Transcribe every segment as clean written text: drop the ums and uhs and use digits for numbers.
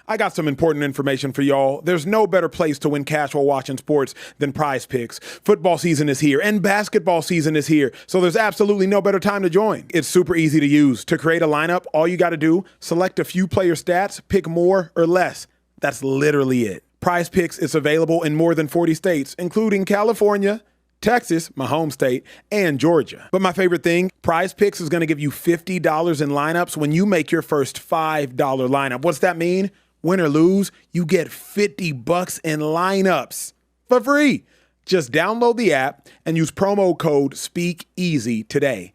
I got some important information for y'all. There's no better place to win cash while watching sports than PrizePicks. Football season is here and basketball season is here, so there's absolutely no better time to join. It's super easy to use. To create a lineup, all you got to do, select a few player stats, pick more or less. That's literally it. PrizePicks is available in more than 40 states, including California, Texas, my home state, and Georgia. But my favorite thing, PrizePicks is going to give you $50 in lineups when you make your first $5 lineup. What's that mean? Win or lose, you get $50 in lineups for free. Just download the app and use promo code SpeakEasy today.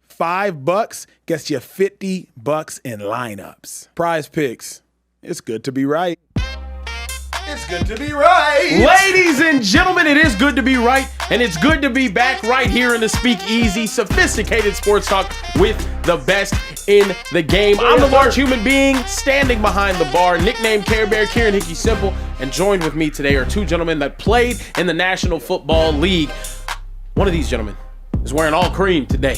$5 gets you $50 in lineups. PrizePicks, it's good to be right. It's good to be right. Ladies and gentlemen, it is good to be right, and it's good to be back right here in the Speakeasy, sophisticated sports talk with the best in the game. I'm the large human being standing behind the bar, nicknamed Care Bear, Kieran Hickey Simple, and joined with me today are two gentlemen that played in the National Football League. One of these gentlemen is wearing all cream today.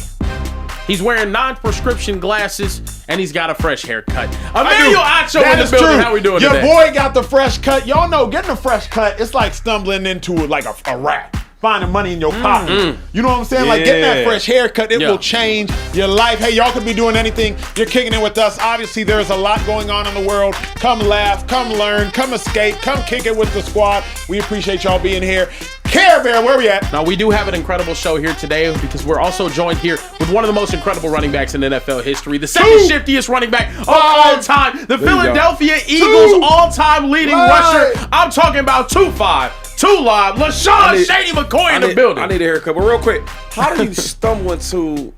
He's wearing non-prescription glasses, and he's got a fresh haircut. Emmanuel Acho in the building. How we doing Your today? boy got the fresh cut. Y'all know getting a fresh cut, it's like stumbling into like a rat. Finding money in your pocket. You know what I'm saying? Like getting that fresh haircut, it will change your life. Hey, y'all could be doing anything. You're kicking it with us. Obviously, there's a lot going on in the world. Come laugh, come learn, come escape, come kick it with the squad. We appreciate y'all being here. Care Bear, where we at? Now, we do have an incredible show here today because we're also joined here with one of the most incredible running backs in NFL history, the second shiftiest running back of all time, the Philadelphia Eagles all-time leading rusher. I'm talking about 2-5. 2 Live, LaShawn Shady McCoy in the building. I need a haircut, but real quick, how do you stumble into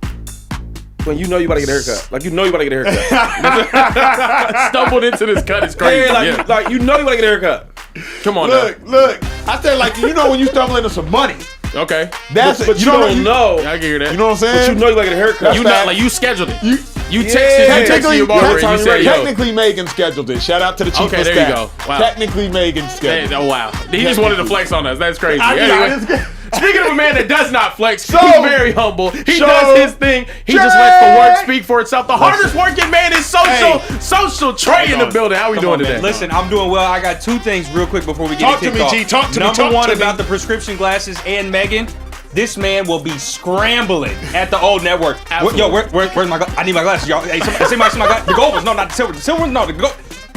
when you know you about to get a haircut? Like you know you about to get a haircut. Stumbled into this cut is crazy. Yeah, like you know you about to get a haircut. Come on Look. I said like, you know when you stumble into some money. Okay. That's But you don't know. I can hear that. You know what I'm saying? But you know you about to get a haircut. You not like you scheduled it. You texted your barber and you said, yo. Technically, Megan scheduled it. Shout out to the chief of staff. Okay, there you go. Wow. Technically, Megan scheduled it. Oh, wow. He just wanted to flex on us. That's crazy. Anyway, speaking of a man that does not flex, he's very humble. He So, does his thing. He just lets the work speak for itself. The hardest working man is social Trey in the building. How we doing today? Listen, I'm doing well. I got two things real quick before we get Talk to me, off. G. Talk to me. Number one, about the prescription glasses and Megan. This man will be scrambling at the old network. Yo, where's my? I need my glasses, y'all. Hey, somebody see my glasses. The gold ones, no, not the silver. The silver ones, no.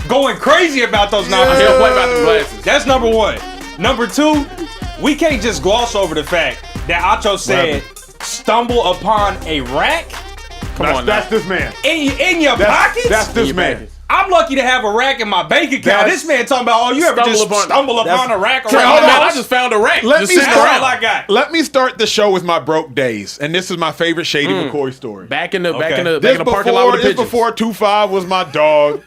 Going crazy about those now. He'll play about the glasses. That's number one. Number two, we can't just gloss over the fact that Acho said stumble upon a rack. Come on, that's this man. In your pockets. That's this man. I'm lucky to have a rack in my bank account. This man talking about, you ever just stumble upon a rack? Hold on, man, I just found a rack. Let me start the show with my broke days, and this is my favorite Shady McCoy story. Back in the parking lot with the This before 2-5 was my dog.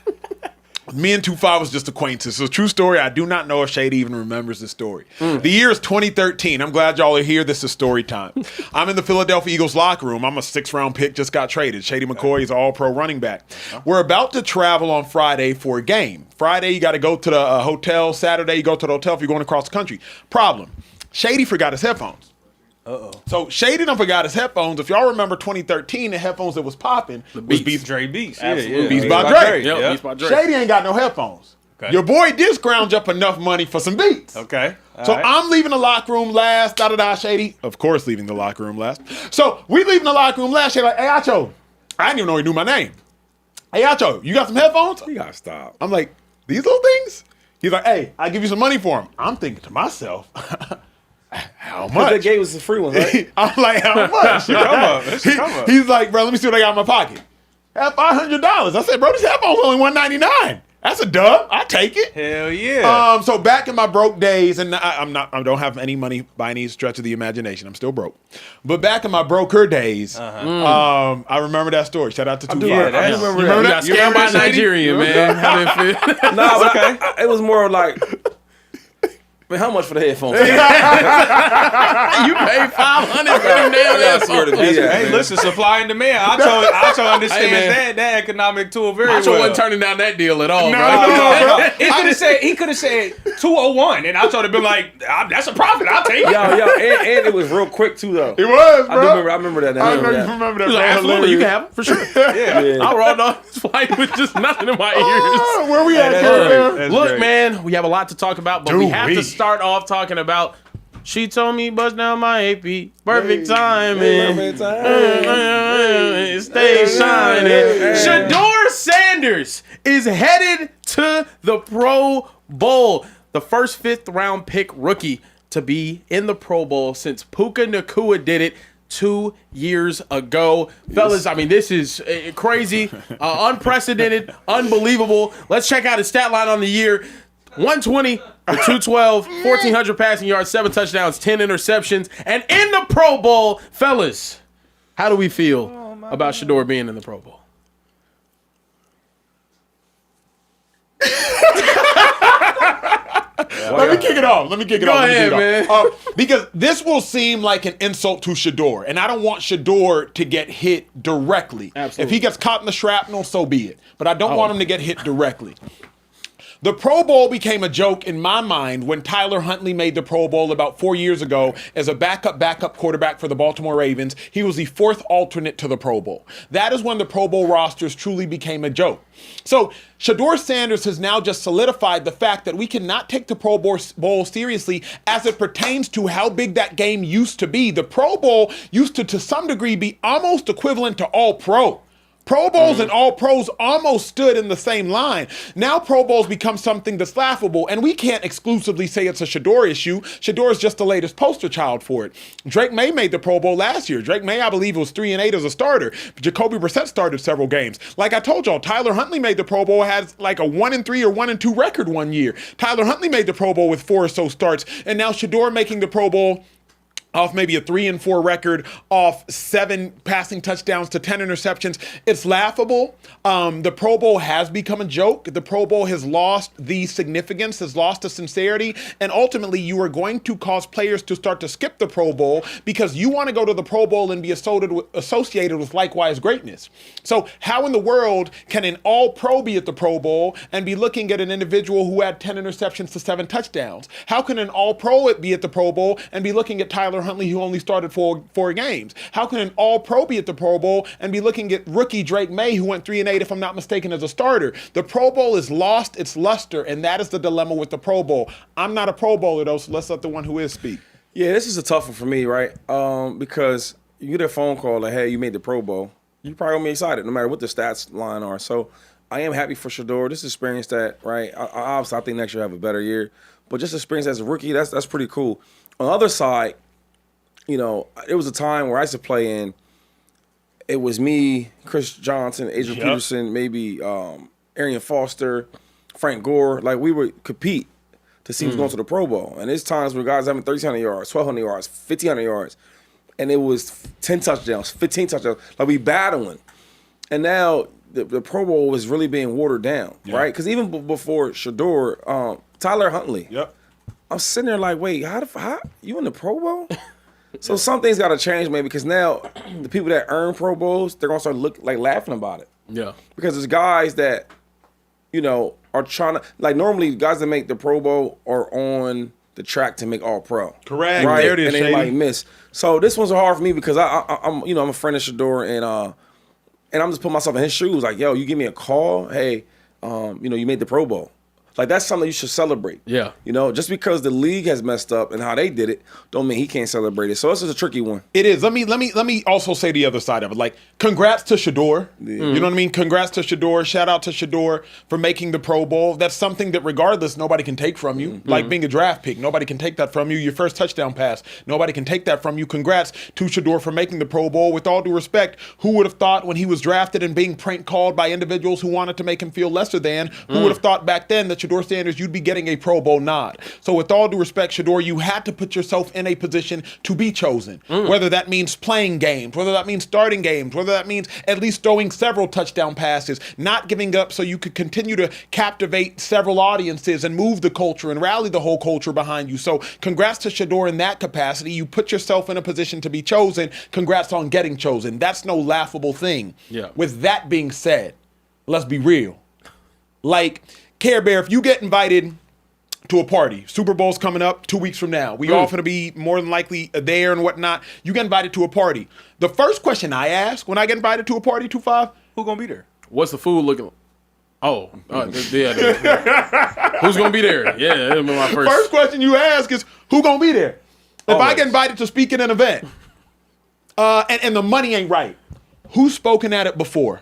Me and 2-5 was just acquaintances. So true story. I do not know if Shady even remembers this story. The year is 2013. I'm glad y'all are here. This is story time. I'm in the Philadelphia Eagles locker room. I'm a 6th-round pick, just got traded. Shady McCoy is all-pro running back. We're about to travel on Friday for a game. Friday, you got to go to the hotel. Saturday, you go to the hotel if you're going across the country. Problem, Shady forgot his headphones. So Shady done forgot his headphones. If y'all remember 2013, the headphones that was popping was Beats. Dre Beats. Beats by Dre. Beats by Dre. Shady ain't got no headphones. Okay. Your boy did scrounge up enough money for some Beats. Okay. I'm leaving the locker room last. Shady. Of course, leaving the locker room last. So we leaving the locker room last. Shady like, hey, Acho. I didn't even know he knew my name. Hey, Acho, you got some headphones? You gotta stop. I'm like, these little things? He's like, hey, I'll give you some money for them. I'm thinking to myself, how much? They gave us the free one, right? I'm like, how much? Come up. He's like, bro, let me see what I got in my pocket. Have $500. I said, bro, this headphone's only $199. That's a dub. I take it. Hell yeah. So back in my broke days, and I don't have any money by any stretch of the imagination. I'm still broke. But back in my broker days, I remember that story. Shout out to 2-5. I remember that. You got scammed by Nigerian, man. How did it feel? Nah, but it was more like, man, how much for the headphones? You paid $500 for them damn headphones. Hey, listen, supply and demand. Acho understands that economic tool very well. Acho wasn't turning down that deal at all, No, bro. He could have said 201, and I would have been like, "That's a profit. I'll take it." And it was real quick too, though. It was, bro. I remember that. I know you remember that. He's like, absolutely, you can have it for sure. Yeah. I rode on this flight with just nothing in my ears. Where we at, man? Look, man, we have a lot to talk about, but we have to start off talking about. She told me bust down my AP. Perfect timing. Stay shining. Shedeur Sanders is headed to the Pro Bowl. The first 5th round pick rookie to be in the Pro Bowl since Puka Nacua did it 2 years ago. Yes. Fellas, I mean, this is crazy, unprecedented, unbelievable. Let's check out his stat line on the year. 120 for 212, 1,400 passing yards, 7 touchdowns, 10 interceptions, and in the Pro Bowl. Fellas, how do we feel about Shedeur being in the Pro Bowl? Let me kick it off. Go ahead, man. Because this will seem like an insult to Shedeur, and I don't want Shedeur to get hit directly. Absolutely. If he gets caught in the shrapnel, so be it. But I don't want him to get hit directly. The Pro Bowl became a joke in my mind when Tyler Huntley made the Pro Bowl about 4 years ago as a backup quarterback for the Baltimore Ravens. He was the 4th alternate to the Pro Bowl. That is when the Pro Bowl rosters truly became a joke. So Shedeur Sanders has now just solidified the fact that we cannot take the Pro Bowl seriously as it pertains to how big that game used to be. The Pro Bowl used to some degree, be almost equivalent to All-Pro. Pro Bowls and All-Pros almost stood in the same line. Now Pro Bowls become something that's laughable, and we can't exclusively say it's a Shedeur issue. Shedeur is just the latest poster child for it. Drake May made the Pro Bowl last year. Drake May, I believe, was 3-8 as a starter. Jacoby Brissett started several games. Like I told y'all, Tyler Huntley made the Pro Bowl, had like a 1-3 or 1-2 record one year. Tyler Huntley made the Pro Bowl with 4 or so starts, and now Shedeur making the Pro Bowl off maybe a 3-4 record, off 7 passing touchdowns to 10 interceptions. It's laughable. The Pro Bowl has become a joke. The Pro Bowl has lost the significance, has lost the sincerity, and ultimately you are going to cause players to start to skip the Pro Bowl because you want to go to the Pro Bowl and be associated with likewise greatness. So how in the world can an All-Pro be at the Pro Bowl and be looking at an individual who had 10 interceptions to 7 touchdowns? How can an All-Pro be at the Pro Bowl and be looking at Tyler Huntley, who only started 4 games? How can an All-Pro be at the Pro Bowl and be looking at rookie Drake May, who went 3-8, if I'm not mistaken, as a starter? The Pro Bowl has lost its luster, and that is the dilemma with the Pro Bowl. I'm not a Pro Bowler, though, so let's let the one who is speak. Yeah, this is a tough one for me, right? Because you get a phone call like, hey, you made the Pro Bowl. You probably gonna be excited, no matter what the stats line are. So I am happy for Shedeur. This experience that, right? Obviously, I think next year I have a better year. But just experience as a rookie, that's pretty cool. On the other side, you know, it was a time where I used to play in. It was me, Chris Johnson, Adrian Peterson, maybe Arian Foster, Frank Gore. Like, we would compete to see who's going to the Pro Bowl. And there's times where guys having 1,300 yards, 1,200 yards, 1,500 yards. And it was 10 touchdowns, 15 touchdowns. Like, we battling. And now the Pro Bowl was really being watered down, right? Because even before Shedeur, Tyler Huntley. I'm sitting there like, wait, how you in the Pro Bowl? So some things got to change, maybe, because now the people that earn Pro Bowls, they're going to start laughing about it. Yeah. Because there's guys that, you know, are trying to, like, normally guys that make the Pro Bowl are on the track to make All-Pro. Correct. Right? There it is, and they Shady. like miss. So this one's hard for me because I'm a friend of Shedeur, and I'm just putting myself in his shoes. Like, yo, you give me a call, hey, you know, you made the Pro Bowl. Like, that's something you should celebrate. Yeah. You know, just because the league has messed up and how they did it, don't mean he can't celebrate it. So this is a tricky one. It is. Let me also say the other side of it. Like, congrats to Shedeur. You know what I mean? Congrats to Shedeur. Shout out to Shedeur for making the Pro Bowl. That's something that regardless, nobody can take from you. Like being a draft pick. Nobody can take that from you. Your first touchdown pass. Nobody can take that from you. Congrats to Shedeur for making the Pro Bowl. With all due respect, who would have thought when he was drafted and being prank called by individuals who wanted to make him feel lesser than, who would have thought back then that Shedeur Sanders, you'd be getting a Pro Bowl nod. So with all due respect, Shedeur, you had to put yourself in a position to be chosen. Whether that means playing games, whether that means starting games, whether that means at least throwing several touchdown passes, not giving up so you could continue to captivate several audiences and move the culture and rally the whole culture behind you. So congrats to Shedeur in that capacity. You put yourself in a position to be chosen. Congrats on getting chosen. That's no laughable thing. Yeah. With that being said, let's be real. Like, Care Bear, if you get invited to a party, Super Bowl's coming up 2 weeks from now. We all going to be more than likely there and whatnot. You get invited to a party. The first question I ask when I get invited to a party, 2-5, Who gonna be there? What's the food looking like? Oh, yeah. Who's going to be there? Yeah, that'll be my first. First question you ask is, who going to be there? If I Always. get invited to speak at an event, and the money ain't right, who's spoken at it before?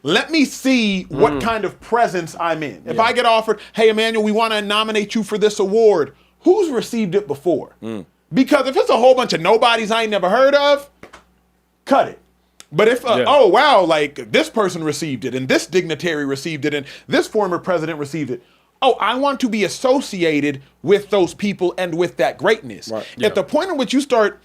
Let me see what kind of presence I'm in. If I get offered, hey, Emmanuel, we want to nominate you for this award, who's received it before? Because if it's a whole bunch of nobodies I ain't never heard of, cut it. But if, oh, wow, like this person received it and this dignitary received it and this former president received it. Oh, I want to be associated with those people and with that greatness. Right. At the point in which you start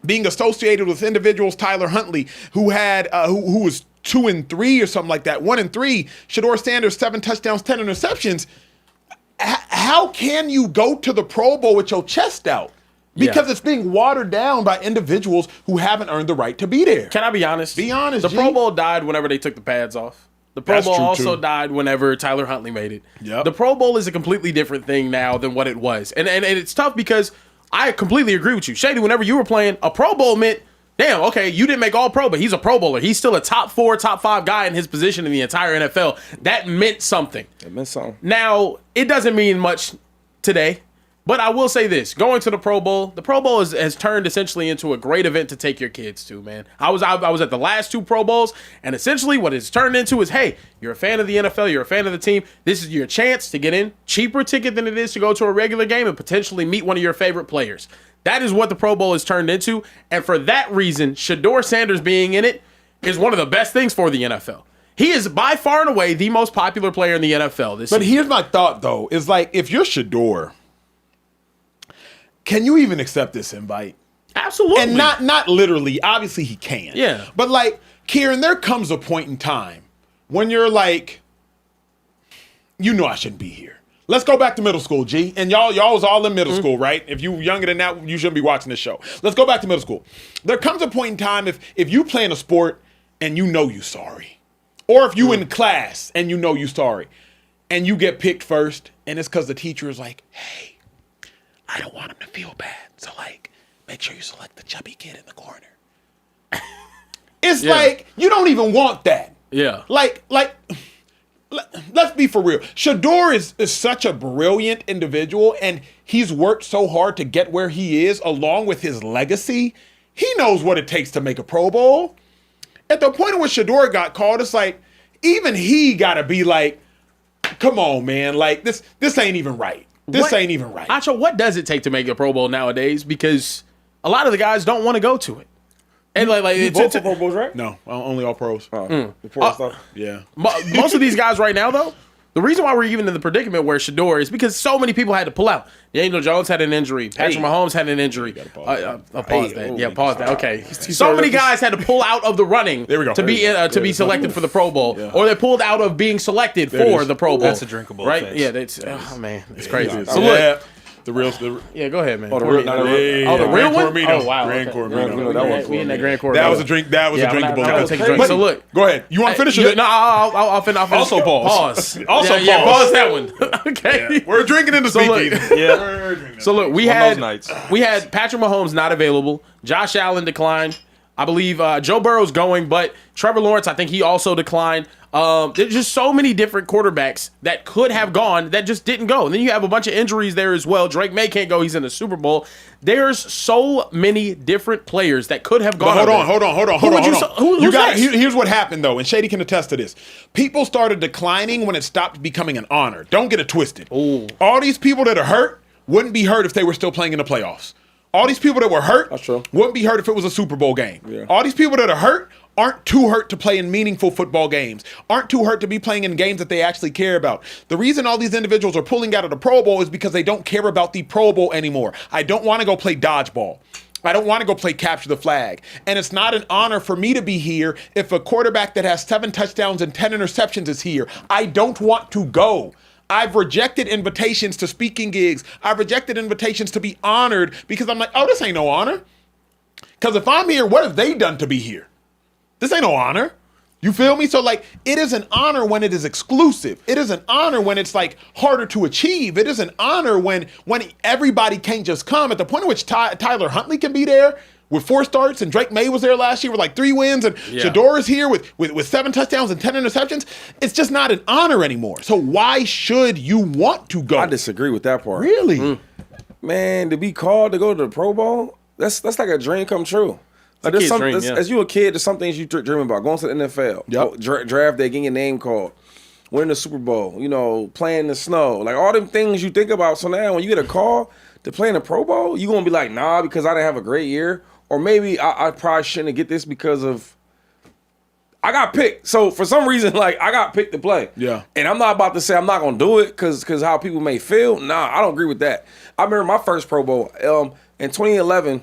being associated with individuals, Tyler Huntley, who had, who was 2-3 or something like that, 1-3, Shedeur Sanders, 7 touchdowns, 10 interceptions. How can you go to the Pro Bowl with your chest out? Because it's being watered down by individuals who haven't earned the right to be there. Can I be honest? Be honest, The G. Pro Bowl died whenever they took the pads off. The Pro That's Bowl true, also too. died whenever Tyler Huntley made it. Yep. The Pro Bowl is a completely different thing now than what it was. And it's tough because I completely agree with you. Shady, whenever you were playing, a Pro Bowl meant, damn, okay, you didn't make all pro, but he's a Pro Bowler. He's still a top 4, top 5 guy in his position in the entire NFL. That meant something. It meant something. Now, it doesn't mean much today, but I will say this. Going to the Pro Bowl has turned essentially into a great event to take your kids to, man. I was at the last 2 Pro Bowls, and essentially what it's turned into is, hey, you're a fan of the NFL, you're a fan of the team. This is your chance to get in. Cheaper ticket than it is to go to a regular game and potentially meet one of your favorite players. That is what the Pro Bowl has turned into, and for that reason, Shedeur Sanders being in it is one of the best things for the NFL. He is by far and away the most popular player in the NFL this But season. here's my thought, though, is like, if you're Shedeur, can you even accept this invite? Absolutely. And not literally. Obviously, he can. Yeah. But like, Kieran, there comes a point in time when you're like, you know I shouldn't be here. Let's go back to middle school, G. And y'all was all in middle school, right? If you younger than that, you shouldn't be watching this show. Let's go back to middle school. There comes a point in time if you play in a sport and you know you sorry, or if you in class and you know you sorry, and you get picked first, and it's because the teacher is like, hey, I don't want him to feel bad. So like, make sure you select the chubby kid in the corner. It's like, you don't even want that. Yeah. Like, let's be for real. Shedeur is such a brilliant individual, and he's worked so hard to get where he is, along with his legacy. He knows what it takes to make a Pro Bowl. At the point in which Shedeur got called, it's like, even he got to be like, come on, man. Like, this ain't even right. This ain't even right. Acho, what does it take to make a Pro Bowl nowadays? Because a lot of the guys don't want to go to it. And You vote for Pro Bowls, right? No, only all pros. The pro stuff. Yeah. most of these guys right now, though, the reason why we're even in the predicament where Shedeur is because so many people had to pull out. Daniel Jones had an injury. Patrick Mahomes had an injury. Pause that. Yeah, pause that. Okay. So many guys had to pull out of the running There we go. to be selected for the Pro Bowl, or they pulled out of being selected for the Pro Bowl. That's a drinkable right? offense. Yeah, that's oh man, it's crazy. So So look, look, the real. yeah, go ahead, man. Oh, the Pour real- me- not the real- Oh, the real Grand one? Cormino. Oh, wow. Grand okay. Cormino. That was We in that Grand Cormino. That was a drink. That was a drinkable. I'm not taking But- drink. So look. Go ahead. You want to finish Yeah, it? no, I'll finish. Also pause. Also pause. pause that one. Okay. We're drinking in the So look- speakeasy. Yeah. So look, we One of had those nights. we had Patrick Mahomes not available. Josh Allen declined. I believe Joe Burrow's going, but Trevor Lawrence, I think he also declined. There's just so many different quarterbacks that could have gone that just didn't go. And then you have a bunch of injuries there as well. Drake May can't go. He's in the Super Bowl. There's so many different players that could have gone. Hold on. Who's next? Here's what happened though, and Shady can attest to this. People started declining when it stopped becoming an honor. Don't get it twisted. Ooh. All these people that are hurt wouldn't be hurt if they were still playing in the playoffs. All these people that were hurt That's true. wouldn't be hurt if it was a Super Bowl game. Yeah. All these people that are hurt aren't too hurt to play in meaningful football games, aren't too hurt to be playing in games that they actually care about. The reason all these individuals are pulling out of the Pro Bowl is because they don't care about the Pro Bowl anymore. I don't want to go play dodgeball. I don't want to go play capture the flag. And it's not an honor for me to be here if a quarterback that has 7 touchdowns and 10 interceptions is here. I don't want to go. I've rejected invitations to speaking gigs. I've rejected invitations to be honored because I'm like, oh, this ain't no honor. Because if I'm here, what have they done to be here? This ain't no honor. You feel me? So, like, it is an honor when it is exclusive. It is an honor when it's, like, harder to achieve. It is an honor when everybody can't just come. At the point at which Tyler Huntley can be there with 4 starts, and Drake May was there last year with, like, 3 wins, and Shedeur is here with 7 touchdowns and 10 interceptions, it's just not an honor anymore. So why should you want to go? I disagree with that part. Really? Man, to be called to go to the Pro Bowl, that's like a dream come true. Like as you a kid, there's some things you dream about. Going to the NFL, draft day, getting your name called, winning the Super Bowl, playing in the snow. Like, all them things you think about. So now when you get a call to play in the Pro Bowl, you going to be like, nah, because I didn't have a great year. Or maybe I probably shouldn't get this because of I got picked. So for some reason, like, I got picked to play. Yeah. And I'm not about to say I'm not going to do it because how people may feel. Nah, I don't agree with that. I remember my first Pro Bowl. In 2011,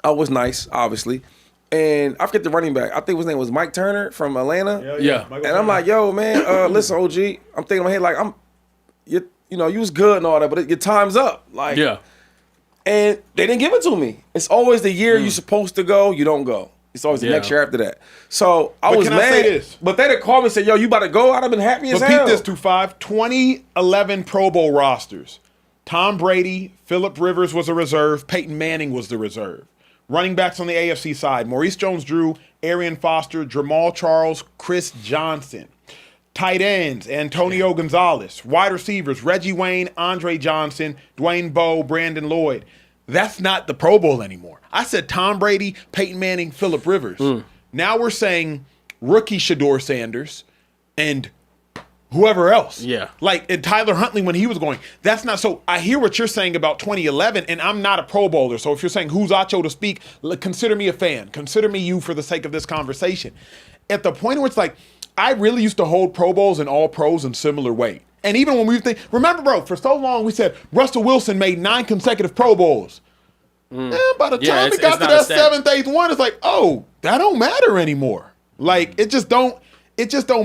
I was nice, obviously. And I forget the running back. I think his name was Mike Turner from Atlanta. Yeah. And I'm like, yo, man, listen, OG. I'm thinking in my head, like, you was good and all that, but your time's up. Like, yeah. And they didn't give it to me. It's always the year you're supposed to go, you don't go. It's always the next year after that. So I was mad. Say this? But they'd have called me and said, yo, you about to go? I'd have been happy as hell. Repeat this, 2-5. 2011 Pro Bowl rosters. Tom Brady, Phillip Rivers was a reserve. Peyton Manning was the reserve. Running backs on the AFC side, Maurice Jones-Drew, Arian Foster, Jamal Charles, Chris Johnson. Tight ends, Antonio Gonzalez. Wide receivers, Reggie Wayne, Andre Johnson, Dwayne Bowe, Brandon Lloyd. That's not the Pro Bowl anymore. I said Tom Brady, Peyton Manning, Phillip Rivers. Now we're saying rookie Shedeur Sanders and whoever else. Yeah. Like, and Tyler Huntley when he was going. That's not, so I hear what you're saying about 2011, and I'm not a Pro Bowler. So if you're saying who's Acho to speak, consider me a fan. Consider me you for the sake of this conversation. At the point where it's like, I really used to hold Pro Bowls and all pros in similar weight. And even when we think, remember, bro, for so long we said Russell Wilson made 9 consecutive Pro Bowls. And by the time it got to that 7th, 8th one, it's like, oh, that don't matter anymore. Like, it just don't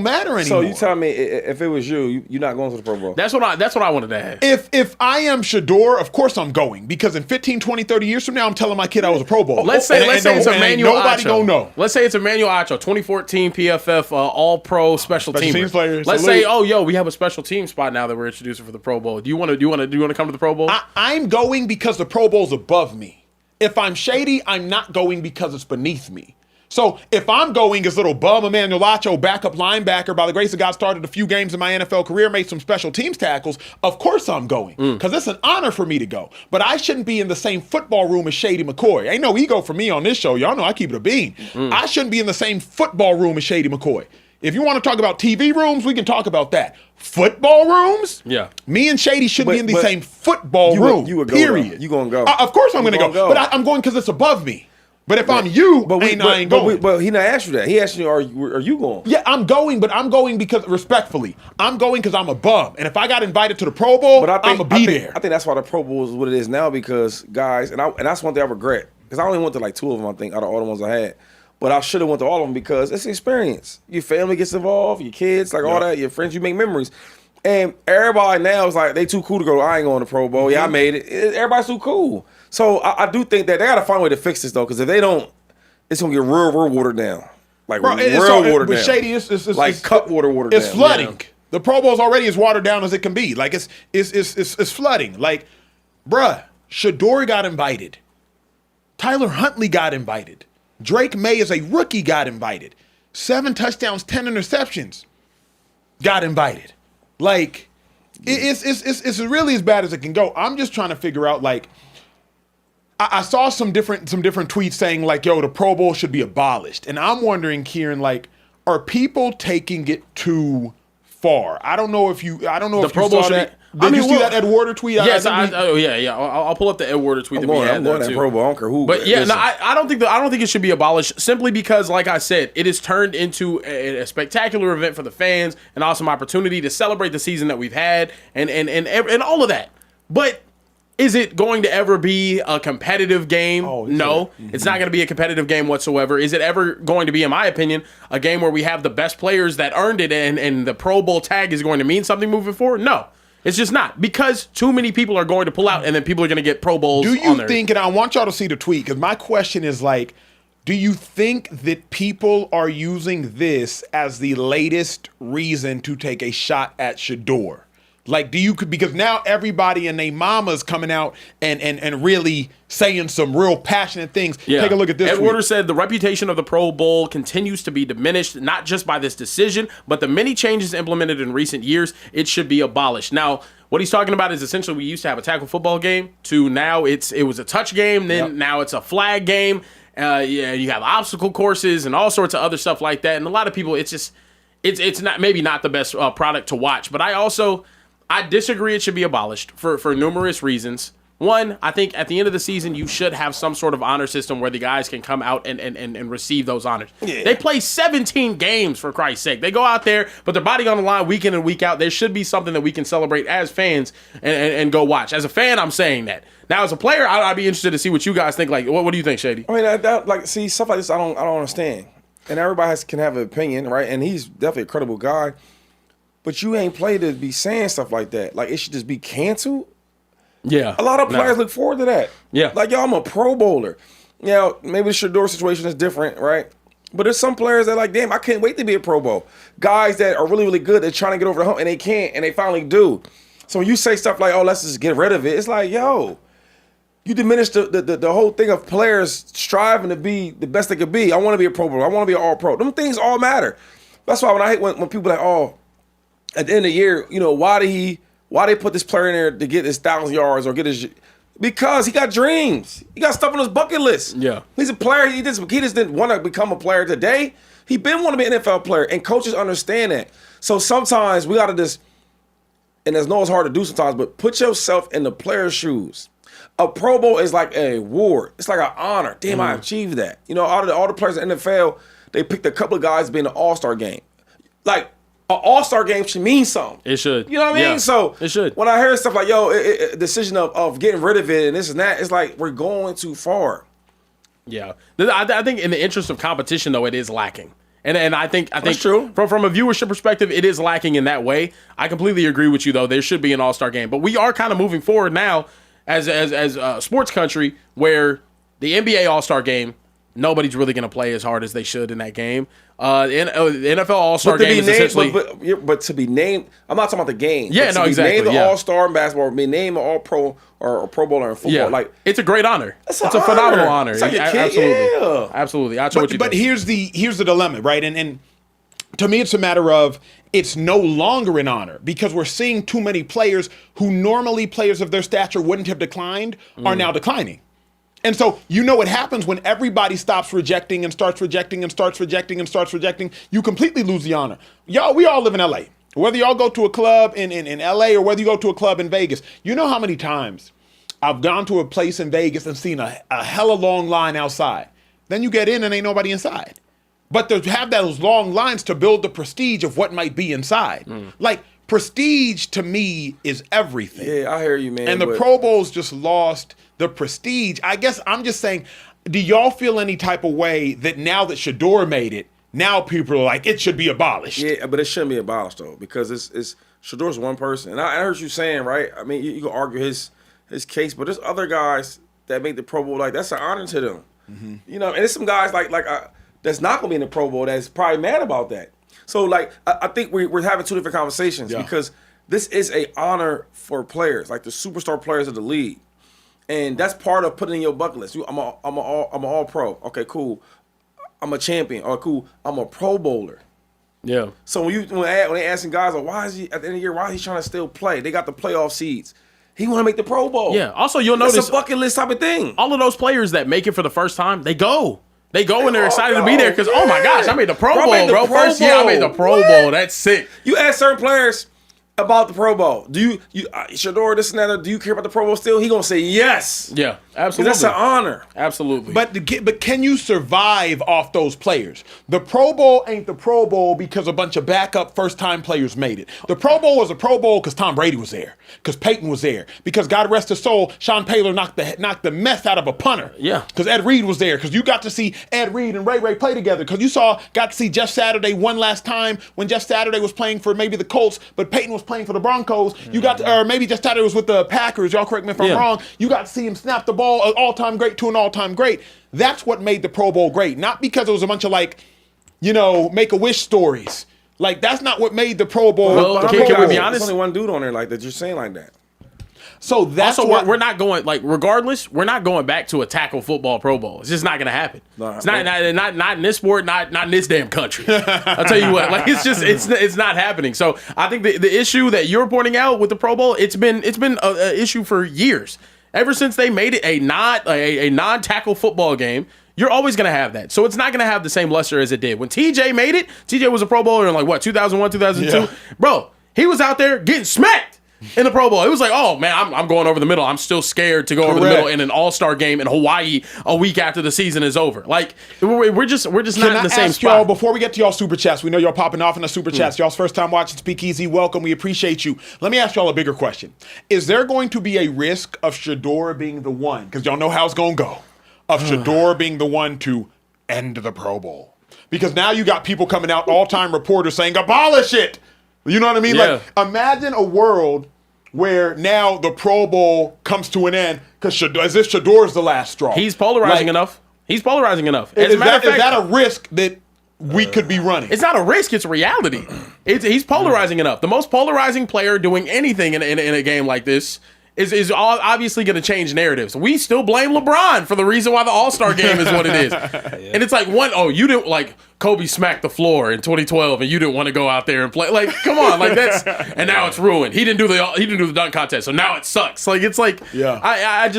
matter anymore. So you tell me, if it was you're not going to the Pro Bowl. That's what I wanted to have. If I am Shedeur, of course I'm going, because in 15, 20, 30 years from now, I'm telling my kid I was a Pro Bowl. Let's say it's Emmanuel Acho. Nobody gonna know. Let's say it's Emmanuel Acho, 2014 PFF All-Pro special teams player. Let's say, we have a special team spot now that we're introducing for the Pro Bowl. Do you want to come to the Pro Bowl? I'm going because the Pro Bowl's above me. If I'm Shady, I'm not going because it's beneath me. So if I'm going as little bum Emmanuel Acho, backup linebacker, by the grace of God, started a few games in my NFL career, made some special teams tackles, of course I'm going. Because it's an honor for me to go. But I shouldn't be in the same football room as Shady McCoy. Ain't no ego for me on this show. Y'all know I keep it a bean. I shouldn't be in the same football room as Shady McCoy. If you want to talk about TV rooms, we can talk about that. Football rooms? Yeah. Me and Shady shouldn't be in the same football room. You would go. Period. You gonna go? Of course I'm gonna go. But I'm going because it's above me. But if I'm you, I ain't going. But he not asked you that. He asked you, are you going? Yeah, I'm going, but I'm going because, respectfully, I'm going because I'm a bum. And if I got invited to the Pro Bowl, I'm going to be there. I think that's why the Pro Bowl is what it is now, because guys, and that's one thing I regret, because I only went to like 2 of them, I think, out of all the ones I had. But I should have went to all of them because it's an experience. Your family gets involved, your kids, like all that, your friends, you make memories. And everybody now is like, they too cool to go, I ain't going to Pro Bowl. Yeah, I made it. Everybody's too cool. So I do think that they got to find a way to fix this, though, because if they don't, it's going to get real watered down. Like, real watered down. Shady, it's like cup watered down. It's flooding. Yeah. The Pro Bowl's already as watered down as it can be. Like, it's flooding. Like, bruh, Shedeur got invited. Tyler Huntley got invited. Drake May, as a rookie, got invited. 7 touchdowns, 10 interceptions. Got invited. Like, it's really as bad as it can go. I'm just trying to figure out, like, I saw some different tweets saying, like, yo, the Pro Bowl should be abolished. And I'm wondering, Kieran, like, are people taking it too far? I don't know if you saw that. Did you see that Ed Warder tweet? Yes, I'll pull up the Ed Warder tweet that we had. I'm going to Pro Bowl. I don't care who. But yeah, no, I don't think it should be abolished, simply because, like I said, it has turned into a spectacular event for the fans, an awesome opportunity to celebrate the season that we've had, and all of that. But is it going to ever be a competitive game? No, it's not going to be a competitive game whatsoever. Is it ever going to be, in my opinion, a game where we have the best players that earned it and the Pro Bowl tag is going to mean something moving forward? No. It's just not, because too many people are going to pull out, and then people are going to get Pro Bowls. Do you think, and I want y'all to see the tweet, because my question is, like, Do you think that people are using this as the latest reason to take a shot at Shedeur? Like, because now everybody and their mama's coming out and really saying some real passionate things. Yeah. Take a look at this. Ed Warder said the reputation of the Pro Bowl continues to be diminished, not just by this decision, but the many changes implemented in recent years. It should be abolished. Now, what he's talking about is essentially we used to have a tackle football game to now it was a touch game, then now it's a flag game. You have obstacle courses and all sorts of other stuff like that. And a lot of people, it's not maybe not the best product to watch. But I disagree it should be abolished for numerous reasons. One, I think at the end of the season, you should have some sort of honor system where the guys can come out and receive those honors. Yeah. They play 17 games, for Christ's sake. They go out there, put their body on the line week in and week out. There should be something that we can celebrate as fans and go watch. As a fan, I'm saying that. Now, as a player, I'd be interested to see what you guys think. Like, what do you think, Shady? I mean, see, stuff like this, I don't understand. And everybody can have an opinion, right? And he's definitely a credible guy. But you ain't played to be saying stuff like that. Like, it should just be canceled. Yeah. A lot of players look forward to that. Yeah. Like, yo, I'm a Pro Bowler. Now, maybe the Shedeur situation is different, right? But there's some players that are like, damn, I can't wait to be a Pro Bowl. Guys that are really, really good, they're trying to get over the hump, and they can't, and they finally do. So when you say stuff like, oh, let's just get rid of it, it's like, yo, you diminish the whole thing of players striving to be the best they could be. I want to be a Pro Bowler. I want to be an All-Pro. Them things all matter. That's why when I hate when people are like, oh, at the end of the year, you know, why they put this player in there to get his 1,000 yards or get his, because he got dreams. He got stuff on his bucket list. Yeah. He's a player. He just didn't want to become a player today. He been want to be an NFL player, and coaches understand that. So sometimes we got to just, and I know it's hard to do sometimes, but put yourself in the player's shoes. A Pro Bowl is like an award. It's like an honor. Damn, I achieved that. You know, all the players in the NFL, they picked a couple of guys to be in the All-Star game. Like, an All-Star game should mean something. It should. You know what I mean? Yeah, so it should. When I hear stuff like, yo, decision of getting rid of it and this and that, it's like we're going too far. Yeah. I think in the interest of competition, though, it is lacking. And I think That's true. From a viewership perspective, it is lacking in that way. I completely agree with you, though. There should be an All-Star game. But we are kind of moving forward now as a sports country where the NBA All-Star game, nobody's really going to play as hard as they should in that game. The NFL All-Star game is essentially... But to be named... I'm not talking about the game. Yeah, no, exactly. Named the All-Star in basketball, be named an All-Pro or a Pro Bowler in football. Yeah. Like, it's a great honor. It's a phenomenal honor. It's like a kid. Absolutely. Yeah. Absolutely. But here's the dilemma, right? And to me, it's a matter of it's no longer an honor because we're seeing too many players who normally players of their stature wouldn't have declined are now declining. And so you know what happens when everybody stops rejecting and starts rejecting and starts rejecting and starts rejecting, you completely lose the honor. Y'all, we all live in LA. Whether y'all go to a club in LA or whether you go to a club in Vegas, you know how many times I've gone to a place in Vegas and seen a hella long line outside. Then you get in and ain't nobody inside. But to have those long lines to build the prestige of what might be inside. Like, prestige to me is everything. Yeah, I hear you, man. And the Pro Bowl's just lost the prestige. I guess I'm just saying, do y'all feel any type of way that now that Shedeur made it, now people are like, it should be abolished? Yeah, but it shouldn't be abolished, though, because it's Shedeur's one person. And I heard you saying, right, I mean, you can argue his case, but there's other guys that make the Pro Bowl, like, that's an honor to them. You know, and there's some guys like that's not going to be in the Pro Bowl that's probably mad about that. So, like, I think we're having two different conversations because this is a honor for players, like the superstar players of the league. And that's part of putting in your bucket list. I'm an all-pro. Okay, cool. I'm a champion. Oh, cool. I'm a Pro Bowler. Yeah. So when they asking guys, like, why is he, at the end of the year, why is he trying to still play? They got the playoff seeds. He want to make the Pro Bowl. Yeah. Also, you'll notice it's a bucket list type of thing. All of those players that make it for the first time, they go and they're excited to be there because, oh my gosh, I made the Pro Bowl, bro. First year I made the Pro Bowl. That's sick. You ask certain players about the Pro Bowl. Do you Shedeur, this and that, do you care about the Pro Bowl still? He gonna say yes. Yeah, absolutely. That's an honor. Absolutely. But can you survive off those players? The Pro Bowl ain't the Pro Bowl because a bunch of backup first-time players made it. The Pro Bowl was a Pro Bowl because Tom Brady was there, because Peyton was there, because God rest his soul, Sean Paylor knocked the mess out of a punter. Yeah. Because Ed Reed was there, because you got to see Ed Reed and Ray play together, because you got to see Jeff Saturday one last time when Jeff Saturday was playing for maybe the Colts, but Peyton was playing for the Broncos. You got, or maybe just Tyree was with the Packers. Y'all correct me if I'm wrong. You got to see him snap the ball, an all-time great to an all-time great. That's what made the Pro Bowl great. Not because it was a bunch of Make-A-Wish stories. Like, that's not what made the Pro Bowl. Well, can we be honest? There's only one dude on there like that. You're saying like that. So that's also, what we're not going, regardless, we're not going back to a tackle football Pro Bowl. It's just not going to happen. It's not in this sport, not in this damn country. I'll tell you what, it's not happening. So I think the issue that you're pointing out with the Pro Bowl, it's been an issue for years. Ever since they made it a non-tackle football game, you're always going to have that. So it's not going to have the same luster as it did. When TJ made it, TJ was a Pro Bowler in 2001, 2002. Yeah. Bro, he was out there getting smacked in the Pro Bowl. It was like, oh, man, I'm going over the middle. I'm still scared to go over the middle in an all-star game in Hawaii a week after the season is over. Like, we're just not in the same spot. Y'all, before we get to y'all super chats, we know y'all popping off in the super chats. Y'all's first time watching Speakeasy, welcome. We appreciate you. Let me ask y'all a bigger question. Is there going to be a risk of Shedeur being the one, because y'all know how it's going to go, of Shedeur being the one to end the Pro Bowl? Because now you got people coming out, all-time reporters saying, abolish it. You know what I mean? Yeah. Like, imagine a world where now the Pro Bowl comes to an end because as if Shedeur's the last straw. He's polarizing enough. Is that a risk that we could be running? It's not a risk. It's reality. He's polarizing enough. The most polarizing player doing anything in a game like this is obviously going to change narratives. We still blame LeBron for the reason why the All-Star game is what it is. And it's like, you didn't, like, Kobe smacked the floor in 2012 and you didn't want to go out there and play. Like, come on, like and now it's ruined. He didn't do the dunk contest, so now it sucks. Like, it's like, I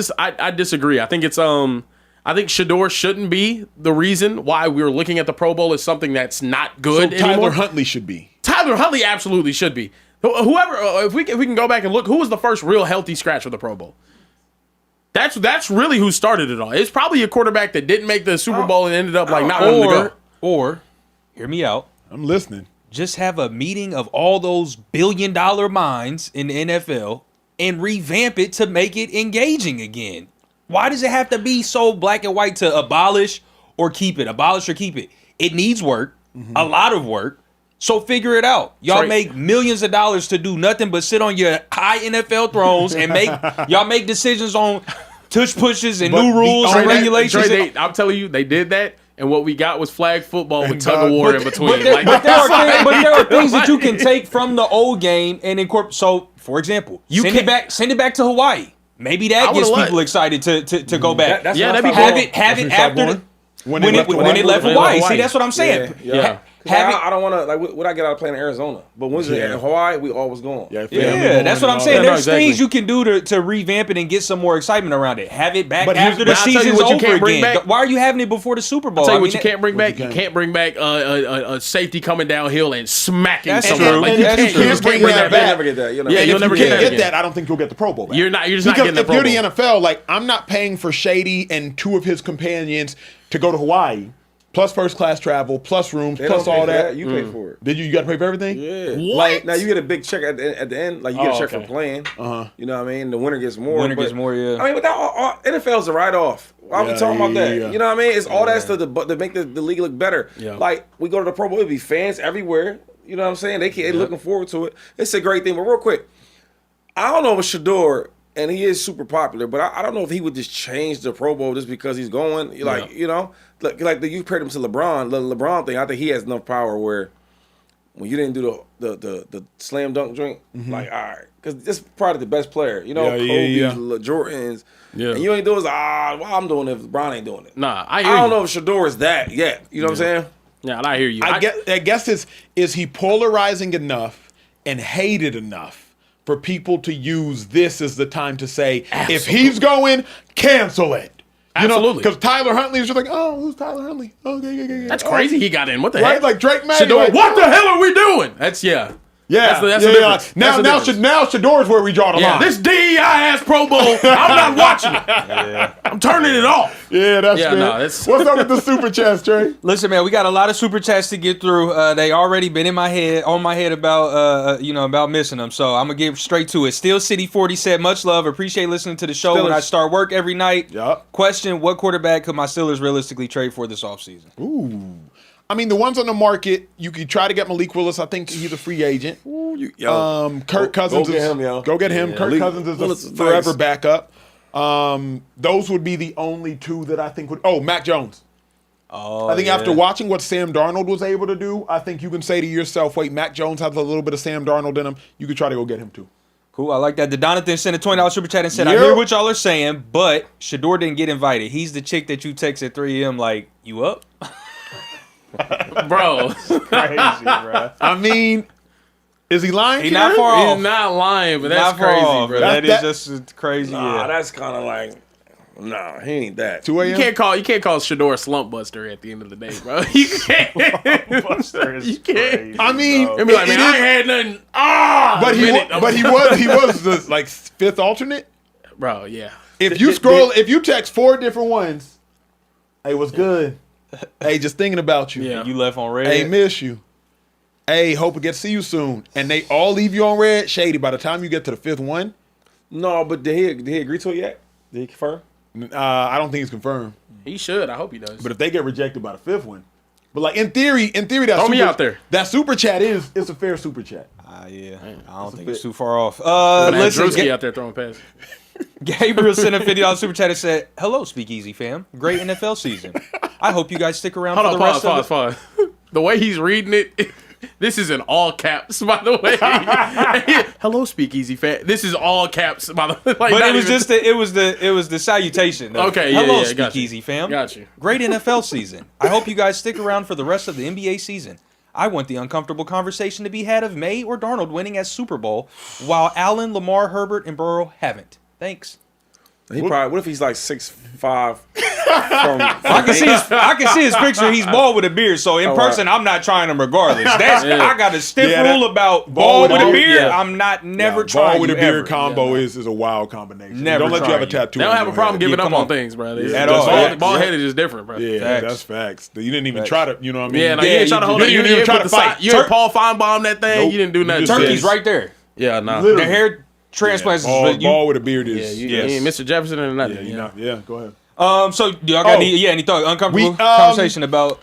disagree. I think Shedeur shouldn't be the reason why we're looking at the Pro Bowl as something that's not good anymore. Tyler Huntley should be. Tyler Huntley absolutely should be. Whoever, if we can go back and look, who was the first real healthy scratch for the Pro Bowl? That's really who started it all. It's probably a quarterback that didn't make the Super Bowl and ended up not wanting to go. Or, hear me out. I'm listening. Just have a meeting of all those billion-dollar minds in the NFL and revamp it to make it engaging again. Why does it have to be so black and white to abolish or keep it? Abolish or keep it? It needs work, a lot of work. So figure it out. Y'all make millions of dollars to do nothing but sit on your high NFL thrones and make decisions on tush pushes and new rules and regulations. I'm telling you, they did that, and what we got was flag football with tug of war in between. But there are things that you can take from the old game and incorporate. So, for example, send it back to Hawaii. Maybe that gets people excited to go back. That'd be cool. Have it after when it left Hawaii. See, that's what I'm saying. Yeah. I don't want to what I get out of playing in Arizona, but once in Hawaii, we always going. Yeah, that's what I'm saying. There's things you can do to revamp it and get some more excitement around it. Have it back after the season's over again. Why are you having it before the Super Bowl? I'll tell you what you can't bring back. You can't bring back a safety coming downhill and smacking someone. Like, you can't bring that back. You'll never get that. Yeah, you'll never get that. I don't think you'll get the Pro Bowl back. You're just not getting the Pro Bowl. Because if you're the NFL, like, I'm not paying for Shady and two of his companions to go to Hawaii. Plus first class travel, plus rooms, plus all that. You pay for it. Did you got to pay for everything? Yeah. Like, now you get a big check at the end. Like, you get a check for playing. You know what I mean? The winner gets more. Yeah. I mean, but that NFL's a write-off. Why are we talking about that? Yeah. You know what I mean? It's all that stuff to make the league look better. Yeah. Like, we go to the Pro Bowl, it'd be fans everywhere. You know what I'm saying? They're looking forward to it. It's a great thing. But real quick, I don't know if Shedeur, and he is super popular, but I don't know if he would just change the Pro Bowl just because he's going. Like, you know, like you compared him to LeBron. The LeBron thing, I think he has enough power where when you didn't do the slam dunk joint, like, all right, because this is probably the best player. You know, Kobe, Jordans. Yeah. And you ain't doing why I'm doing it if LeBron ain't doing it. Nah, I don't know if Shedeur is that yet. You know what I'm saying? Yeah, I hear you. I guess is he polarizing enough and hated enough for people to use this as the time to say, if he's going, cancel it. Absolutely. Because Tyler Huntley is just like, oh, who's Tyler Huntley? Okay. That's crazy he got in. What the heck? Like Drake May. Like, what the hell are we doing? That's, That's the difference. Now Shedeur's where we draw the line. This DEI ass Pro Bowl, I'm not watching it. I'm turning it off. Yeah, that's good. No, what's up with the super chats, Trey? Listen, man, we got a lot of super chats to get through. They already been on my head about about missing them. So I'm gonna get straight to it. Steel City 40 said, much love. Appreciate listening to the show when I start work every night. Yep. Question: what quarterback could my Steelers realistically trade for this offseason? Ooh. I mean, the ones on the market, you could try to get Malik Willis. I think he's a free agent. Kirk Cousins. Go get him, yo. Go get him. Yeah, Kirk Cousins is Willis a is forever nice. backup. Those would be the only two that I think would. Oh, Mac Jones. Oh, I think after watching what Sam Darnold was able to do, I think you can say to yourself, wait, Mac Jones has a little bit of Sam Darnold in him. You could try to go get him too. Cool, I like that. The Donathan sent a $20 super chat and said, I Yep. hear what y'all are saying, but Shedeur didn't get invited. He's the chick that you text at 3 a.m. like, you up? Bro. Crazy, bro. I mean, is he lying? He not Karen? far off. He's not lying, but that's Not far crazy, off. bro. That That- is just crazy. Nah, Yeah. that's kind of like, nah, he ain't that. 2 a.m. You can't call Shedeur a slump buster at the end of the day, bro. You can't. Buster is You can't. crazy, I mean, bro. And be like, man, it I is- ain't had nothing. Ah, but he was the like fifth alternate. bro. Yeah. If you scroll, if you text 4 different ones, hey, what's good? Hey, just thinking about you. Yeah. You left on red. Hey, miss you. Hey, hope we get to see you soon. And they all leave you on red. Shady, by the time you get to the 5th one, No, but did he agree to it yet? Did he confirm? I don't think it's confirmed. He should. I hope he does. But if they get rejected by the 5th one, but like in theory, that Throw me out there. That super chat is a fair super chat. Yeah. I don't think it's too far off. Man, Listen, Drewski out there throwing passes. Gabriel sent a $50 super chat and said, hello, Speakeasy fam. Great NFL season. I hope you guys stick around Hold for on, the rest of pause. The way he's reading it, this is in all caps, by the way. Hello, Speakeasy fan. This is all caps, by the way. Like, But not it was even- just it was the salutation. Okay, yeah, Hello, yeah, got you. Speakeasy fam. Got you. Great NFL season. I hope you guys stick around for the rest of the NBA season. I want the uncomfortable conversation to be had of May or Darnold winning as Super Bowl, while Allen, Lamar, Herbert, and Burrow haven't. Thanks. He probably. What if he's like 6'5"? From I can see his picture. He's bald with a beard, so in person, I'm not trying him regardless. That's I got a stiff Yeah, that- rule about bald with a beard. yeah. I'm never Ball trying with a you beard ever. combo is a wild combination. Never Don't let you try have a you. tattoo. They don't on have a your problem head. giving up come on on. things, bro. Yeah, At all. facts. Ball headed is different, bro. Yeah, Facts. that's facts. You didn't even Facts. try to, you know what I mean? Yeah, no, Yeah, you ain't trying to you hold it. didn't You even didn't try put to the fight. side. You heard Paul Feinbaum that thing. Nope. You didn't do nothing. You just Turkey's Yeah. right there. Yeah, nah. Literally. The hair transplants is Ball, you. ball with a beard Yeah, is. you Yes. ain't Mr. Jefferson or nothing. Yeah, you you know. know. Yeah, go ahead. So do y'all got Oh. any thought uncomfortable We, conversation about?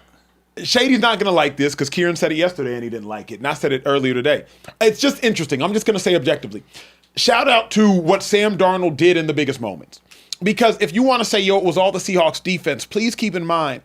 Shady's not going to like this because Kieran said it yesterday and he didn't like it. And I said it earlier today. It's just interesting. I'm just going to say objectively. Shout out to what Sam Darnold did in the biggest moments. Because if you want to say, yo, it was all the Seahawks defense, please keep in mind,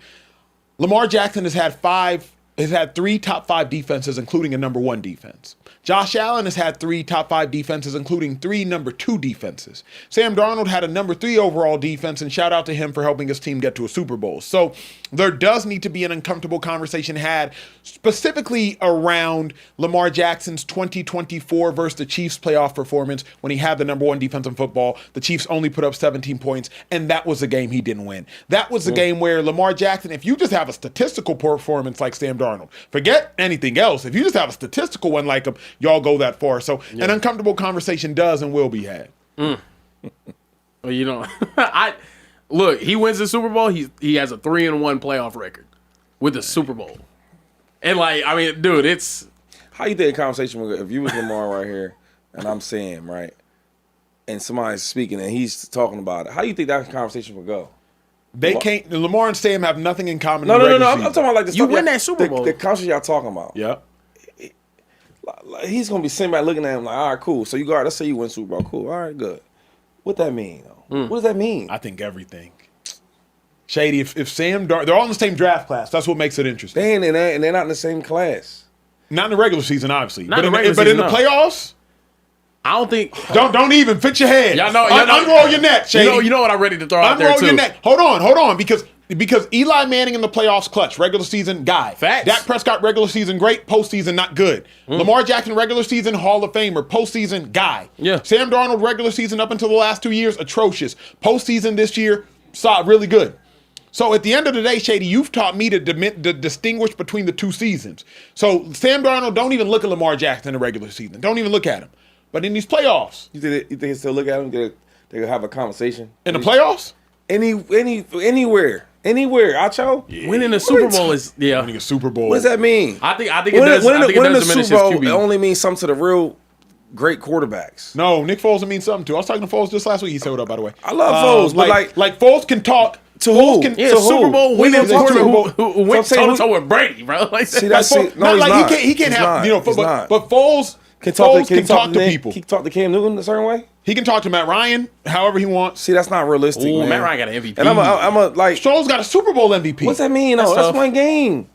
Lamar Jackson has had 3 top 5 defenses, including a number 1 defense. Josh Allen has had 3 top 5 defenses, including 3 number 2 defenses. Sam Darnold had a number 3 overall defense, and shout out to him for helping his team get to a Super Bowl. So there does need to be an uncomfortable conversation had specifically around Lamar Jackson's 2024 versus the Chiefs playoff performance when he had the number 1 defense in football. The Chiefs only put up 17 points, and that was the game he didn't win. That was the game where Lamar Jackson, if you just have a statistical performance like Sam Darnold, forget anything else. If you just have a statistical one like him, y'all go that far. So an uncomfortable conversation does and will be had. Well, you know, look. He wins the Super Bowl. He has a 3-1 playoff record with the Super Bowl. And like, I mean, dude, it's How you think a conversation would go if you was Lamar right here and I'm Sam, right? And somebody's speaking and he's talking about it. How you think that conversation would go? They can't. Lamar and Sam have nothing in common. No, in the no, no, no. regular I'm season. talking about like the You stuff win y'all- that Super Bowl. The conversation y'all talking about. Yeah. Like, he's gonna be sitting back looking at him like, all right, cool. So you got, let's say you win Super Bowl, cool. All right, good. What that mean? Though? What does that mean? I think everything. Shady, if Sam Darnold, they're all in the same draft class. That's what makes it interesting. They ain't in that, and they're not in the same class. Not in the regular season, obviously. Not but in the in regular the season, no. playoffs, I don't think don't even fit your head. y'all know. Unroll your neck, Shady. You know what I'm ready to throw out there Unroll too. your neck. Hold on, because Eli Manning in the playoffs clutch, regular season guy. Facts. Dak Prescott regular season great, postseason not good. Lamar Jackson regular season Hall of Famer, postseason guy. Yeah. Sam Darnold regular season up until the last 2 years atrocious. Postseason this year saw really good. So at the end of the day, Shady, you've taught me to distinguish between the 2 seasons. So Sam Darnold, don't even look at Lamar Jackson in the regular season. Don't even look at him. But in these playoffs, You think they still look at him? They could have a conversation in the playoffs, anywhere, Acho. Winning the Super Bowl is winning a Super Bowl. What does that mean? I think it does. I think it winning does the diminish Super Bowl his QB. only means something to the real great quarterbacks. No, Nick Foles means something too. I was talking to Foles just last week. He said what up, by the way. I love Foles, but like Foles can talk To who? Yeah, To Super who? Bowl We winning didn't talk quarterback to who went toe to toe with Brady, bro. Like, See, that's Like, no, he's not. He can't He's have not. He's but not. Foles Can talk to people. He can talk to Cam Newton a certain way. He can talk to Matt Ryan however he wants. See, that's not realistic, ooh, man. Matt Ryan got an MVP. And I'm a like. Foles got a Super Bowl MVP. What's that mean? That's No, that's tough. one game.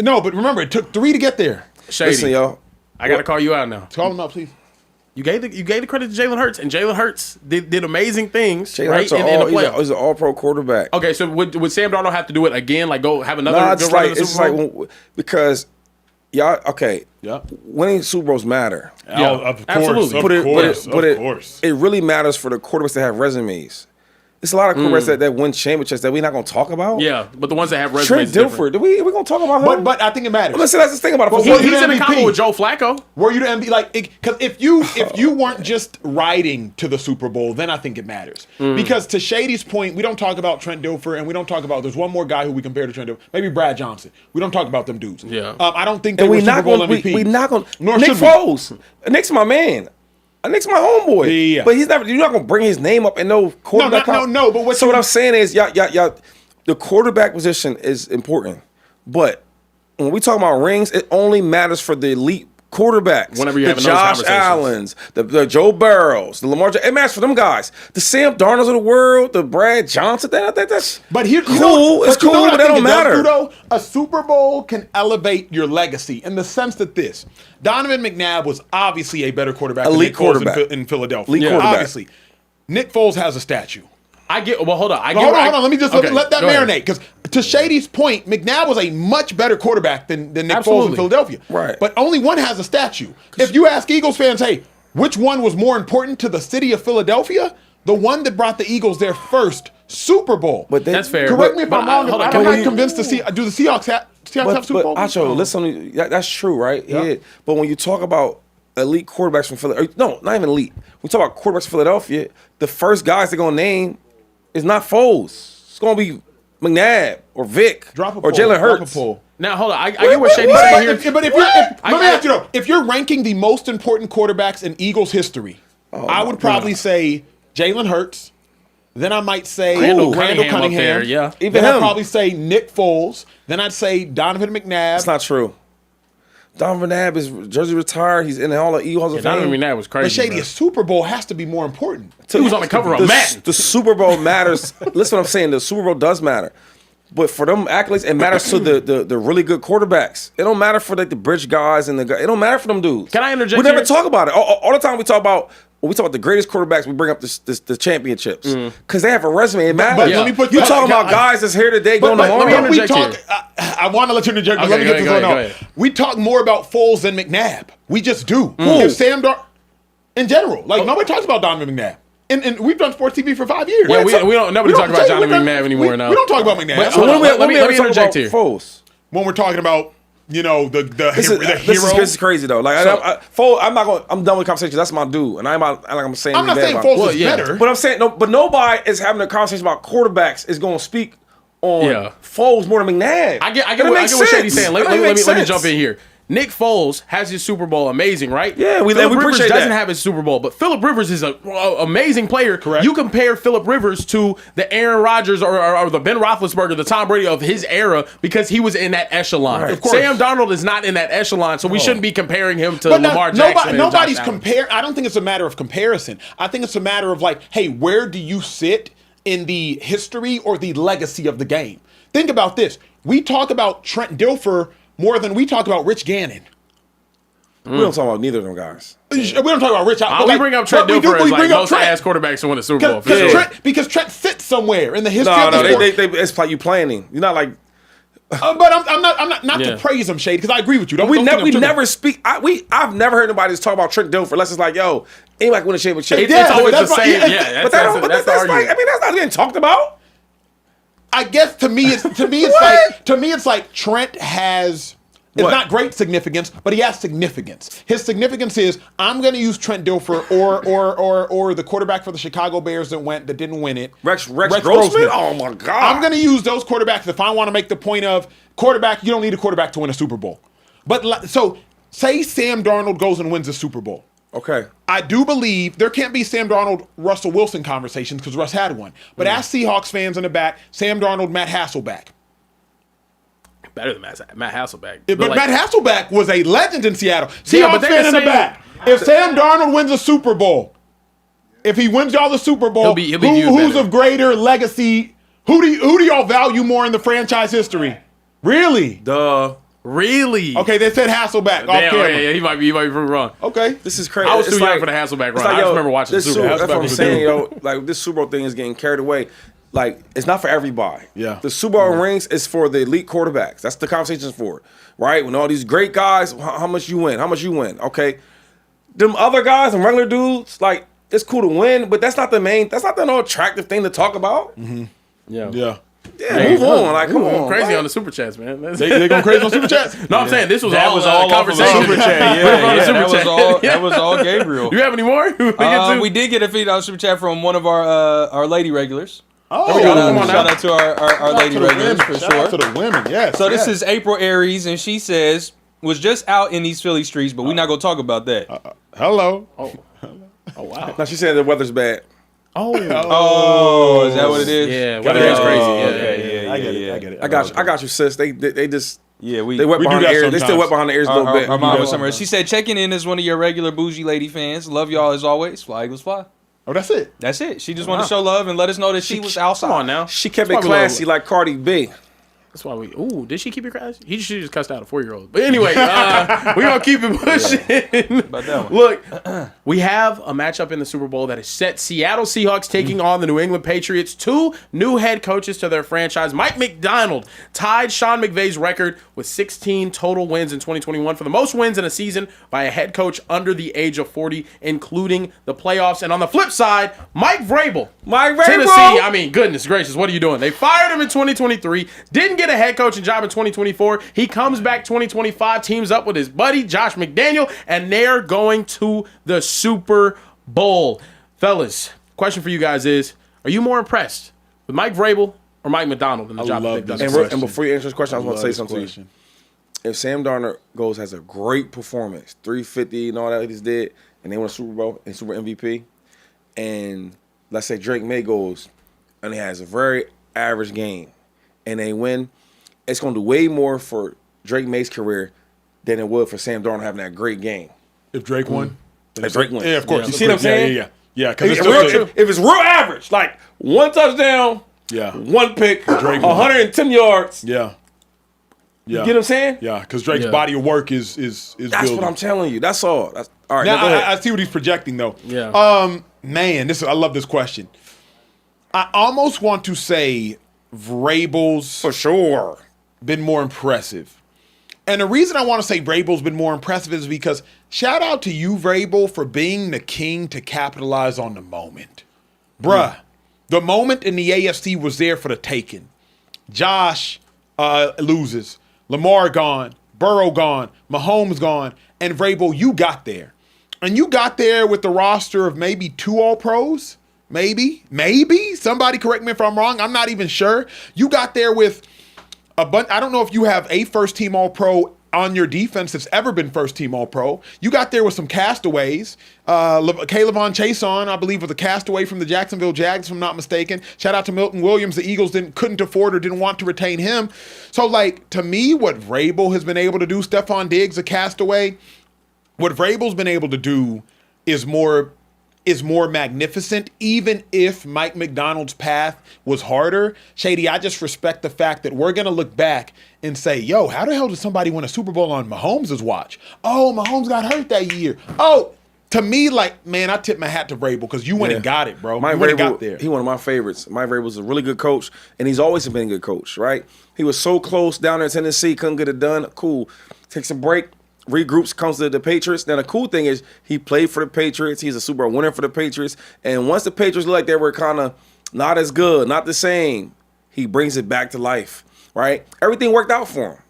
No, but remember, it took 3 to get there. Shady, Listen, yo. I gotta call you out now. Call him out, please. You gave the credit to Jalen Hurts, and Jalen Hurts did amazing things Jalen right Hurts in the he's playoffs. an all-pro quarterback. Okay, so would Sam Darnold have to do it again? Like go have another Nah, good run in the Super Bowl? because y'all okay. Yeah. Winning Super Bowls matter. Yeah, of course. absolutely. Of course. It really matters for the quarterbacks that have resumes. It's a lot of quarterbacks that win championships that we're not going to talk about. Yeah, but the ones that have Trent resumes different. Dilfer, we going to talk about him? But I think it matters. Listen, that's the thing about it. But He's in a MVP. combo with Joe Flacco. Were you the MVP? Like, because if you weren't just riding to the Super Bowl, then I think it matters. Because to Shady's point, we don't talk about Trent Dilfer, and we don't talk about. There's one more guy who we compare to Trent Dilfer, maybe Brad Johnson. We don't talk about them dudes. Yeah. I don't think they And were we Super not Bowl going. MVP. We not going. Nor Nick should we. Foles. Nick's my man. Nick's my homeboy. Yeah. But he's never. You're not going to bring his name up in no quarterback. No. But what I'm saying is, y'all, the quarterback position is important, but when we talk about rings, it only matters for the elite quarterbacks. Whenever you the have those Josh conversations. Allens, the Joe Burrows, the Lamar. It matters for them guys. The Sam Darnolds of the world, the Brad Johnson. That's But here, cool. It's cool, but that don't matter. Though, a Super Bowl can elevate your legacy in the sense that Donovan McNabb was obviously a better quarterback Elite than Nick Foles quarterback. in Philadelphia. Elite quarterback. Obviously. Nick Foles has a statue. I get. Well, hold on. Hold on. Let me just okay, let that go ahead. marinate. Because to Shady's point, McNabb was a much better quarterback than Nick Foles Absolutely. in Philadelphia. Right. But only one has a statue. If you ask Eagles fans, hey, which one was more important to the city of Philadelphia? The one that brought the Eagles their first Super Bowl. But That's fair. Correct me if I'm wrong. hold on. I'm not you- convinced to see. Do the Seahawks have Super Bowl? Acho, listen, that's true, right? Yeah. Yeah. But when you talk about elite quarterbacks from Philadelphia, no, not even elite. When we talk about quarterbacks from Philadelphia, the first guys they're gonna name is not Foles. It's gonna be McNabb or Vic Drop a or poll, Jalen drop a Hurts. poll. Now hold on. I get what Shady's saying here. But if you're, let me ask you though, if you're ranking the most important quarterbacks in Eagles history, I would probably say Jalen Hurts. Then I might say Randall Randall Cunningham up there, yeah. Even Then I'd him. probably say Nick Foles. Then I'd say Donovan McNabb. That's not true. Donovan McNabb is jersey retired. He's in the Hall of Eagles of Donovan Fame. McNabb was crazy. But Shady, bro. a Super Bowl has to be more important. He was on the cover of Madden. The Super Bowl matters. Listen, what I'm saying. The Super Bowl does matter. But for them accolades, it matters to the really good quarterbacks. It don't matter for like the bridge guys and the guys. It don't matter for them dudes. Can I interject We never here? talk about it. All the time we talk about the greatest quarterbacks. We bring up the championships because they have a resume. It matters. But let me put you that- talking about guys that's here today going But tomorrow. let me we interject talk. here. I want to let you interject. But Okay, let me go get this ahead, one go out. ahead. We talk more about Foles than McNabb. We just do. Who? If Sam Dar, in general, like nobody talks about Donovan McNabb. And we've done sports TV for 5 years. Yeah, we don't. Nobody talk about Johnny we've done- McNabb anymore now. We don't talk about McNabb. But So hold on, let me ever talk interject about here. Foles? When we're talking about, the This hero. is crazy though. Like Foles, I'm done with conversation. That's my dude, and I'm saying. I'm not anything saying about Foles him. is yeah. better. But I'm saying no. But nobody is having a conversation about quarterbacks is going to speak on Yeah. Foles more than McNabb. I get That what makes Shady's sense. saying. That Let me makes sense. jump in here. Nick Foles has his Super Bowl, amazing, right? Yeah, we Phillip Rivers appreciate doesn't that. have his Super Bowl, but Phillip Rivers is an amazing player. Correct. You compare Phillip Rivers to the Aaron Rodgers or the Ben Roethlisberger, the Tom Brady of his era, because he was in that echelon. Right. Of course. Sam Darnold is not in that echelon, so we shouldn't be comparing him to But Lamar Jackson. and nobody's Josh Allen. comparing. I don't think it's a matter of comparison. I think it's a matter of like, hey, where do you sit in the history or the legacy of the game? Think about this. We talk about Trent Dilfer more than we talk about Rich Gannon. We don't talk about neither of them guys. We don't talk about Rich. We bring up Trent Dilfer as like most ass quarterbacks to win a Super Bowl. For sure. Because Trent sits somewhere in the history No, of the sport. it's like you planning. You're not like But I'm not Yeah. to praise him, Shade, because I agree with you. Don't we think I'm tripping. never speak. I've never heard anybody just talk about Trent Dilfer unless it's like, yo, anybody can win a championship. It's Yeah, always the that's right. same. Yeah, Yeah, but that's that's the like, argument. I mean, that's not getting talked about. I guess to me it's like Trent has. It's What? not great significance, but he has significance. His significance is I'm going to use Trent Dilfer or the quarterback for the Chicago Bears that didn't win it. Rex Grossman? Oh my God. I'm going to use those quarterbacks if I want to make the point of quarterback. You don't need a quarterback to win a Super Bowl. But so say Sam Darnold goes and wins a Super Bowl. Okay. I do believe there can't be Sam Darnold, Russell Wilson conversations because Russ had one. But ask Seahawks fans in the back, Sam Darnold, Matt Hasselbeck. Better than Matt Hasselbeck. But Matt Hasselbeck was a legend in Seattle. Yeah, but Seahawks they fan the in the same- back. If Sam Darnold wins a Super Bowl, if he wins y'all the Super Bowl, He'll be viewed who's better. of greater legacy? Who do y'all value more in the franchise history? Really? Really? Okay, they said Hasselbeck off Damn, camera. yeah, he might be wrong. Okay. This is crazy. I was It's too young for the Hasselbeck run. I just remember watching the this Super Bowl. That's what I'm Hasselbeck was saying, a yo. Like, this Super Bowl thing is getting carried away. Like, it's not for everybody. Yeah. The Super Bowl rings is for the elite quarterbacks. That's the conversation's for, right? When all these great guys, how much you win? How much you win? Okay. Them other guys and regular dudes, like, it's cool to win, but that's not the no attractive thing to talk about. Yeah. Yeah. Yeah, move on. Like, come on. Crazy like, on the super chats, man. They going crazy on Super Chats? No, I'm saying this was That all was a all off of the conversation. super chat. Put it on the Yeah, super that was chat. all. Yeah. That was all Gabriel. You have any more? We did get a $50 super chat from one of our lady regulars. Oh, Shout out to our lady regulars for Shout out to sure. the women, yes. So this yes. is April Aries, and she says was just out in these Philly streets, but we're not gonna talk about that. Hello. Oh, wow. now she said the weather's bad. Oh, is that what it is? Yeah, weather is crazy. Yeah, Okay, yeah, I get yeah. it. I get it. I got you, sis. They just Yeah, they wet We do behind the that ears. They still sometimes. wet behind the ears a little bit. Our mom Yeah. was somewhere. She said, checking in as one of your regular bougie lady fans. Love y'all as always. Fly Eagles fly. Oh, that's it. That's it. She just wanted to show love and let us know that she was outside. Come on now. She kept That's it why we classy like Cardi B. That's why we. Ooh, did she keep it classy? He should just cussed out a 4-year-old. But anyway, we gonna keep it pushing. About that one. Look, we have a matchup in the Super Bowl that is set. Seattle Seahawks taking on the New England Patriots. 2 new head coaches to their franchise. Mike Macdonald tied Sean McVay's record with 16 total wins in 2021 for the most wins in a season by a head coach under the age of 40, including the playoffs. And on the flip side, Mike Vrabel. Tennessee, I mean, goodness gracious, what are you doing? They fired him in 2023, didn't get a head coaching job in 2024. He comes back 2025, teams up with his buddy, Josh McDaniel, and they're going to the Super Bowl. Fellas, question for you guys is, are you more impressed with Mike Vrabel or Mike Macdonald in the job that they've done? And before you answer this question, I was going to say something to you. If Sam Darnold has a great performance, 350 and all that he just did, and they win a Super Bowl and Super MVP, and let's say Drake May goes and he has a very average game, and they win, it's going to do way more for Drake May's career than it would for Sam Darnold having that great game. If Drake won? If Drake wins. Yeah, of course. You see what I'm saying? Yeah. If, Because if it's real average, like one touchdown, one pick, Drake 110 yards. Yeah. You get what I'm saying? Yeah, because Drake's body of work is That's building. what I'm telling you. That's all. That's all right. Now, Now, go ahead. I see what he's projecting, though. Yeah. Man, I love this question. I almost want to say Vrabel's For sure. been more impressive. And the reason I want to say Vrabel's been more impressive is because shout out to you, Vrabel, for being the king to capitalize on the moment. Bruh, the moment in the AFC was there for the taking. Josh loses. Lamar gone. Burrow gone. Mahomes gone. And Vrabel, you got there. And you got there with the roster of maybe 2 All-Pros. Maybe. Somebody correct me if I'm wrong. I'm not even sure. You got there with a bunch. I don't know if you have a first-team All-Pro on your defense that's ever been first-team All-Pro. You got there with some castaways. Kayvon Chason, I believe, was a castaway from the Jacksonville Jags, if I'm not mistaken. Shout out to Milton Williams. The Eagles couldn't afford or didn't want to retain him. So, like, to me, what Vrabel has been able to do, Stephon Diggs, a castaway, what Vrabel's been able to do is more magnificent, even if Mike Macdonald's path was harder. Shady, I just respect the fact that we're going to look back and say, yo, how the hell did somebody win a Super Bowl on Mahomes' watch? Oh, Mahomes got hurt that year. Oh, to me, like, man, I tip my hat to Vrabel because you went and got it, bro. Mike You went and Vrabel, got there. he one of my favorites. Mike Vrabel's a really good coach, and he's always been a good coach, right? He was so close down there in Tennessee, couldn't get it done. Cool. Takes a break. Regroups, comes to the Patriots. Now, the cool thing is he played for the Patriots. He's a Super Bowl winner for the Patriots. And once the Patriots look like they were kind of not as good, not the same, he brings it back to life, right? Everything worked out for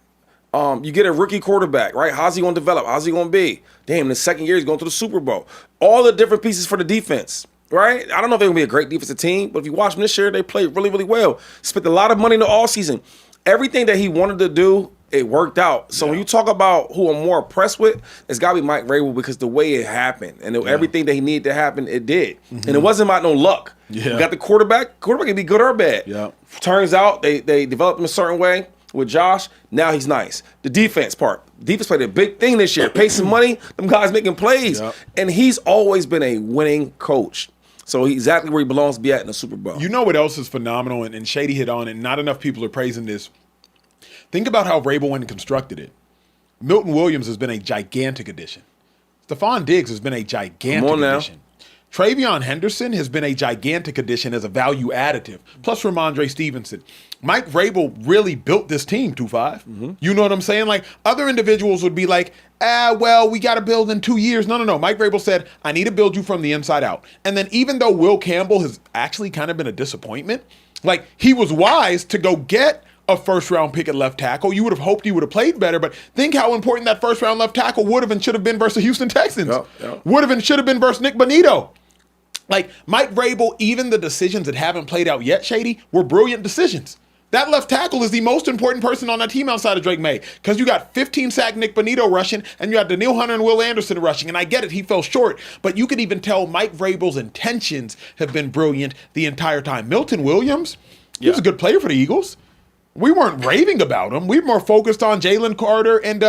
him. You get a rookie quarterback, right? How's he going to develop? How's he going to be? Damn, in the second year, he's going to the Super Bowl. All the different pieces for the defense, right? I don't know if they're going to be a great defensive team, but if you watch them this year, they played really, really well. Spent a lot of money in the offseason. Everything that he wanted to do it worked out. So when you talk about who I'm more impressed with, it's got to be Mike Vrabel because the way it happened and everything that he needed to happen, it did. And it wasn't about no luck. Yeah. You got the quarterback. Quarterback can be good or bad. Yeah. Turns out they developed him a certain way with Josh. Now he's nice. The defense part. Defense played a big thing this year. Pay some money. Them guys making plays. Yep. And he's always been a winning coach. So he's exactly where he belongs to be at in the Super Bowl. You know what else is phenomenal, and Shady hit on it, and not enough people are praising this. Think about how Vrabel went and constructed it. Milton Williams has been a gigantic addition. Stephon Diggs has been a gigantic addition. Travion Henderson has been a gigantic addition as a value additive. Plus Ramondre Stevenson. Mike Vrabel really built this team, 2-5. You know what I'm saying? Like, other individuals would be like, well, we got to build in 2 years. No. Mike Vrabel said, I need to build you from the inside out. And then even though Will Campbell has actually kind of been a disappointment, like, he was wise to go get a first-round pick at left tackle. You would have hoped he would have played better, but think how important that first-round left tackle would have and should have been versus the Houston Texans. Would have and should have been versus Nick Bonito. Like, Mike Vrabel, even the decisions that haven't played out yet, Shady, were brilliant decisions. That left tackle is the most important person on that team outside of Drake May, because you got 15-sack Nick Bonito rushing, and you got Daniil Hunter and Will Anderson rushing, and I get it, he fell short, but you could even tell Mike Vrabel's intentions have been brilliant the entire time. Milton Williams, he was a good player for the Eagles. We weren't raving about him. We were more focused on Jalen Carter and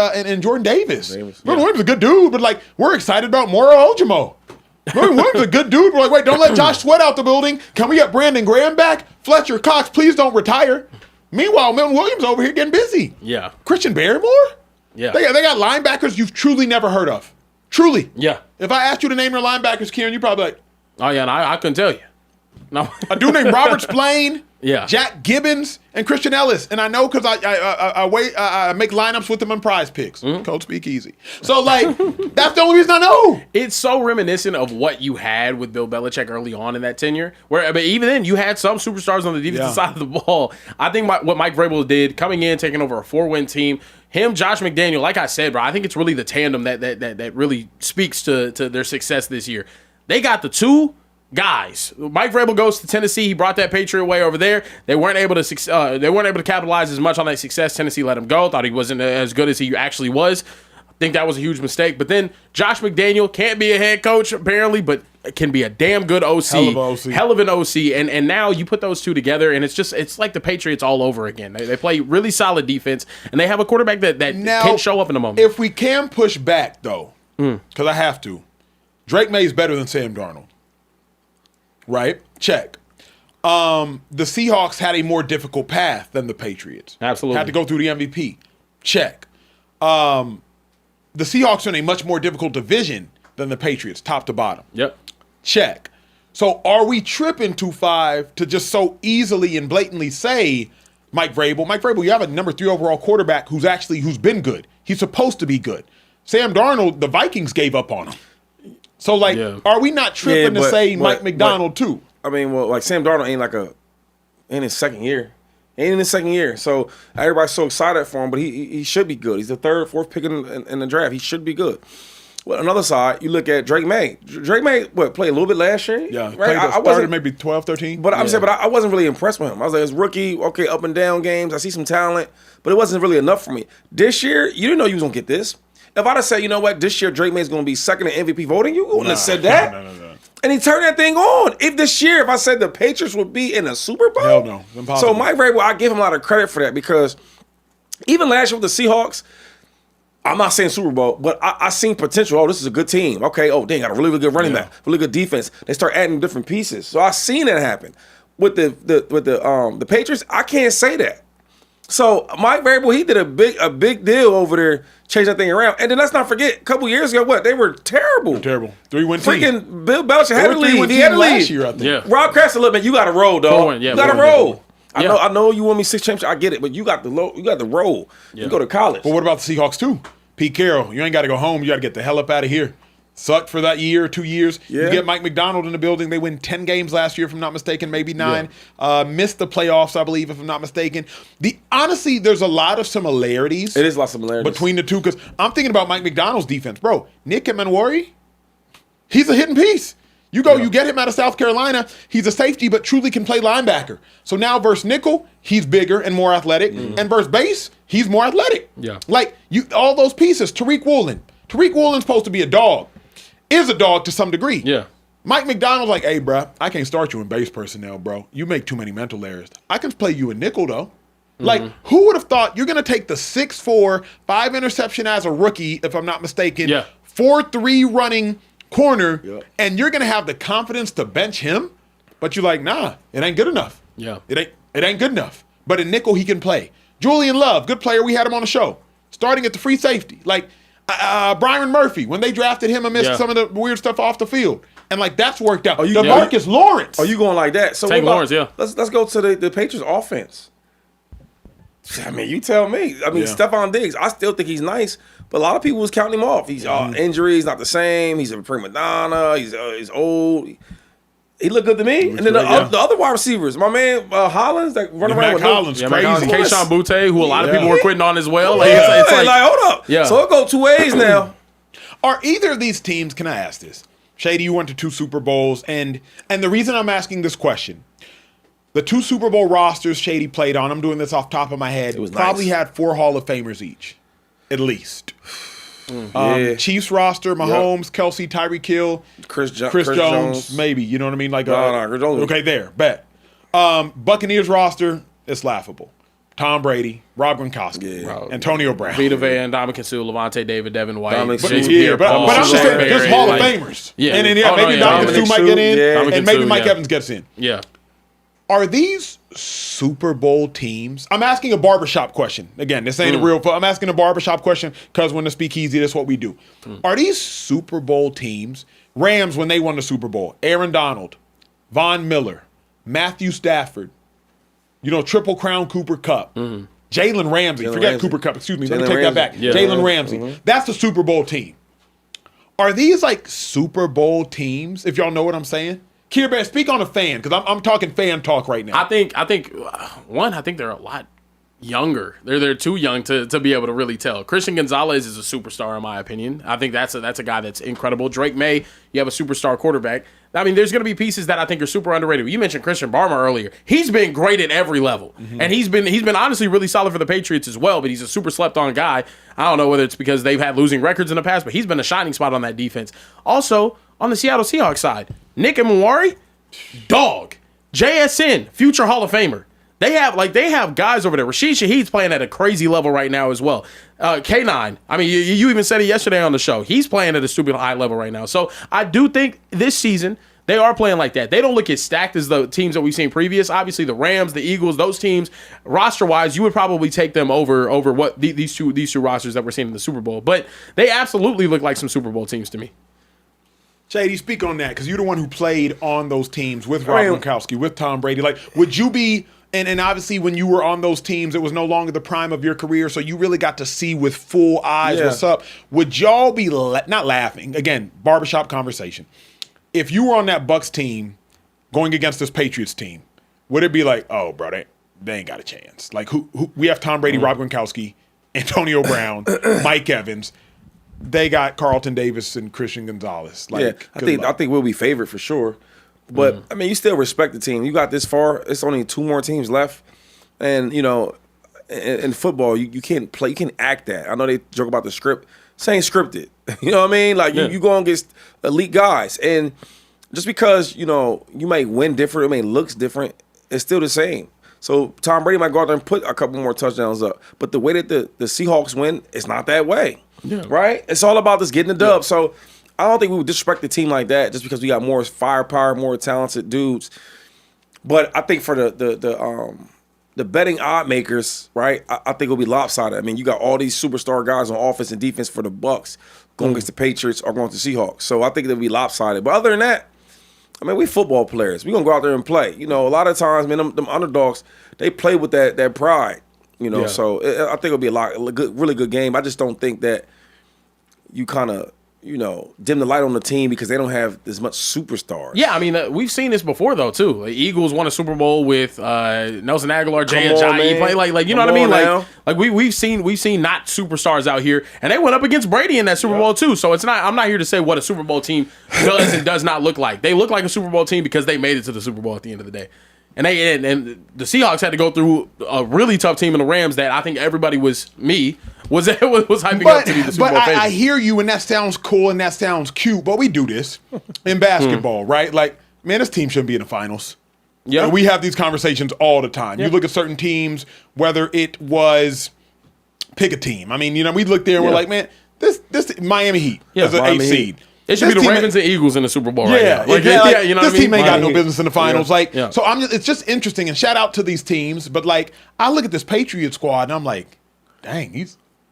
Jordan Davis. Milton Williams is a good dude, but like, we're excited about Moro Ojimo. Milton Williams is a good dude. We're like, wait, don't let Josh Sweat out the building. Can we get Brandon Graham back? Fletcher Cox, please don't retire. Meanwhile, Milton Williams over here getting busy. Yeah. Christian Barrymore? Yeah. They got linebackers you've truly never heard of. Truly. Yeah. If I asked you to name your linebackers, Kieran, you'd probably be like, Oh, yeah, and I couldn't tell you. No. a dude named Robert Splain, Yeah. Jack Gibbons, and Christian Ellis. And I know because I make lineups with them on PrizePicks. Code Speakeasy. So, like, that's the only reason I know. It's so reminiscent of what you had with Bill Belichick early on in that tenure, where, I mean, even then, you had some superstars on the defensive side of the ball. I think what Mike Vrabel did, coming in, taking over a 4-win team, him, Josh McDaniel, like I said, bro, I think it's really the tandem that really speaks to their success this year. They got the two guys. Mike Vrabel goes to Tennessee. He brought that Patriot way over there. They weren't able to capitalize as much on that success. Tennessee let him go. Thought he wasn't as good as he actually was. I think that was a huge mistake. But then Josh McDaniel can't be a head coach apparently, but can be a damn good OC. Hell of an OC. And now you put those two together, and it's like the Patriots all over again. They play really solid defense, and they have a quarterback that can show up in a moment. If we can push back though, because I have to, Drake May is better than Sam Darnold. Right? Check. The Seahawks had a more difficult path than the Patriots. Absolutely. Had to go through the MVP. Check. The Seahawks are in a much more difficult division than the Patriots, top to bottom. Yep. Check. So are we tripping 2-5 to just so easily and blatantly say Mike Vrabel, you have a number 3 overall quarterback who's been good. He's supposed to be good. Sam Darnold, the Vikings gave up on him. So, like, are we not tripping to say Mike Macdonald, too? I mean, well, like, Sam Darnold ain't in his second year. Ain't in his second year. So, everybody's so excited for him, but he should be good. He's the 3rd, 4th pick in the draft. He should be good. Well, another side, you look at Drake May. Drake May, played a little bit last year? Yeah, right? I started maybe 12, 13. But I'm saying, I wasn't really impressed with him. I was like, it's rookie, okay, up and down games. I see some talent, but it wasn't really enough for me. This year, you didn't know you was going to get this. If I'd have said, you know what, this year Drake May's going to be second in MVP voting, you wouldn't have said that. No. And he turned that thing on. If I said the Patriots would be in a Super Bowl. Hell no. Impossible. So Mike Vrabel, I give him a lot of credit for that because even last year with the Seahawks, I'm not saying Super Bowl, but I seen potential. Oh, this is a good team. Okay, they got a really, really good running back, really good defense. They start adding different pieces. So I seen that happen. With the Patriots, I can't say that. So Mike Vrabel, he did a big deal over there, changed that thing around. And then let's not forget, a couple years ago, they were terrible. Terrible. 3-win team. Freaking Bill Belichick had to leave. He had to last leave. year, I think. Yeah. Rob Kraft, look, man, you got to roll, dog. You got to roll. Yeah. I know you want me 6 championships. I get it, but you got the roll. Yeah. You go to college. But what about the Seahawks, too? Pete Carroll, you ain't got to go home. You got to get the hell up out of here. Sucked for that year, 2 years. Yeah. You get Mike Macdonald in the building. They win 10 games last year, if I'm not mistaken, maybe 9. Missed the playoffs, I believe, if I'm not mistaken. Honestly, there's a lot of similarities. It is a lot of similarities. Between the two, because I'm thinking about Mike Macdonald's defense. Bro, Nick Emanwari, he's a hidden piece. You get him out of South Carolina. He's a safety, but truly can play linebacker. So now versus nickel, he's bigger and more athletic. And versus base, he's more athletic. Yeah. Like, all those pieces. Tariq Woolen. Tariq Woolen's supposed to be a dog. Is a dog to some degree. Yeah. Mike Macdonald's like, hey, bro, I can't start you in base personnel, bro. You make too many mental errors. I can play you in nickel, though. Like, who would have thought you're going to take the 6'4", 5 interception as a rookie, if I'm not mistaken, 4-3 running corner, and you're going to have the confidence to bench him? But you're like, nah, it ain't good enough. Yeah. It ain't good enough. But in nickel, he can play. Julian Love, good player. We had him on the show. Starting at the free safety. Like, Byron Murphy, when they drafted him amidst some of the weird stuff off the field. And, like, that's worked out. Marcus Lawrence. Are you going like that? So Tank Lawrence, Let's go to the Patriots offense. I mean, you tell me. I mean, Stephon Diggs, I still think he's nice, but a lot of people was counting him off. He's injuries, not the same. He's a prima donna. He's old. He looked good to me. And then the other wide receivers, my man Hollins, that run around with Hollins, crazy. Keyshawn Butte, who a lot of people were quitting on as well. Like, it's like, hold up. Yeah. So it go two ways now. Are either of these teams? Can I ask this? Shady, you went to 2 Super Bowls, and the reason I'm asking this question. The 2 Super Bowl rosters Shady played on, I'm doing this off the top of my head, probably had 4 Hall of Famers each, at least. Chiefs roster, Mahomes, Kelsey, Tyreek Hill, Chris Jones, maybe. You know what I mean? Like, Chris Jones. Okay, there, bet. Buccaneers roster, it's laughable. Tom Brady, Rob Gronkowski, Antonio Brown, Vita Vea, Ndamukong Suh, Levante David, Devin White, but I'm just saying, there's Hall of Famers. Yeah. And then, maybe Ndamukong Suh might get in, and maybe Mike Evans gets in. Yeah. Are these Super Bowl teams? I'm asking a barbershop question. Again, this ain't a real. I'm asking a barbershop question because when the Speakeasy, that's what we do. Are these Super Bowl teams? Rams when they won the Super Bowl. Aaron Donald, Von Miller, Matthew Stafford. Triple Crown Cooper Cup. Jalen Ramsey. Forget Cooper Cup. Excuse me. Let me take that back. Yeah. Jalen Ramsey. That's the Super Bowl team. Are these like Super Bowl teams? If y'all know what I'm saying. Kier Bear, speak on a fan, because I'm talking fan talk right now. I think they're a lot younger. They're too young to be able to really tell. Christian Gonzalez is a superstar in my opinion. I think that's a guy that's incredible. Drake May, you have a superstar quarterback. I mean, there's going to be pieces that I think are super underrated. You mentioned Christian Barmore earlier. He's been great at every level, and he's been honestly really solid for the Patriots as well. But he's a super slept on guy. I don't know whether it's because they've had losing records in the past, but he's been a shining spot on that defense. Also on the Seattle Seahawks side, Nick Mwari, dog. JSN, future Hall of Famer. They have guys over there. Rashid Shaheed's playing at a crazy level right now as well. K9, I mean, you even said it yesterday on the show. He's playing at a stupid high level right now. So I do think this season they are playing like that. They don't look as stacked as the teams that we've seen previous. Obviously, the Rams, the Eagles, those teams, roster-wise, you would probably take them over what these two rosters that we're seeing in the Super Bowl. But they absolutely look like some Super Bowl teams to me. Shady, speak on that, because you're the one who played on those teams with Rob Gronkowski, with Tom Brady. Like, would you be, and obviously when you were on those teams, it was no longer the prime of your career, so you really got to see with full eyes what's up. Would y'all be, not laughing, again, barbershop conversation, if you were on that Bucs team going against this Patriots team, would it be like, oh, bro, they ain't got a chance? Like, who we have Tom Brady, Rob Gronkowski, Antonio Brown, Mike Evans. They got Carlton Davis and Christian Gonzalez. Like, I think we'll be favored for sure. But I mean, you still respect the team. You got this far. It's only 2 more teams left, and in football, you can't play. You can act that. I know they joke about the script. This ain't scripted. You know what I mean? Like you go against elite guys, and just because you might win different, looks different, it's still the same. So Tom Brady might go out there and put a couple more touchdowns up, but the way that the Seahawks win, it's not that way. Yeah. Right? It's all about just getting the dub. Yeah. So I don't think we would disrespect the team like that just because we got more firepower, more talented dudes. But I think for the betting odd makers, right, I think it'll be lopsided. I mean, you got all these superstar guys on offense and defense for the Bucs going against the Patriots or going to the Seahawks. So I think it'll be lopsided. But other than that, I mean, we football players. We're going to go out there and play. A lot of times, man, them underdogs, they play with that pride. So I think it'll be a really good game. I just don't think that you kind of, dim the light on the team because they don't have as much superstars. Yeah, I mean, we've seen this before though too. The Eagles won a Super Bowl with Nelson Aguilar, Jay Ajayi. Play like you know what I mean? Like we've seen not superstars out here, and they went up against Brady in that Super Bowl too. So it's not. I'm not here to say what a Super Bowl team does and does not look like. They look like a Super Bowl team because they made it to the Super Bowl at the end of the day. And the Seahawks had to go through a really tough team in the Rams that I think everybody was hyping up to be the Super Bowl favorite. I hear you, and that sounds cool and that sounds cute, but we do this in basketball, right? Like, man, this team shouldn't be in the finals. Yeah. And we have these conversations all the time. You look at certain teams, whether it was pick a team. I mean, we look there and we're like, man, this Miami Heat is an 8 seed. It should be the Ravens and Eagles in the Super Bowl right now. You know this team ain't got no business in the finals. Yeah. So it's just interesting, and shout out to these teams. But I look at this Patriot squad, and I'm like, dang,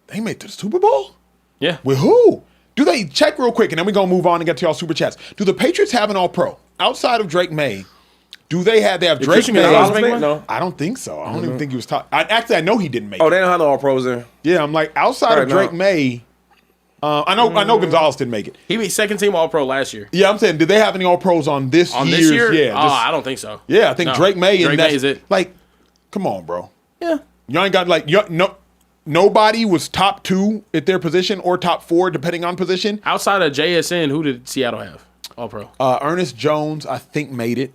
they made it to the Super Bowl? Yeah. With who? Do they check real quick, and then we're gonna move on and get to y'all super chats. Do the Patriots have an All-Pro outside of Drake May? Do they have Drake May? No. I don't think so. I don't even think he was top. I know he didn't make it. Oh, they don't have no All-Pros there. Yeah, I'm like, outside of Drake May. I know Gonzalez didn't make it. He made second team All-Pro last year. Yeah, I'm saying, did they have any All-Pros on this year? Yeah, I don't think so. Yeah, I think Drake May. Drake May is it. Like, come on, bro. Yeah. You ain't got nobody was top 2 at their position or top 4 depending on position. Outside of JSN, who did Seattle have? All-Pro. Ernest Jones, I think, made it.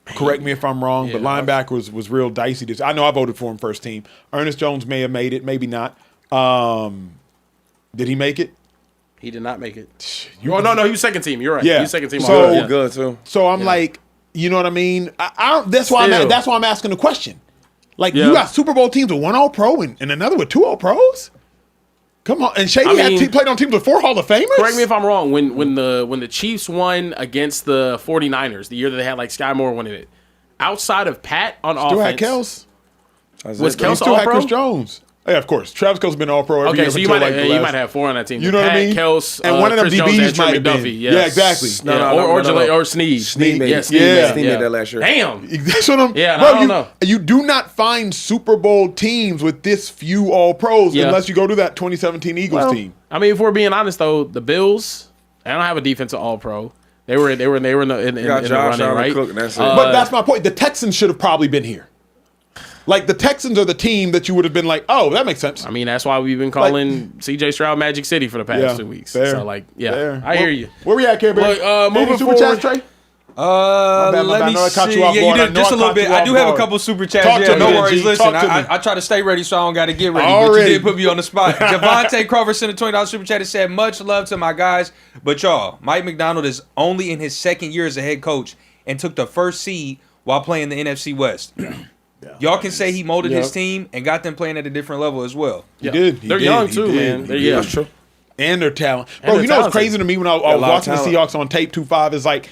Correct me if I'm wrong, but linebacker was real dicey. I know I voted for him first team. Ernest Jones may have made it, maybe not. Did he make it? He did not make it. No, he was second team. You're right. Yeah. He was second team. So good too. So I'm like, you know what I mean? That's why I'm asking the question. Like, you got Super Bowl teams with 1 All-Pro and another with 2 All-Pros? Come on. And Shady played on teams with 4 Hall of Famers? Correct me if I'm wrong. When the Chiefs won against the 49ers, the year that they had Sky Moore winning it, outside of Pat on offense. Still had Kels. Was Kels All-Pro? Still had Chris Jones. Yeah, of course. Travis Kelce's been All-Pro every year. Okay, so you might have 4 on that team. You know what I mean? Kels, and one of them Chris DBs Jones, might have been. McDuffie, yes. Yeah, exactly. Or Sneed. Sneed made that last year. Damn. That's what I'm. Yeah, bro, I don't know. You do not find Super Bowl teams with this few All-Pros unless you go to that 2017 Eagles team. I mean, if we're being honest though, the Bills, they don't have a defensive All-Pro. They were in the running, right? Cook, and that's it. But that's my point. The Texans should have probably been here. Like, the Texans are the team that you would have been like, oh, that makes sense. I mean, that's why we've been calling CJ Stroud Magic City for the past 2 weeks. Fair, so, I hear you. Where we at, Care Bear? Look, moving super forward. chats, Trey? Let me see. Yeah, you did just a little bit. I do have a couple super chats. No worries. Listen, I try to stay ready so I don't got to get ready. But you did put me on the spot. Javante Crawford sent a $20 super chat and said, much love to my guys. But y'all, Mike Macdonald is only in his second year as a head coach and took the first seed while playing the NFC West. Y'all can say he molded his team and got them playing at a different level as well. He did. They're young too, man. They're young. That's true. And their talent. Bro, you know what's crazy to me when I was watching the Seahawks on tape 2-5 is like,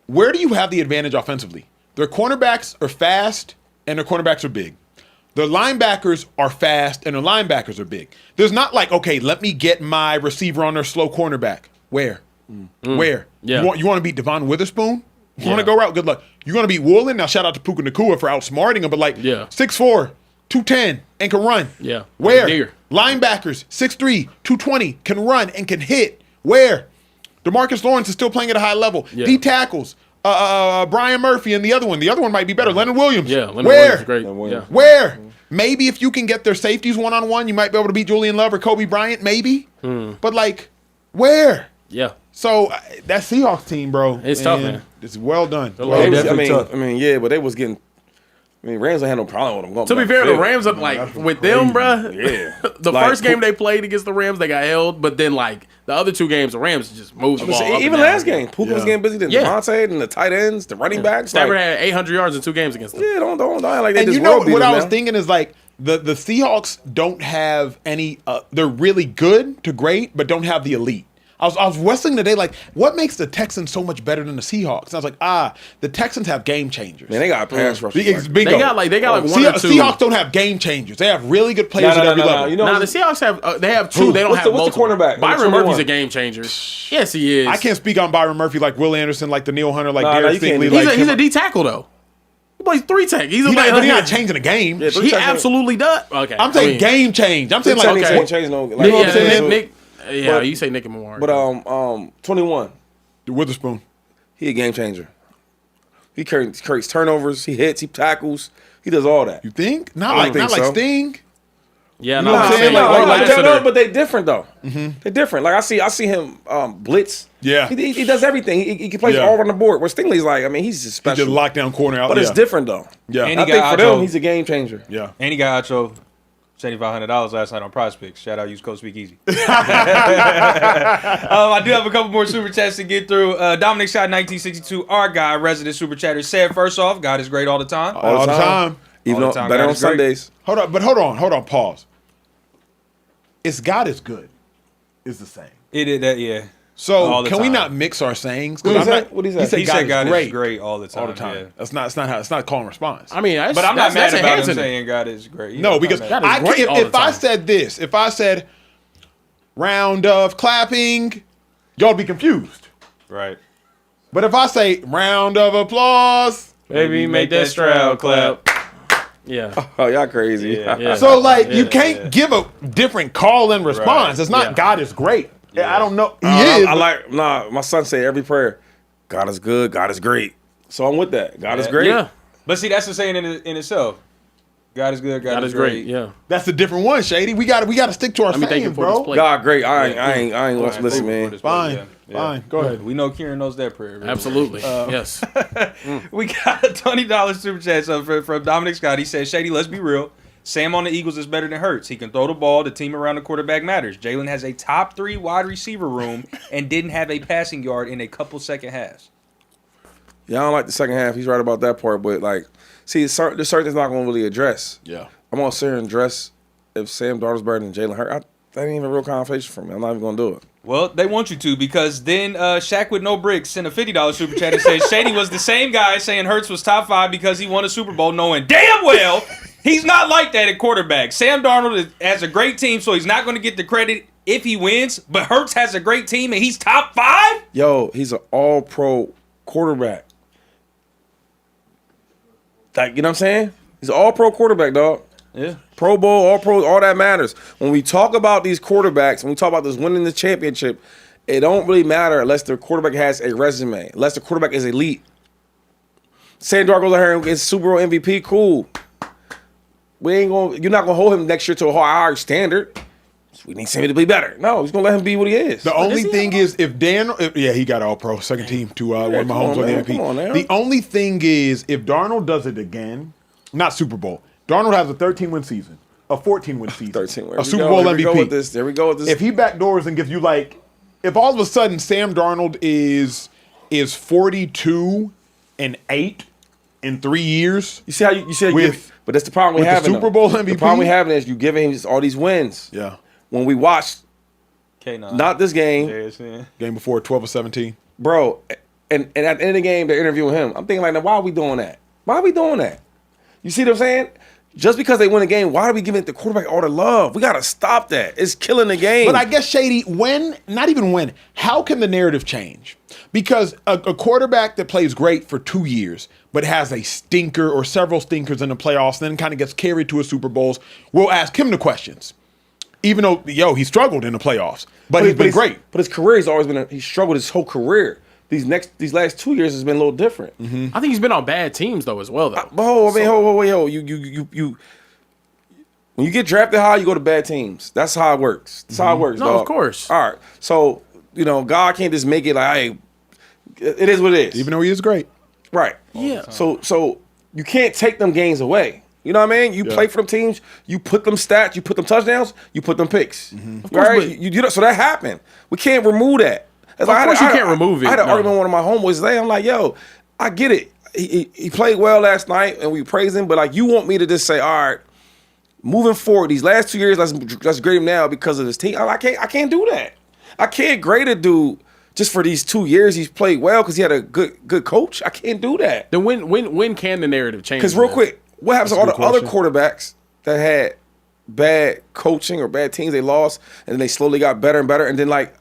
where do you have the advantage offensively? Their cornerbacks are fast and their cornerbacks are big. Their linebackers are fast and their linebackers are big. There's not like, okay, let me get my receiver on their slow cornerback. Where? Where? Yeah. You want to beat Devon Witherspoon? You want to go route? Good luck. You're going to beat Woolen? Now, shout out to Puka Nacua for outsmarting him, but 6'4", 210, and can run. Yeah. Where? Linebackers, 6'3", 220, can run and can hit. Where? DeMarcus Lawrence is still playing at a high level. Yeah. D tackles. Brian Murphy and the other one. The other one might be better. Leonard Williams. Yeah, Leonard Williams is great. Yeah. Where? Maybe if you can get their safeties one-on-one, you might be able to beat Julian Love or Kobe Bryant, maybe. But, where? Yeah. So, that Seahawks team, bro. It's tough, man. It's well done. But they was getting. Rams ain't had no problem with them. To be fair, the Rams are with them, bro. Yeah. The first game they played against the Rams, they got held. But then, the other 2 games, the Rams just moved the ball. Even last game, Puka was getting busy. Then Devontae and the tight ends, the running backs. Stafford had 800 yards in 2 games against them. Yeah, don't act like they and just you know world what I was now. thinking is the Seahawks don't have any. They're really good to great, but don't have the elite. I was wrestling today, what makes the Texans so much better than the Seahawks? And I was like, the Texans have game changers. Man, they got pass rushers. Bingo. They got one or two. Seahawks don't have game changers. They have really good players at every level. The Seahawks have they have 2. They don't have multiple. What's the cornerback? Byron Murphy's a game changer. Yes, he is. I can't speak on Byron Murphy like Will Anderson, like the Neil Hunter, like Derek Stingley. He's a D tackle though. He plays 3 tech. He's not changing the game. He absolutely does. Okay, I'm saying game change. I'm saying change no. you know what I'm saying? Yeah, But- you say Nick and Memorial. But 21, The Witherspoon. he a game changer. He creates turnovers. He hits. He tackles. He does all that. You think? Not I like think not like so. Sting. yeah, know what I'm I'm saying? like, Like, Lassiter. but they different though. They're different. Like I see him blitz. Yeah. he does everything. He plays Yeah. all around the board. Where Stingley's like, I mean, he's just He's special. just lockdown corner out. but it's different though. Yeah. And I he think got for them, Acho. he's a game changer. Yeah. And he got Acho $7,500 last night on PrizePicks. Shout out, use code Speakeasy. I do have a couple more super chats to get through. Dominic Shot 1962, our guy, resident super chatter, said first off, God is great all the time. All the time. Even All though the time, better God on is great. Sundays. Hold on. Pause. It's God is good. Is the same. It is that, yeah. So All the can we time. not mix our sayings? What'd he I'm say? not- What'd he say? He said He said God is great is great all the time. all the time. Yeah. That's not call and response. I mean, that's, But I'm not mad that's about him enhancing it. saying God is great. Yeah, No, I'm because not mad. That is great all if the I time. said this, if I said round of clapping, y'all be confused. Right. But if I say round of applause, Baby, make that Stroud clap. Yeah. Oh, y'all crazy. Yeah. Yeah. so like you can't give a different call and response. Right. It's not Yeah. God is great. Yeah. I don't know. He I is. like my son say every prayer, God is good, God is great. So I'm with that. God is Yeah. great. Yeah. But see, that's the saying in itself. God is good, God, That is is great. Yeah. That's a different one, Shady. We got to stick to our Let me thank you sayings, for this bro. play. God great. I ain't want to listen, man. Fine. Fine. Go ahead. We know Kieran knows that prayer. Right? Absolutely. yes. We got a $20 super chat from Dominic Scott. He says, Shady, let's be real. Sam on the Eagles is better than Hurts. He can throw the ball. The team around the quarterback matters. Jalen has a top 3 wide receiver room and didn't have a passing yard in a couple second halves. Yeah, I don't like the second half. He's right about that part. But, like, see, there's certain things not going to really address. Yeah. I'm going to sit here and address if Sam Darnold's better than Jalen Hurts. That ain't even a real conversation for me. I'm not even going to do it. Well, they want you to because then Shaq with no bricks sent a $50 super chat and said Shady was the same guy saying Hurts was top 5 because he won a Super Bowl knowing damn well he's not like that at quarterback. Sam Darnold has a great team, so he's not going to get the credit if he wins, but Hurts has a great team and he's top 5? Yo, he's an all-pro quarterback. Like, you know what I'm saying? He's an all-pro quarterback, dog. Yeah. Pro Bowl, all pro, all that matters. When we talk about these quarterbacks, when we talk about this winning the championship, it don't really matter unless the quarterback has a resume, unless the quarterback is elite. Sam Darnold goes out here and gets Super Bowl MVP, cool. You're not gonna hold him next year to a higher standard. We need Sammy to be better. No, he's gonna let him be what he is. The only thing is, if he got all pro, second team to win come Mahomes on, with the man. MVP. Come on, now. The only thing is, if Darnold does it again, not Super Bowl. Darnold has a 13-win season, a 14-win season, 13. a Super Bowl There we go MVP. with this. There we go with this. If he backdoors and gives you if all of a sudden Sam Darnold is 42-8 in 3 years, You see how you said With- but that's the problem we with the have. Super Bowl The MVP? problem we have is you giving him just all these wins. yeah, When we watched K9. not this game, JSN. game before 12 or 17. bro, and at the end of the game they're interviewing him. I'm thinking like, now why are we doing that? Why are we doing that? You see what I'm saying? Just because they win a game, why are we giving the quarterback all the love? We gotta stop that. It's killing the game. But I guess, Shady, how can the narrative change? Because a quarterback that plays great for 2 years, but has a stinker or several stinkers in the playoffs, then kind of gets carried to a Super Bowls, we'll ask him the questions. Even though, he struggled in the playoffs, but he's been great. But his career has always been he's struggled his whole career. These last 2 years has been a little different. I think he's been on bad teams though as well though. You when you get drafted high, you go to bad teams. That's how it works. That's how it works. No, dog. of course. All right. So, God can't just make it like, hey, it is what it is. Even though he is great. Right. Yeah. So you can't take them games away. You know what I mean? You play for them teams, you put them stats, you put them touchdowns, you put them picks. Of course, Right? but- You so that happened. We can't remove that. Of course you can't remove it, I had an no. argument with one of my homeboys today. I'm like, yo, I get it. He played well last night and we praise him, but you want me to just say, all right, moving forward, these last 2 years, let's grade him now because of his team. I can't do that. I can't grade a dude just for these 2 years he's played well because he had a good coach. I can't do that. Then when can the narrative change? Because real man? quick, what happens to all That's the a good other quarterbacks that had bad coaching or bad teams they lost and then they slowly got better and better and then like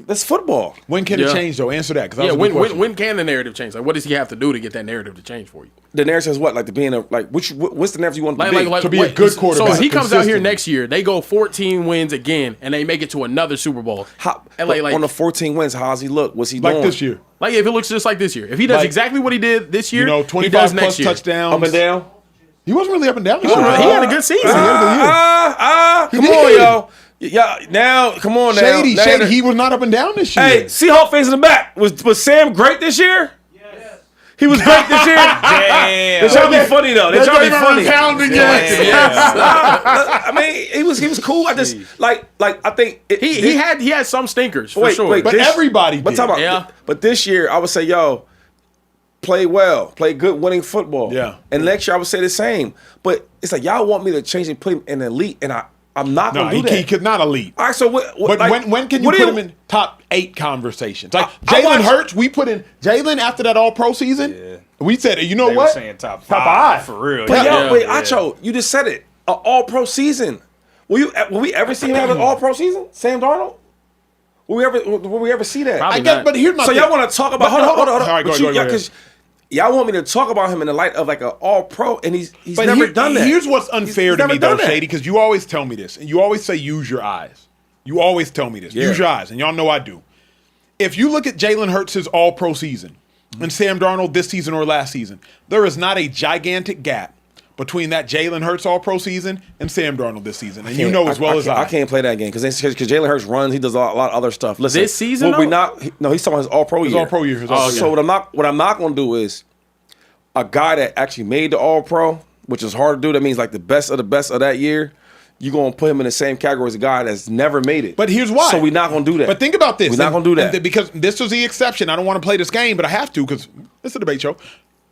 That's football. When can it change, though? Answer that. Yeah, when can the narrative change? Like, what does he have to do to get that narrative to change for you? The narrative says what? Like to being what's the narrative you want to be? To be a good quarterback. So he comes out here next year, they go 14 wins again, and they make it to another Super Bowl. On the 14 wins, how's he look? What's he doing? Like this year. Like if it looks just like this year. If he does exactly what he did this year, 25 he does plus next year. touchdowns. Up and down? He wasn't really up and down. He had a good season. Come on, yo. Yeah, now, come on now. Shady, he was not up and down this year. Hey, Seahawk fans in the back. Was Sam great this year? Yes. He was great this year? Damn. They're trying to be funny, though. They're trying to be funny. I I mean, he was cool. I just, I think. He had some stinkers, for sure. but everybody did. But this year, I would say, play well, play good winning football. Yeah. And next year, I would say the same. But it's like, y'all want me to change and put him in elite, and I'm not going to do that. He could not elite. All right, so what but like, when can you put him in top 8 conversations? Like Jalen Hurts, we put in Jalen after that All-Pro season. Yeah. We said, you know they what? Were saying top 5 for real. But Acho, you just said it. An All-Pro season. Will we ever see him have an All-Pro season? Sam Darnold? Will we ever see that? Probably I guess, not. but here's my So thing. y'all want to talk about? Hold on. All right, go ahead. Y'all want me to talk about him in the light of like an All-Pro, and he's never done that. Here's what's unfair to me, though, Shady, because you always tell me this, and you always say use your eyes. You always tell me this. Yeah. Use your eyes, and y'all know I do. If you look at Jalen Hurts' All-Pro season and Sam Darnold this season or last season, there is not a gigantic gap between that Jalen Hurts All-Pro season and Sam Darnold this season, and you know as well as I. I can't play that game because Jalen Hurts runs. He does a lot of other stuff. Listen, this season, he's talking about his All-Pro year. His All-Pro year. So what I'm not going to do is a guy that actually made the All-Pro, which is hard to do. That means like the best of that year. You're going to put him in the same category as a guy that's never made it. But here's why. So we're not going to do that. But think about this. We're not going to do that. Because this was the exception. I don't want to play this game, but I have to because it's a debate show.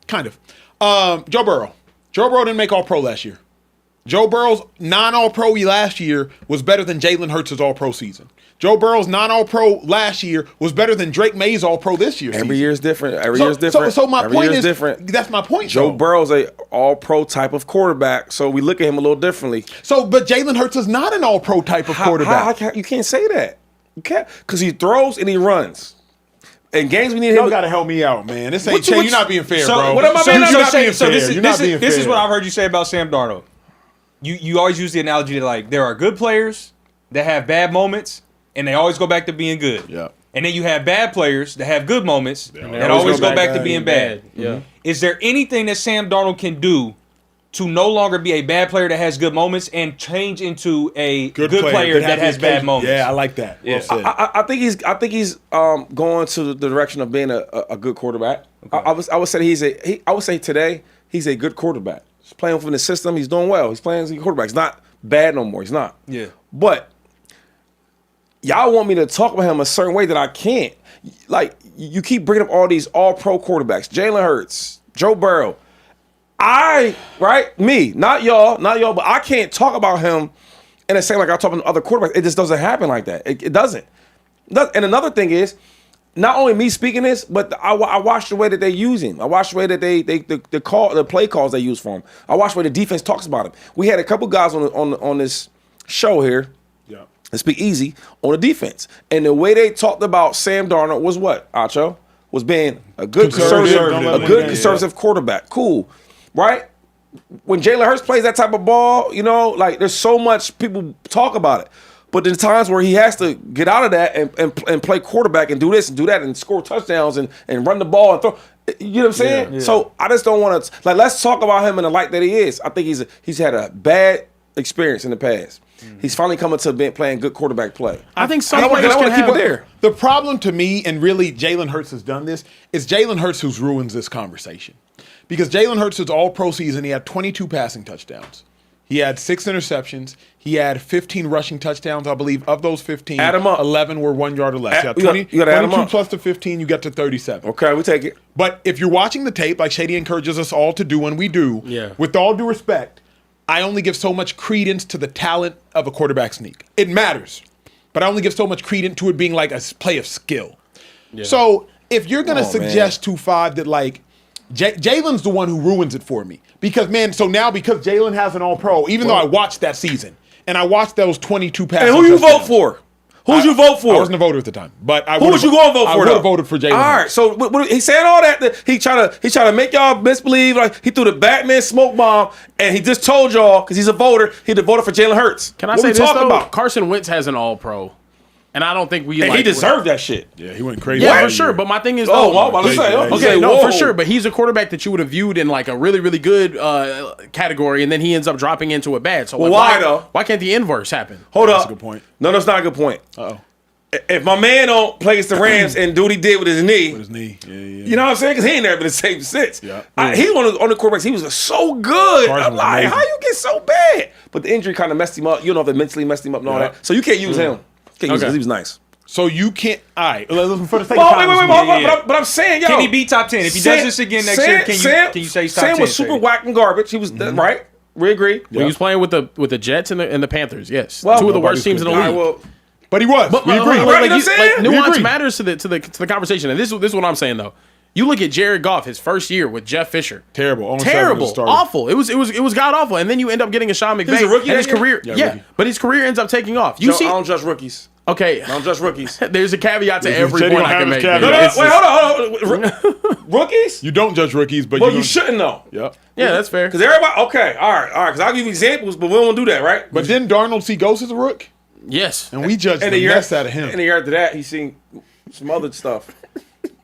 Kind of. Joe Burrow. Joe Burrow didn't make All-Pro last year. Joe Burrow's non-All-Pro last year was better than Jalen Hurts' All-Pro season. Joe Burrow's non-All-Pro last year was better than Drake May's All-Pro this year. Every year is different. Every year is different. So my point is different. That's my point. Joe Burrow's a All-Pro type of quarterback, so we look at him a little differently. But Jalen Hurts is not an All-Pro type of quarterback. You can't say that. You can't because he throws and he runs. In games we need him. Y'all gotta help me out, man. This ain't you're not being fair, bro. What am I being not being fair? This is what I've heard you say about Sam Darnold. You always use the analogy that like there are good players that have bad moments and they always go back to being good. Yeah. And then you have bad players that have good moments and always go back to being bad. Yeah. Is there anything that Sam Darnold can do to no longer be a bad player that has good moments and change into a good player that has bad moments? Yeah, I like that. Yeah. I think he's going to the direction of being a good quarterback. Okay. I would say I would say today he's a good quarterback. He's playing within the system. He's doing well. He's playing as a quarterback. He's not bad no more. He's not. Yeah. But y'all want me to talk about him a certain way that I can't. Like, you keep bringing up all these All-Pro quarterbacks. Jalen Hurts, Joe Burrow. Me, not y'all, but I can't talk about him in the same like I talk about other quarterbacks. It just doesn't happen like that. It doesn't. And another thing is, not only me speaking this, but I watch the way that they use him. I watch the way that the play calls they use for him. I watch the way the defense talks about him. We had a couple guys on this show here, the Speakeasy, on the defense, and the way they talked about Sam Darnold was what, Acho? Was being a good conservative quarterback. Cool, right? When Jalen Hurts plays that type of ball, like there's so much people talk about it. But there's times where he has to get out of that and play quarterback and do this and do that and score touchdowns and run the ball and throw. You know what I'm saying? Yeah. So I just don't want to let's talk about him in the light that he is. I think he's had a bad experience in the past. Mm-hmm. He's finally coming to playing good quarterback play. I think some players can keep it there. The problem to me, and really Jalen Hurts has done this, is Jalen Hurts who ruins this conversation. Because Jalen Hurts' All-Pro season, he had 22 passing touchdowns. He had 6 interceptions. He had 15 rushing touchdowns, I believe. Of those 15, add them up. 11 were 1 yard or less. You got 22 plus the 15, you get to 37. Okay, we take it. But if you're watching the tape, like Shady encourages us all to do when we do, with all due respect, I only give so much credence to the talent of a quarterback sneak. It matters. But I only give so much credence to it being like a play of skill. Yeah. So if you're going to suggest 2-5 that like, Jalen's the one who ruins it for me. Because Jalen has an All-Pro, even though I watched that season, and I watched those 22 passes. And who you vote for? Who'd you vote for? I wasn't a voter at the time, but Who was you going to vote for? I would have voted for Jalen. All right, so he said all that. He trying to make y'all misbelieve. Like he threw the Batman smoke bomb, and he just told y'all because he's a voter, he'd have voted for Jalen Hurts. Can I what say we this talking though? about? Carson Wentz has an All-Pro, and I don't think we. And he deserved that shit. Yeah, he went crazy. Yeah, for sure. But my thing is, Oh, though, I'm about to say. okay, no, whoa. for sure. But he's a quarterback that you would have viewed in like a really, really good category, and then he ends up dropping into a bad. So Well, like, why though? Why can't the inverse happen? Hold That's up. a good point. No, that's not a good point. Uh-oh. If my man don't play against the Rams and do what he did with his knee, His knee. Yeah. you know what I'm saying? Because he ain't never been the same since. Yeah. He's one of the quarterbacks. He was so good. Carson I'm was like, amazing. how you get so bad? But the injury kind of messed him up. You know if it mentally messed him up and all Yeah. that. So you can't use him. Can't use him because he was nice. So you can't. All right. For the sake Oh, of time, wait. But I'm saying, yo. Can he be top 10? If he does this again next year, can you say he's top 10? Sam was super whack and garbage. He was right. We agree. He was playing with the Jets and the Panthers. Yes, Well, two of the nobody's worst teams in the All right, league. well, But he was. But we agree. Right, you know what I'm saying? We nuance agree. matters to the conversation, and this is what I'm saying though. You look at Jared Goff, his first year with Jeff Fisher. Terrible. Only Terrible. 7 started. Awful. It was god awful. And then you end up getting a Sean McVay. was a rookie and his that year? career. Yeah, Yeah, rookie. but his career ends up taking off. You I see, don't judge rookies. okay. I don't judge rookies. There's a caveat to every Shady point don't I can have make. his caveat. No, It's wait, just- hold on. Rookies? You don't judge rookies, but Well, you shouldn't know. Yep. Yeah, that's fair. Because everybody, okay, all right. Because I'll give you examples, but we don't do that, right? But then Darnold see Ghost as a rook, Yes. and we judged and the year, mess out of him. And the year after that, he's seen some other stuff.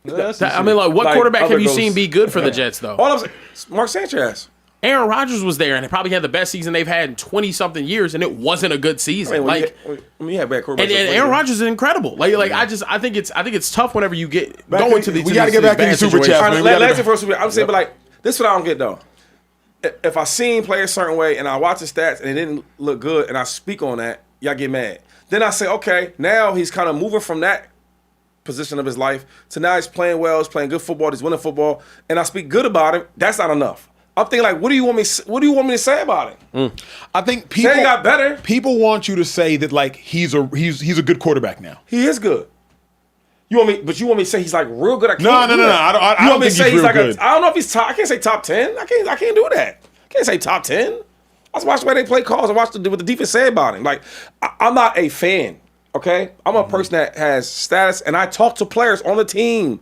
I mean, like, what Like quarterback have other you goes- seen be good for the Jets though? All I'm saying, Mark Sanchez. Aaron Rodgers was there, and they probably had the best season they've had in 20-something years, and it wasn't a good season. When Like, you had bad quarterbacks. and Aaron Rodgers is incredible. Like I think it's tough whenever you get going to the. We got to get back in the super chat. All right, man. We gotta let's go- say for I'm saying, but like, this is what I don't get though. If I seen play a certain way and I watch the stats and it didn't look good and I speak on that, y'all get mad. Then I say, okay, now he's kind of moving from that position of his life to now he's playing well, he's playing good football, he's winning football, and I speak good about him. That's not enough. I'm thinking like, what do you want me to say about it? I think people Say he got better. People want you to say that like he's a good quarterback now. He is good. You want me to say he's like real good? I can't No. do that. I You don't want me to think say he's real like good. I don't know if he's top. I can't say top 10. I can't do that. I can't say top 10. I just watch the way they play calls. I watch what the defense say about him. Like I'm not a fan. Okay, I'm a person that has status, and I talk to players on the team.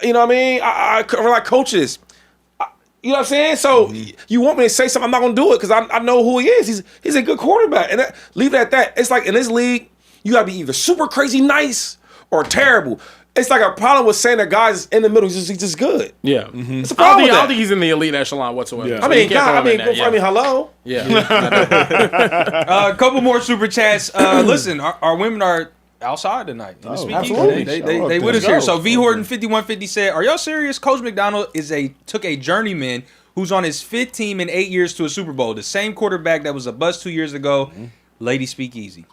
You know what I mean? I like coaches. You know what I'm saying? So you want me to say something? I'm not gonna do it because I know who he is. He's a good quarterback, and leave it at that. It's like in this league, you gotta be either super crazy nice or terrible. It's like a problem with saying that guys in the middle. He's just good. Yeah, It's a problem. I with don't that. think he's in the elite echelon whatsoever. Yeah. So I mean, you can't throw God, him in there, hello. Yeah. A couple more super chats. Listen, our women are outside tonight in the Speakeasy. absolutely. They with us here. So V Horton 5150 said, "Are y'all serious? Coach Macdonald took a journeyman who's on his 5th team in 8 years to a Super Bowl. The same quarterback that was a bust 2 years ago. Lady Speakeasy.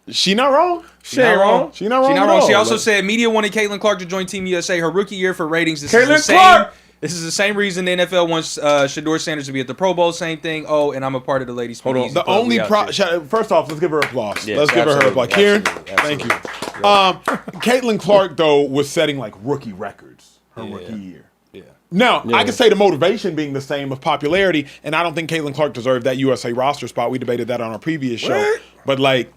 She not wrong. She ain't wrong. She not wrong. She not at wrong. all. She also Like, said media wanted Caitlin Clark to join Team USA her rookie year for ratings. This Caitlin is the Clark! same. This is the same reason the NFL wants Shedeur Sanders to be at the Pro Bowl. Same thing. Oh, and I'm a part of the Lady Speakeasy. the Club. only We out here. first off, let's give her applause. Yes, let's give her absolutely, applause. Kieran, absolutely, thank you. Caitlin Clark though was setting like rookie records her rookie year. Yeah. Now, I can say the motivation being the same of popularity, and I don't think Caitlin Clark deserved that USA roster spot. We debated that on our previous show. What? But like,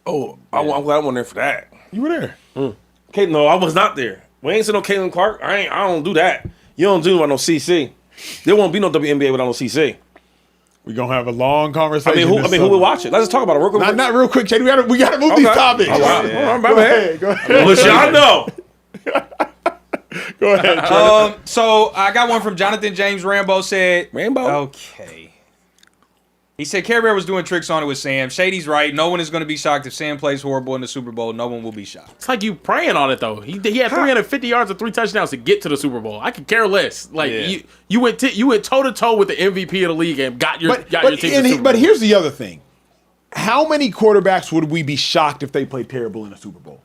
I'm glad I wasn't there for that. you were there. Okay, no, I was not there. We ain't seen no Caitlin Clark. I don't do that. You don't do about no CC. There won't be no WNBA without no CC. We're gonna have a long conversation. Who will watch it? Let's just talk about it real quick. Not real quick, Shady. We gotta move these topics. All right. All right, my Go bad. ahead. Go ahead. Listen, I know. Go ahead. Jordan. So I got one from Jonathan James Rambo said. Rambo? Okay. He said Care Bear was doing tricks on it with Sam. Shady's right. No one is going to be shocked if Sam plays horrible in the Super Bowl. No one will be shocked. It's like you praying on it though. He had 350 yards and 3 touchdowns to get to the Super Bowl. I could care less. Like you went toe to toe with the MVP of the league and got your team to the Super Bowl. But here's the other thing. How many quarterbacks would we be shocked if they played terrible in a Super Bowl?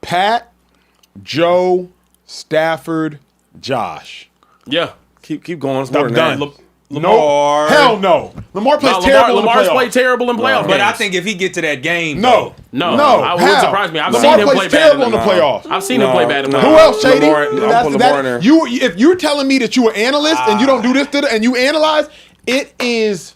Pat, Joe, Stafford, Josh. Yeah. Keep going. It's I'm more than done. that. Lamar. No, hell no. Lamar plays terrible in the Lamar's playoffs. played terrible in playoff But I games. think if he get to that game, No. No, No. I wouldn't How? surprise me. I've Lamar seen him plays play bad terrible in in the playoffs. I've seen him play bad in the Who playoffs. else, Shady? Lamar, I'll put Lamar in there. If you're telling me that you're an analyst and you don't do this and you analyze, it is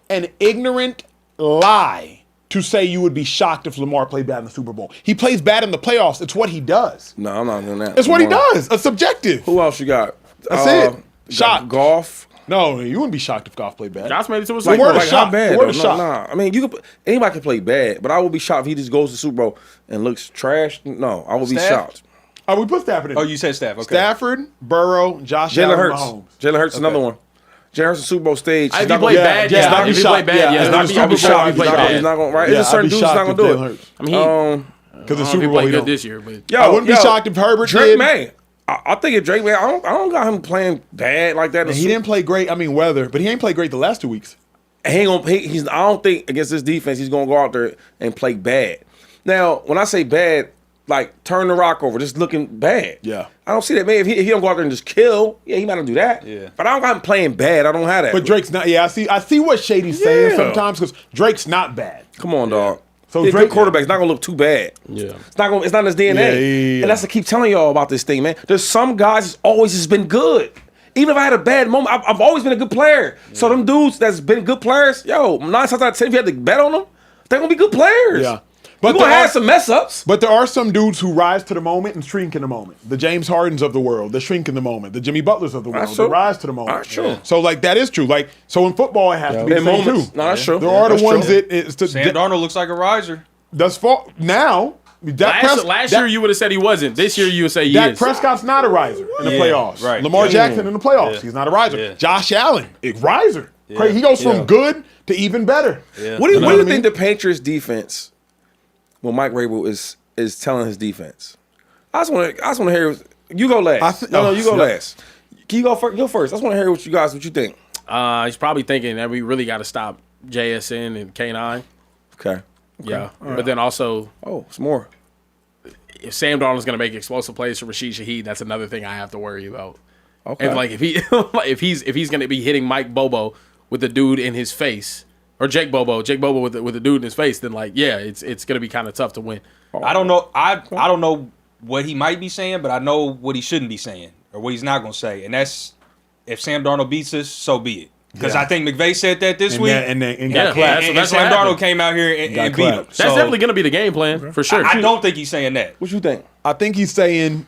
an ignorant lie to say you would be shocked if Lamar played bad in the Super Bowl. He plays bad in the playoffs. It's what he does. No, I'm not doing that. It's what he does. It's subjective. Who else you got? That's it. Shocked. Golf. No, you wouldn't be shocked if Goff played bad. Josh made it to a The Super word Bowl. is shocked. How bad? The word though? is shocked. Nah. I mean, anybody can play bad, but I will be shocked if he just goes to the Super Bowl and looks trash. No, I will be shocked. Oh, we put Stafford in. Oh, you said Staff. Okay. Stafford, Burrow, Josh Jalen Allen, Hurts. Mahomes. Jalen Hurts is another one. Jalen Hurts is Super Bowl stage. If he played bad, yeah, yeah. I'd be If he shocked. played bad, Yeah, yeah. I'd be I'd be shocked if he played He's bad. not going right. Yeah, There's a certain I'd be dudes that's not shocked going to if do Jalen it. Hurts. I mean, Because the he Super Bowl, played he good don't. this year, but I wouldn't be shocked if Herbert Drake did. May. I think if Drake May, I don't got him playing bad like that. in the He Super- didn't play great. I mean, weather, but he ain't played great the last 2 weeks. He ain't gonna. He's. I don't think against this defense he's gonna go out there and play bad. Now, when I say bad, like turn the rock over, just looking bad. Yeah. I don't see that. Man, if he don't go out there and just kill, yeah, he might not do that. Yeah. But I don't got him playing bad. I don't have that. But Drake's not. Yeah, I see what Shady's saying Yeah. sometimes because Drake's not bad. Come on, dog. So He's a Drake- good quarterback. It's not gonna look too bad. yeah. It's not gonna. It's not in his DNA. Yeah. And that's to keep telling y'all about this thing, man. There's some guys that's always just been good. Even if I had a bad moment, I've always been a good player. So them dudes that's been good players, yo, 9 times out of 10, if you had to bet on them, they're gonna be good players. Yeah. But But you're gonna there have are- some mess ups. But there are some dudes who rise to the moment and shrink in the moment. The James Hardens of the world, the shrink in the moment. The Jimmy Butlers of the world, That's the true. rise to the moment. That's true. So like that is true. Like so in football, it has to be the In same moments. too. No, that's true. There are the That's ones true. that it's Sam Darnold looks like a riser. that's fault now. Last year you would have said he wasn't. This year you would say he Dak is. Prescott's not a riser in the Yeah, playoffs. right. Lamar Yeah. Jackson in the playoffs, Yeah. he's not a riser. Yeah. Josh Allen, a riser. He goes Yeah. from good to even better. Yeah. What do you, know what do what you I mean? think the Patriots defense, when Mike Vrabel is telling his defense? I just want to hear. You go last. You go last. Can you go first? Go first. I just want to hear what you think. He's probably thinking that we really got to stop JSN and K9. Okay. Yeah. But then also, Oh, it's more. if Sam Darnold's going to make explosive plays for Rashid Shaheed, that's another thing I have to worry about. Okay. And like if he's going to be hitting Mike Bobo with the dude in his face, or Jake Bobo with the dude in his face, then like it's going to be kind of tough to win. I don't know. I don't know what he might be saying, but I know what he shouldn't be saying or what he's not going to say, and that's if Sam Darnold beats us, so be it. Because Yeah. I think McVay said that this And week, got Yeah. clapped. and That's what Sam happened. Darnold came out here and Got beat him. clapped. That's So, definitely going to be the game plan for sure. I don't think he's saying that. What you think? I think he's saying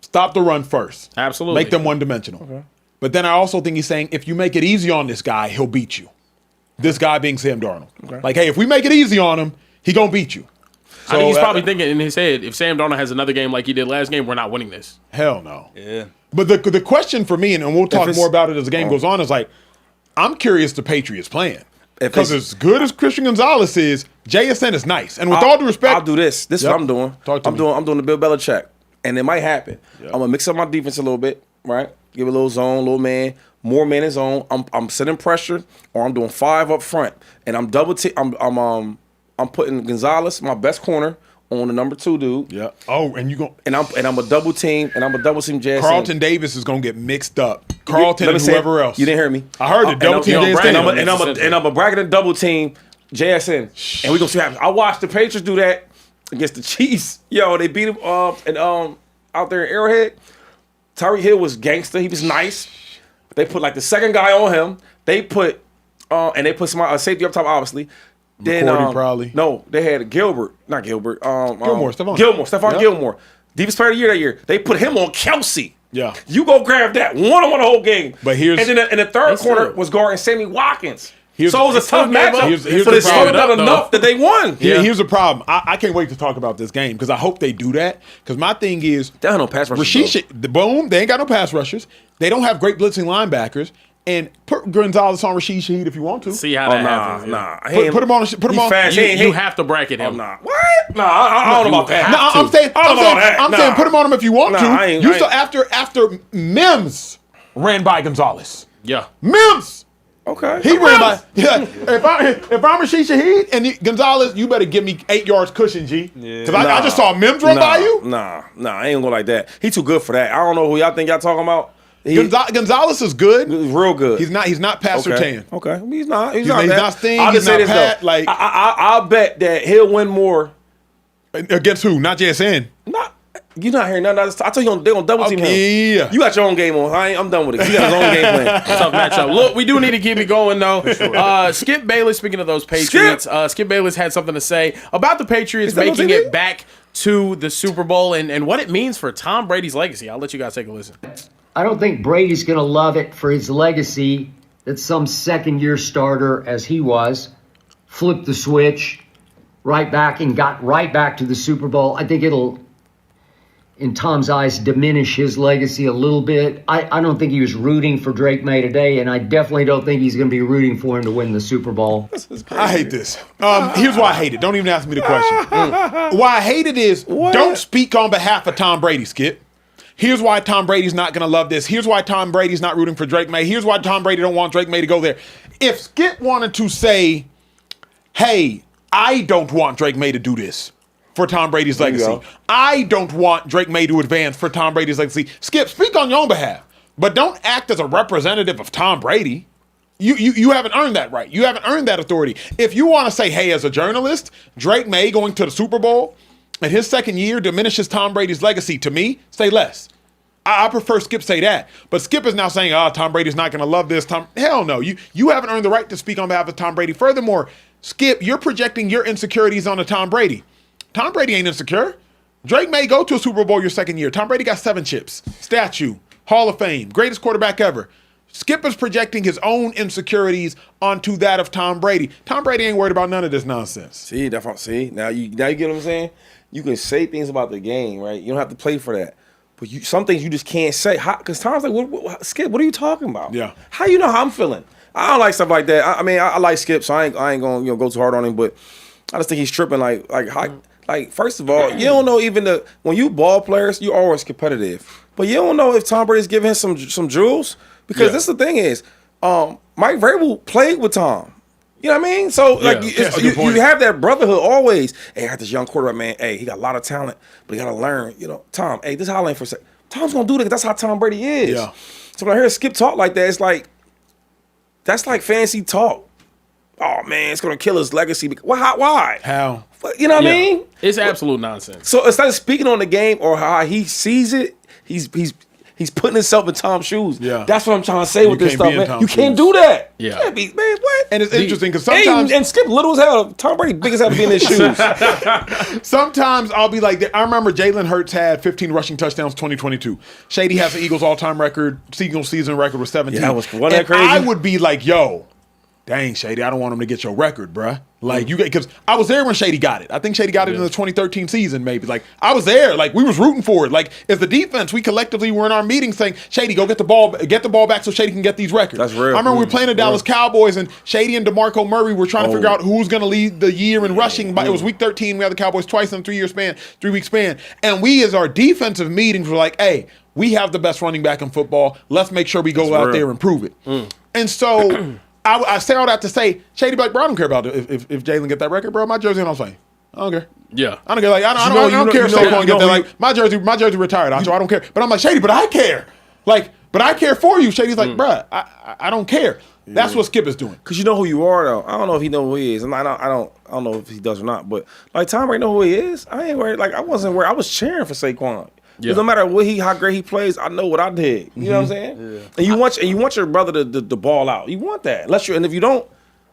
stop the run first. Absolutely. Make them one-dimensional. But then I also think he's saying if you make it easy on this guy, he'll beat you. This guy being Sam Darnold. Like, hey, if we make it easy on him, he gonna beat you. I think he's So, probably thinking in his head, if Sam Darnold has another game like he did last game, we're not winning this. Hell no. Yeah. But the question for me, and we'll talk it's- more about it as the game goes on, is like, I'm curious the Patriots playing. If Because it's- as good as Christian Gonzalez is, JSN is nice. And with all due respect, I'll do this. This is Yep. what I'm doing. Talk to I'm me. doing the Bill Belichick, and it might happen. I'm gonna mix up my defense a little bit, right? Give it a little zone, little man, more man in zone. I'm setting pressure, or I'm doing 5 up front, and I'm double. I'm putting Gonzalez, my best corner, on the number 2 dude. Yeah. Oh, and you go. And I'm a double team, JSN. Carlton Davis is gonna get mixed up. Carlton Let me and say it. whoever else. You didn't hear me. I heard it. Double team you know, JSN. Brandon, And I'm a bracket and double team JSN, and we gonna see what happens. I watched the Patriots do that against the Chiefs. Yo, they beat him and out there in Arrowhead. Tyreek Hill was gangster. He was nice. They put like the second guy on him. They put and they put a safety up top, obviously. Then McCourty probably. No, they had Gilbert, not Gilbert. Stephon. Stephon Yep. Gilmore. Defense player of the year that year. They put him on Kelsey. Yeah. You go grab that one-on-one the whole game. But here's- and then in the third still- corner was guarding Sammy Watkins. Here's- So it was a tough gave up. matchup, Here's but the it's still problem. not No. enough that they won. Here's the problem. I can't wait to talk about this game because I hope they do that. Because my thing is, They don't have no pass rushers, Rashid, the boom, they ain't got no pass rushers. They don't have great blitzing linebackers. And put Gonzalez on Rashid Shaheed if you want to. See how Oh, that nah, happens. yeah. nah. Put him on. Put him He on. fast. You have to bracket him. Nah. What? Nah, I don't know about that. No, I'm saying. I don't know about that. I'm saying put him on him if you want Nah, to. I ain't- You I still ain't- after Mims ran by Gonzalez. Yeah. Mims. Okay. He ran by. Yeah. If I'm Rashid Shaheed and Gonzalez, you better give me 8 yards cushion, G. Because I just saw Mims run by you. Nah, I ain't gonna go like that. He too good for that. I don't know who y'all think y'all talking about. Gonzalez is good. He's real good. He's not past or okay. 10. Okay. He's not. He's He's not. that. not Sting, I'll he's just say not this Pat, though. like- I'll bet that he'll win more. Against who? Not JSN. Not You not hearing nothing. I told you they gonna double team him. Yeah. You got your own game on. I'm done with it. He got his own game plan. Tough matchup. Look, we do need to keep it going though. Skip Bayless, speaking of those Patriots, Skip Bayless had something to say about the Patriots making it back to the Super Bowl and what it means for Tom Brady's legacy. I'll let you guys take a listen. I don't think Brady's going to love it for his legacy that some second-year starter, as he was, flipped the switch right back and got right back to the Super Bowl. I think it'll, in Tom's eyes, diminish his legacy a little bit. I don't think he was rooting for Drake May today, and I definitely don't think he's going to be rooting for him to win the Super Bowl. I hate this. Here's why I hate it. Don't even ask me the question. Why I hate it is don't speak on behalf of Tom Brady, Skip. Here's why Tom Brady's not going to love this. Here's why Tom Brady's not rooting for Drake May. Here's why Tom Brady don't want Drake May to go there. If Skip wanted to say, hey, I don't want Drake May to do this for Tom Brady's legacy. I don't want Drake May to advance for Tom Brady's legacy. Skip, speak on your own behalf, but don't act as a representative of Tom Brady. You haven't earned that right. You haven't earned that authority. If you want to say, hey, as a journalist, Drake May going to the Super Bowl and his second year diminishes Tom Brady's legacy, to me, say less. I prefer Skip say that. But Skip is now saying, Tom Brady's not going to love this. Hell no. You haven't earned the right to speak on behalf of Tom Brady. Furthermore, Skip, you're projecting your insecurities onto Tom Brady. Tom Brady ain't insecure. Drake may go to a Super Bowl your second year. Tom Brady got 7 chips. Statue. Hall of Fame. Greatest quarterback ever. Skip is projecting his own insecurities onto that of Tom Brady. Tom Brady ain't worried about none of this nonsense. See, now you get what I'm saying? You can say things about the game, right? You don't have to play for that. But some things you just can't say. Because Tom's like, Skip, what are you talking about? Yeah. How you know how I'm feeling? I don't like stuff like that. I mean, I like Skip, so I ain't going to go too hard on him. But I just think he's tripping. Like first of all, you don't know even when you ball players, you're always competitive. But you don't know if Tom Brady's giving him some jewels. Because this the thing is, Mike Vrabel played with Tom. You know what I mean? So you have that brotherhood always. Hey, I got this young quarterback, man. Hey, he got a lot of talent, but he got to learn. You know, Tom. Hey, this hollering for a second. Tom's gonna do that. That's how Tom Brady is. Yeah. So when I hear Skip talk like that, it's like that's like fancy talk. Oh man, it's gonna kill his legacy. Why? How? You know what I mean? It's absolute nonsense. So instead of speaking on the game or how he sees it, he's putting himself in Tom's shoes. Yeah. That's what I'm trying to say with this stuff, man. You can't shoes. do that. Yeah. You can't be, man, what? And it's interesting because sometimes... And Skip little as hell. Tom Brady big as hell to be in his shoes. Sometimes I'll be like, I remember Jalen Hurts had 15 rushing touchdowns 2022. Shady has the Eagles all-time record, Eagles season record was 17. Yeah, wasn't that crazy? I would be like, yo, dang, Shady, I don't want him to get your record, bruh. Like, because I was there when Shady got it. I think Shady got it in the 2013 season, maybe. Like, I was there. Like, we was rooting for it. Like, as the defense, we collectively were in our meeting saying, Shady, go get the ball back so Shady can get these records. That's real. I remember we were playing the Dallas Cowboys, and Shady and DeMarco Murray were trying to figure out who's going to lead the year in rushing. But it was week 13. We had the Cowboys twice in a 3-week span. And we, as our defensive meetings, were like, hey, we have the best running back in football. Let's make sure we go out there and prove it. And so... I say all that to say, Shady be like, bro, I don't care about it. If Jalen get that record, bro, my jersey on same. I don't care. Yeah. I don't care. Like, I don't care if Saquon get that. Like, my jersey retired, Acho. I don't care. But I'm like, Shady, but I care. Like, but I care for you. Shady's like, bruh, I don't care. That's what Skip is doing. Because you know who you are, though. I don't know if he know who he is. And I don't know if he does or not. But, like, Tom Brady know who he is. I ain't worried. Like, I wasn't worried. I was cheering for Saquon. Because no matter how great he plays, I know what I did. You know what I'm saying? Yeah. And you want your brother to ball out. You want that. And if you don't,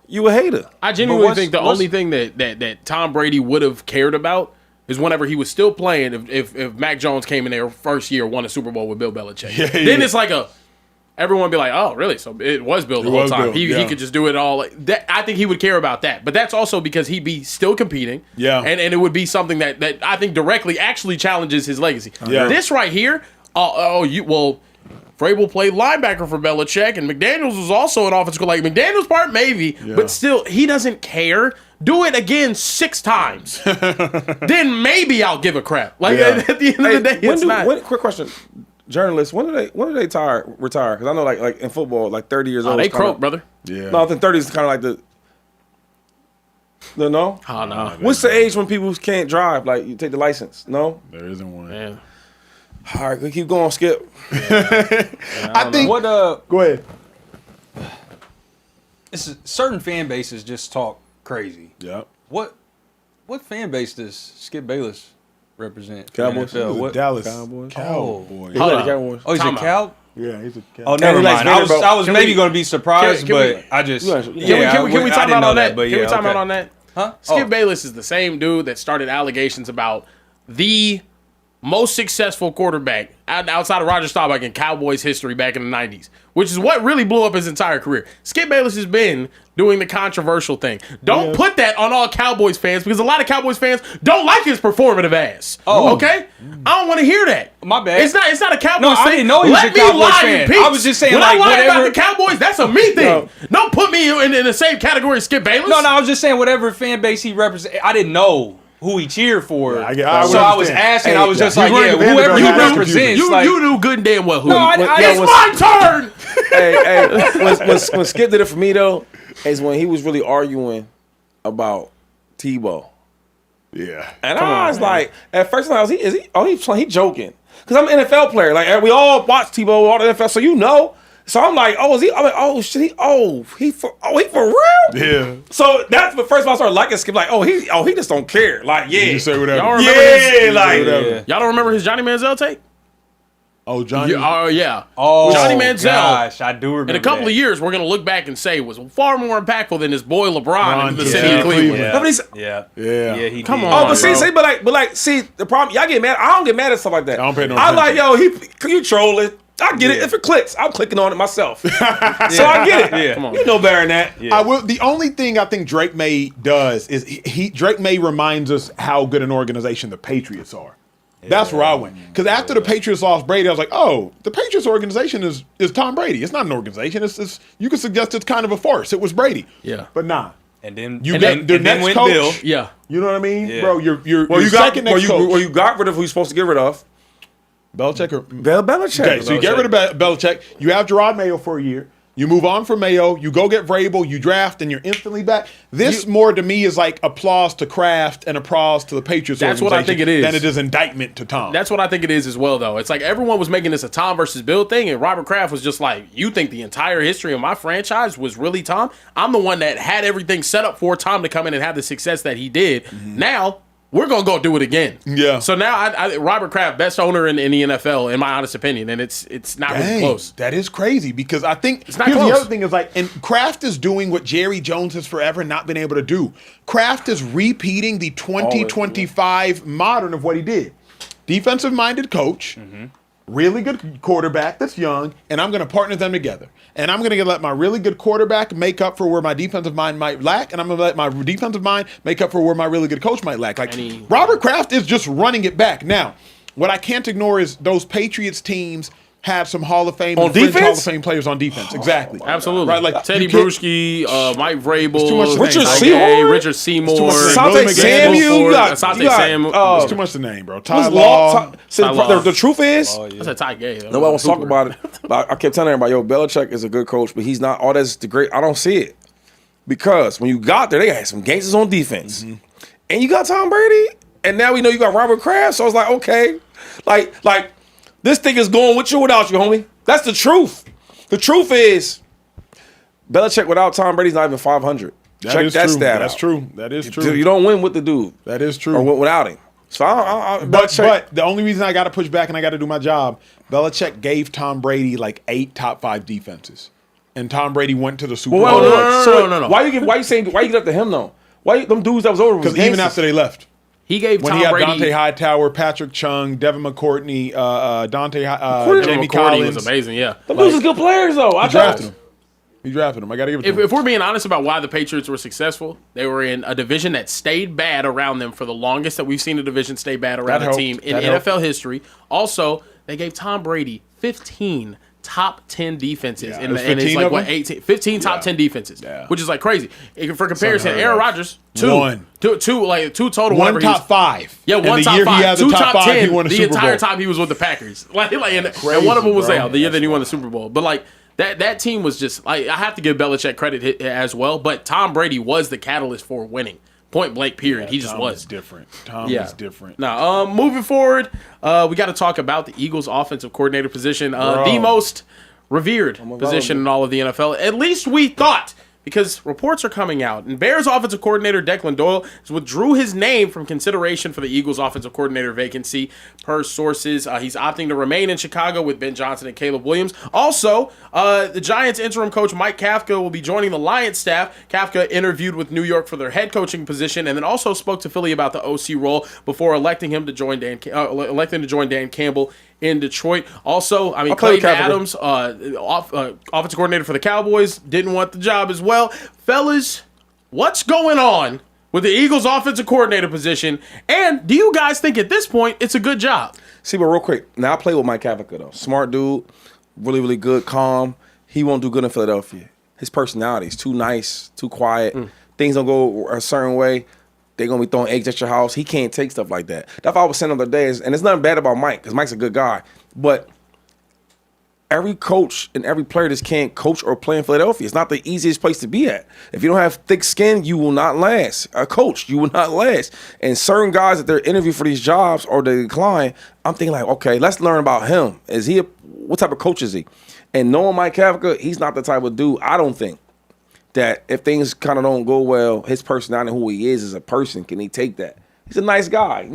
you a hater. I genuinely think the only thing that Tom Brady would have cared about is whenever he was still playing, if Mac Jones came in there first year, won a Super Bowl with Bill Belichick. Then it's like everyone be like, oh, really? So it was Bill the whole time. He could just do it all. I think he would care about that. But that's also because he'd be still competing. Yeah. And it would be something that I think directly actually challenges his legacy. Yeah. This right here, Vrabel played linebacker for Belichick, and McDaniels was also an offensive coordinator. Like, McDaniels' part, maybe, but still, he doesn't care. Do it again 6 times. Then maybe I'll give a crap. Like, at the end of the day, it's not. Quick question. Journalists, when do they retire? Because I know like in football, like 30 years old. They croak, brother. Yeah. No, I think 30 is kind of like the no. Oh no. What's the age when people can't drive? Like you take the license? No. There isn't one. Man. All right, we keep going, Skip. I think. What? Go ahead. Certain fan bases just talk crazy. Yep. What fan base does Skip Bayless represent? Cowboys. NFL? What? Dallas Cowboys. Cowboys. He like the Cowboys. Oh, he's a Time out. Cow? Yeah, he's a Oh, Cowboy. never he likes mind. I was Vanderbilt. maybe going to be surprised, can we- but I just Can we- Can we time out on that? But Can we yeah, time okay. out on that? Huh? Skip Bayless is the same dude that started allegations about the most successful quarterback outside of Roger Staubach in Cowboys history back in the 90s, which is what really blew up his entire career. Skip Bayless has been doing the controversial thing. Don't put that on all Cowboys fans because a lot of Cowboys fans don't like his performative ass. Oh. Okay? I don't want to hear that. My bad. It's not a Cowboys No, thing. I didn't know he was Let a me Cowboys lie fan. in peace. I was just saying, when like, I lie whatever- about the Cowboys, that's a me thing. No. Don't put me in the same category as Skip Bayless. No, I was just saying whatever fan base he represents. I didn't know who he cheered for. I would so I was understand. asking. Hey, I was just yeah. like, He's yeah, running whoever Vanderbilt. he You knew- represents. You like, knew good and damn well who. No, I It's was- my turn. Hey, when Skip did it for me though, is when he was really arguing about Tebow. Yeah. And I was like, at first I was, he joking? Because I'm an NFL player. Like we all watch Tebow, all the NFL, so you know. So I'm like, oh, is he? I'm like, oh shit, he for real? Yeah. So that's the first time I started liking Skip. Like, he just don't care. Like, yeah, You say whatever. Y'all remember yeah, like, yeah. Y'all don't remember his Johnny Manziel take? Oh, Johnny. Yeah. Oh, Johnny Manziel. Gosh, I do remember. In a couple that. of years, we're gonna look back and say was far more impactful than his boy LeBron LeBron in the to city the of Cleveland. Yeah. Nobody's- Yeah. Yeah. Yeah. He Come did. on, Oh, but bro. see, the problem, y'all get mad. I don't get mad at stuff like that. I don't pay no I'm like, attention. yo, you trolling. I get it. Yeah. If it clicks, I'm clicking on it myself. So I get it. Yeah. Come on. You know better than that. Yeah. I will. The only thing I think Drake May does is Drake May reminds us how good an organization the Patriots are. That's where I went. Because after the Patriots lost Brady, I was like, oh, the Patriots organization is Tom Brady. It's not an organization. It's you could suggest it's kind of a farce. It was Brady. Yeah. But nah. And then You and get then, the and then next went coach. Bill. Yeah. You know what I mean? Yeah. Bro, you're Well, you got second next coach. well, you got rid of who you're supposed to get rid of. Belichick or Belichick. Okay, so you get rid of Belichick. You have Gerard Mayo for a year. You move on from Mayo. You go get Vrabel. You draft, and you're instantly back. This more to me is like applause to Kraft and applause to the Patriots. That's what I think it is. Than it is indictment to Tom. That's what I think it is as well, though. It's like everyone was making this a Tom versus Bill thing, and Robert Kraft was just like, you think the entire history of my franchise was really Tom? I'm the one that had everything set up for Tom to come in and have the success that he did. Now, we're going to go do it again. Yeah. So now, Robert Kraft, best owner in the NFL, in my honest opinion, and it's not really Dang, close. that is crazy because I think not here's close. the other thing is like, and Kraft is doing what Jerry Jones has forever not been able to do. Kraft is repeating the 2025 modern of what he did. Defensive minded coach, really good quarterback that's young, and I'm going to partner them together. And I'm going to let my really good quarterback make up for where my defensive mind might lack, and I'm going to let my defensive mind make up for where my really good coach might lack. Like Robert Kraft is just running it back. Now, what I can't ignore is those Patriots teams have some Hall of Fame On and fringe defense? Hall of Fame players on defense. Exactly. Absolutely. Right, like Teddy you can't- Bruschi, Mike Vrabel, It's too much to Richard name. Seymour? Richard Seymour, too much to name. Asante Willie Samuel. You got Asante Samuel. It's too much to name, bro. Ty Who's Law. Law? The truth is, That's a tie game. nobody wants to talk about it. But I kept telling everybody, yo, Belichick is a good coach, but he's not all that's the great. I don't see it. Because when you got there, they had some gangsters on defense. And you got Tom Brady, and now we know you got Robert Kraft. So I was like, okay. Like this thing is going with you or without you, homie. That's the truth. The truth is, Belichick without Tom Brady's not even 500. Check that stat That's out. true. That is true. You don't win with the dude. That is true. Or without him. So But the only reason I got to push back and I got to do my job, Belichick gave Tom Brady like 8 top 5 defenses, and Tom Brady went to the Super Bowl. No. Why you give up to him though? Why them dudes that was over? Because even after they left, He gave when Tom he had Brady. Dante Hightower, Patrick Chung, Devin McCourtney, Jamie McCourty Collins, was amazing, yeah. them dudes is good players though. I drafted him. He drafted him. I got to give it to him. If we're being honest about why the Patriots were successful, they were in a division that stayed bad around them for the longest that we've seen a division stay bad around That a helped. team in That NFL helped. history. Also, they gave Tom Brady 15 top 10 defenses. Yeah, and there's it's 15 like, of what, them? 18? 15 top 10 defenses, Yeah. which is like crazy. For comparison, unheard Aaron of. Rodgers, two total. One whenever he was- top 5. Yeah, And one the top year five. he had the Two top 5, 10 he won a the Super entire Bowl. time he was with the Packers. And one of them was bro. the year that he won the Super Bowl. But like that team was just like, I have to give Belichick credit as well. But Tom Brady was the catalyst for winning. Point blank. Period. He just Tom was is different. Tom Yeah. is different. Now, moving forward, we got to talk about the Eagles' offensive coordinator position, the most revered position in all of the NFL. At least we thought because reports are coming out, and Bears offensive coordinator Declan Doyle has withdrew his name from consideration for the Eagles offensive coordinator vacancy. Per sources, he's opting to remain in Chicago with Ben Johnson and Caleb Williams. Also, the Giants interim coach Mike Kafka will be joining the Lions staff. Kafka interviewed with New York for their head coaching position, and then also spoke to Philly about the OC role before electing to join Dan Campbell in Detroit. Also, I mean, Clayton Adams, offensive coordinator for the Cowboys, didn't want the job as well. Fellas, what's going on with the Eagles offensive coordinator position? And do you guys think at this point it's a good job? See, but real quick, now I play with Mike Kafka, though. Smart dude, really, really good, calm. He won't do good in Philadelphia. His personality is too nice, too quiet. Things don't go a certain way. They're going to be throwing eggs at your house. He can't take stuff like that. That's what I was saying the other day. And there's nothing bad about Mike, because Mike's a good guy. But every coach and every player just can't coach or play in Philadelphia. It's not the easiest place to be at. If you don't have thick skin, you will not last. A coach, you will not last. And certain guys that they're interviewing for these jobs or they decline, I'm thinking like, okay, let's learn about him. What type of coach is he? And knowing Mike Kafka, he's not the type of dude, I don't think, that if things kind of don't go well, his personality and who he is as a person, can he take that? He's a nice guy,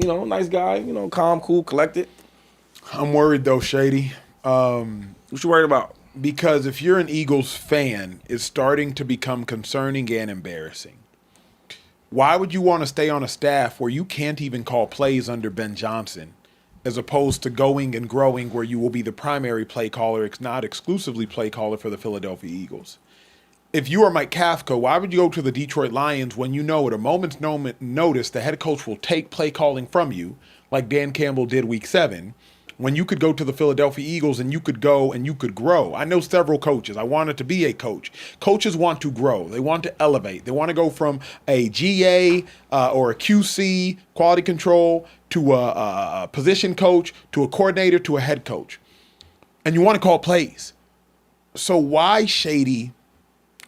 calm, cool, collected. I'm worried though, Shady. What you worried about? Because if you're an Eagles fan, it's starting to become concerning and embarrassing. Why would you want to stay on a staff where you can't even call plays under Ben Johnson, as opposed to going and growing where you will be the primary play caller, not exclusively play caller for the Philadelphia Eagles? If you are Mike Kafka, why would you go to the Detroit Lions when you know at a moment's notice the head coach will take play calling from you, like Dan Campbell did week 7, when you could go to the Philadelphia Eagles and you could go and you could grow? I know several coaches. I wanted to be a coach. Coaches want to grow. They want to elevate. They want to go from a GA or a QC, quality control, to a position coach, to a coordinator, to a head coach. And you want to call plays. So why, Shady,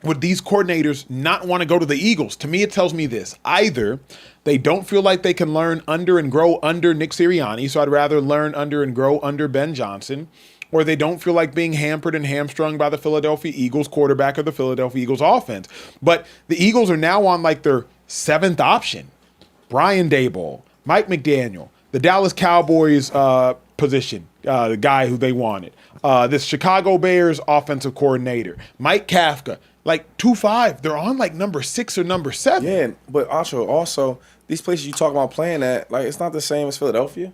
would these coordinators not want to go to the Eagles? To me, it tells me this. Either they don't feel like they can learn under and grow under Nick Sirianni, so I'd rather learn under and grow under Ben Johnson, or they don't feel like being hampered and hamstrung by the Philadelphia Eagles quarterback or the Philadelphia Eagles offense. But the Eagles are now on like their 7th option. Brian Daboll, Mike McDaniel, the Dallas Cowboys position, the guy who they wanted, this Chicago Bears offensive coordinator, Mike Kafka. Like 2-5, they're on like number 6 or number 7. Yeah, but Acho, also, these places you talk about playing at, like, it's not the same as Philadelphia.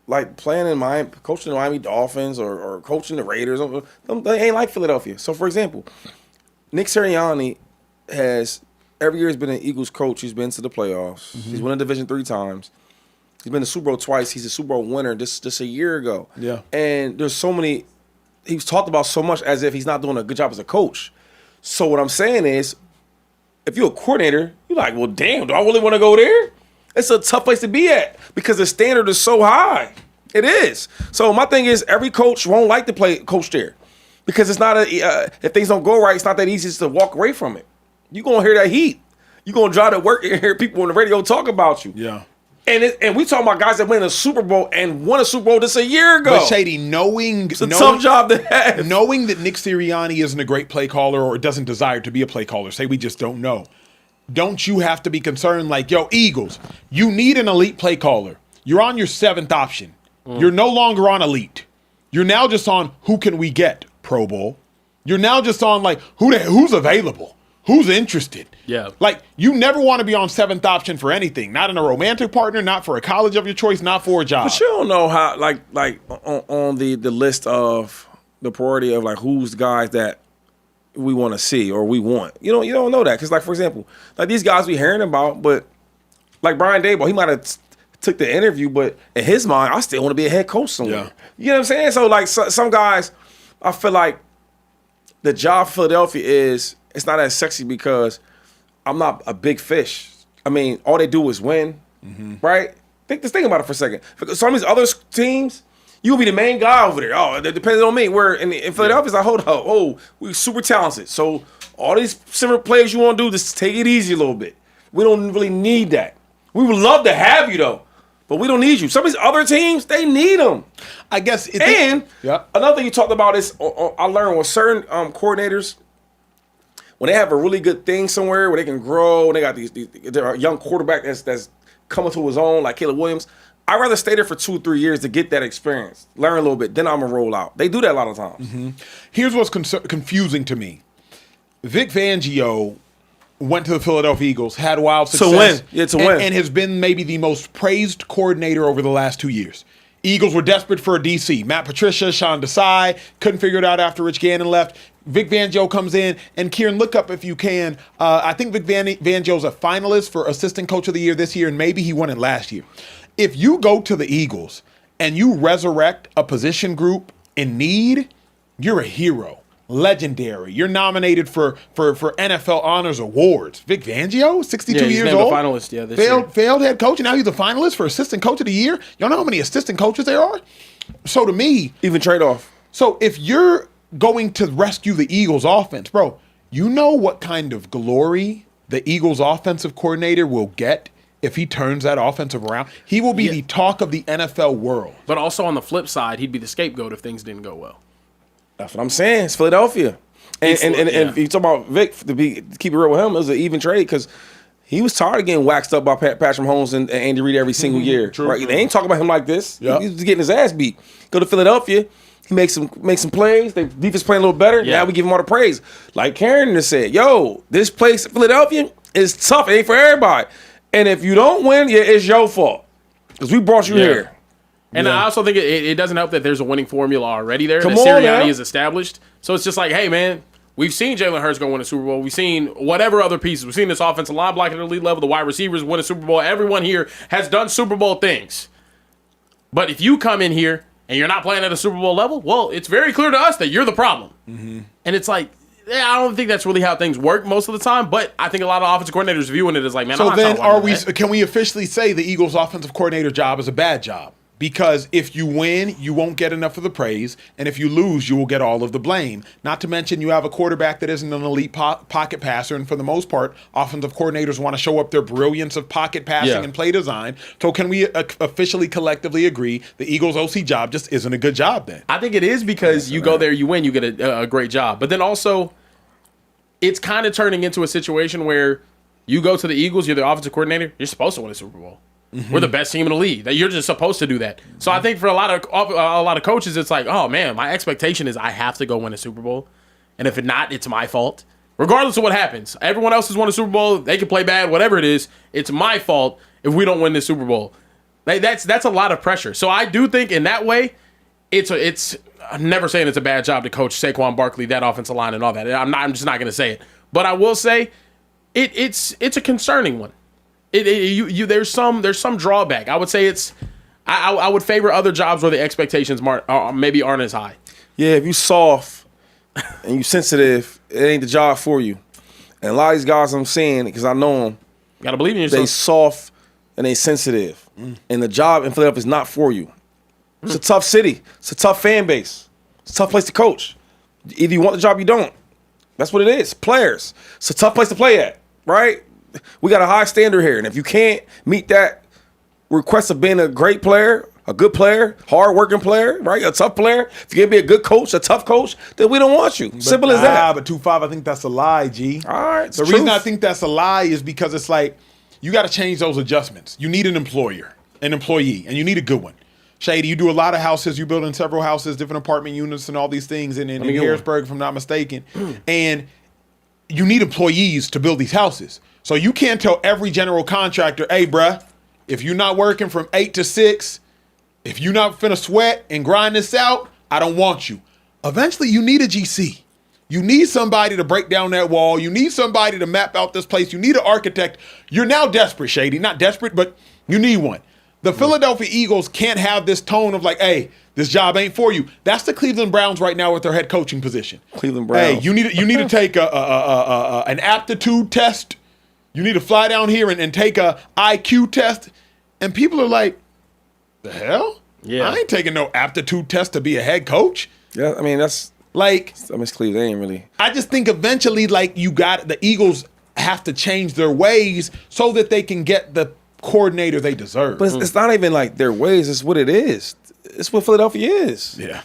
Like, playing in Miami, coaching the Miami Dolphins or coaching the Raiders, they ain't like Philadelphia. So, for example, Nick Sirianni has, every year he's been an Eagles coach. He's been to the playoffs. Mm-hmm. He's won a division 3 times. He's been to Super Bowl twice. He's a Super Bowl winner just a year ago. Yeah. And there's so many, he's talked about so much as if he's not doing a good job as a coach. So what I'm saying is, if you're a coordinator, you're like, well, damn, do I really want to go there? It's a tough place to be at because the standard is so high. It is. So my thing is, every coach won't like to coach there because it's not if things don't go right, it's not that easy to walk away from it. You're going to hear that heat. You're going to drive to work and hear people on the radio talk about you. Yeah. And we talking about guys that win a Super Bowl and won a Super Bowl just a year ago. But Shady, it's a tough job to have. Knowing that Nick Sirianni isn't a great play caller or doesn't desire to be a play caller, say we just don't know. Don't you have to be concerned like, yo, Eagles, you need an elite play caller. You're on your 7th option. You're no longer on elite. You're now just on who can we get, Pro Bowl. You're now just on like who's available. Who's interested? Yeah. Like, you never want to be on 7th option for anything. Not in a romantic partner, not for a college of your choice, not for a job. But you don't know how, like on the list of the priority of, like, who's the guys that we want to see or we want. You don't know that. Because, like, for example, like, these guys we hearing about, but, like, Brian Daboll, he might have took the interview, but in his mind, I still want to be a head coach somewhere. Yeah. You know what I'm saying? So, like, some guys, I feel like the job for Philadelphia is, it's not as sexy because I'm not a big fish. I mean, all they do is win, right? Just think about it for a second. Some of these other teams, you'll be the main guy over there. Oh, it depends on me. Where in Philadelphia, it's like, hold up. Oh, we're super talented. So all these similar players you want to do, just take it easy a little bit. We don't really need that. We would love to have you, though, but we don't need you. Some of these other teams, they need them. I guess. Another thing you talked about is, I learned with certain coordinators, when they have a really good thing somewhere where they can grow, and they got they're a young quarterback that's coming to his own, like Caleb Williams, I'd rather stay there for 2-3 years to get that experience, learn a little bit, then I'm going to roll out. They do that a lot of times. Mm-hmm. Here's what's confusing to me. Vic Fangio went to the Philadelphia Eagles, had wild success. To win. And has been maybe the most praised coordinator over the last 2 years. Eagles were desperate for a DC. Matt Patricia, Sean Desai, couldn't figure it out after Rich Gannon left. Vic Fangio comes in, and Kieran, look up if you can. I think Vic Fangio's a finalist for Assistant Coach of the Year this year, and maybe he won it last year. If you go to the Eagles and you resurrect a position group in need, you're a hero. Legendary. You're nominated for NFL honors awards. Vic Fangio, 62 he's years named old. a finalist, this year. Failed head coach, and now he's a finalist for Assistant Coach of the Year. Y'all know how many assistant coaches there are? So to me, Even trade-off. so if you're going to rescue the Eagles offense, bro, you know what kind of glory the Eagles offensive coordinator will get if he turns that offensive around. He will be the talk of the NFL world. But also on the flip side, he'd be the scapegoat if things didn't go well. That's what I'm saying. It's Philadelphia. And if you talk about Vic, to keep it real with him, it was an even trade because he was tired of getting waxed up by Patrick Mahomes and Andy Reid every single year. Right? They ain't talking about him like this. Yep. He was getting his ass beat. Go to Philadelphia. He makes some plays. The defense playing a little better. Yeah. Now we give him all the praise. Like Karen just said, yo, this place, Philadelphia, is tough. It ain't for everybody. And if you don't win, it's your fault because we brought you here. And I also think it doesn't help that there's a winning formula already there. Come that on, Sirianni man. is established. So it's just like, hey, man, we've seen Jalen Hurts go win a Super Bowl. We've seen whatever other pieces. We've seen this offensive line block at the elite level. The wide receivers win a Super Bowl. Everyone here has done Super Bowl things. But if you come in here and you're not playing at a Super Bowl level, well, it's very clear to us that you're the problem. Mm-hmm. And it's like, I don't think that's really how things work most of the time, but I think a lot of offensive coordinators viewing it as like, man, So I'm not then that. can we officially say the Eagles offensive coordinator job is a bad job? Because if you win, you won't get enough of the praise, and if you lose, you will get all of the blame. Not to mention you have a quarterback that isn't an elite pocket passer, and for the most part, offensive coordinators want to show up their brilliance of pocket passing and play design. So can we officially collectively agree the Eagles OC job just isn't a good job then? I think it is because you go there, you win, you get a great job. But then also, it's kind of turning into a situation where you go to the Eagles, you're the offensive coordinator, you're supposed to win a Super Bowl. Mm-hmm. We're the best team in the league. You're just supposed to do that. So I think for a lot of coaches, it's like, oh man, my expectation is I have to go win a Super Bowl, and if not, it's my fault. Regardless of what happens, everyone else has won a Super Bowl. They can play bad, whatever it is. It's my fault if we don't win this Super Bowl. That's a lot of pressure. So I do think in that way, it's. I'm never saying it's a bad job to coach Saquon Barkley, that offensive line, and all that. I'm just not going to say it, but I will say it's a concerning one. There's some drawback. I would say I would favor other jobs where the expectations maybe aren't as high. Yeah, if you soft and you sensitive, it ain't the job for you. And a lot of these guys I'm seeing, because I know them, You gotta believe in yourself. they soft and they sensitive. And the job in Philadelphia is not for you. It's a tough city. It's a tough fan base. It's a tough place to coach. Either you want the job or you don't. That's what it is. Players. It's a tough place to play at, right? We got a high standard here, and if you can't meet that request of being a great player, a good player, hard-working player, right, a tough player, if you can't be a good coach, a tough coach, then we don't want you. Simple as that. But 2-5, I think that's a lie, G. All right, The reason I think that's a lie is because it's like you got to change those adjustments. You need an employee, and you need a good one. Shady, you do a lot of houses. You build in several houses, different apartment units, and all these things in Harrisburg, if I'm not mistaken. And you need employees to build these houses. So you can't tell every general contractor, hey, bruh, if you're not working from 8 to 6, if you're not finna sweat and grind this out, I don't want you. Eventually, you need a GC. You need somebody to break down that wall. You need somebody to map out this place. You need an architect. You're now desperate, Shady. Not desperate, but you need one. The Philadelphia Eagles can't have this tone of like, hey, this job ain't for you. That's the Cleveland Browns right now with their head coaching position. Cleveland Browns. Hey, you need to take an aptitude test. You need to fly down here and take a IQ test. And people are like, the hell? Yeah. I ain't taking no aptitude test to be a head coach. Yeah, I mean, that's like, I mean, Cleveland, they ain't really. I just think eventually, like, the Eagles have to change their ways so that they can get the coordinator they deserve. But it's not even like their ways. It's what it is. It's what Philadelphia is. Yeah.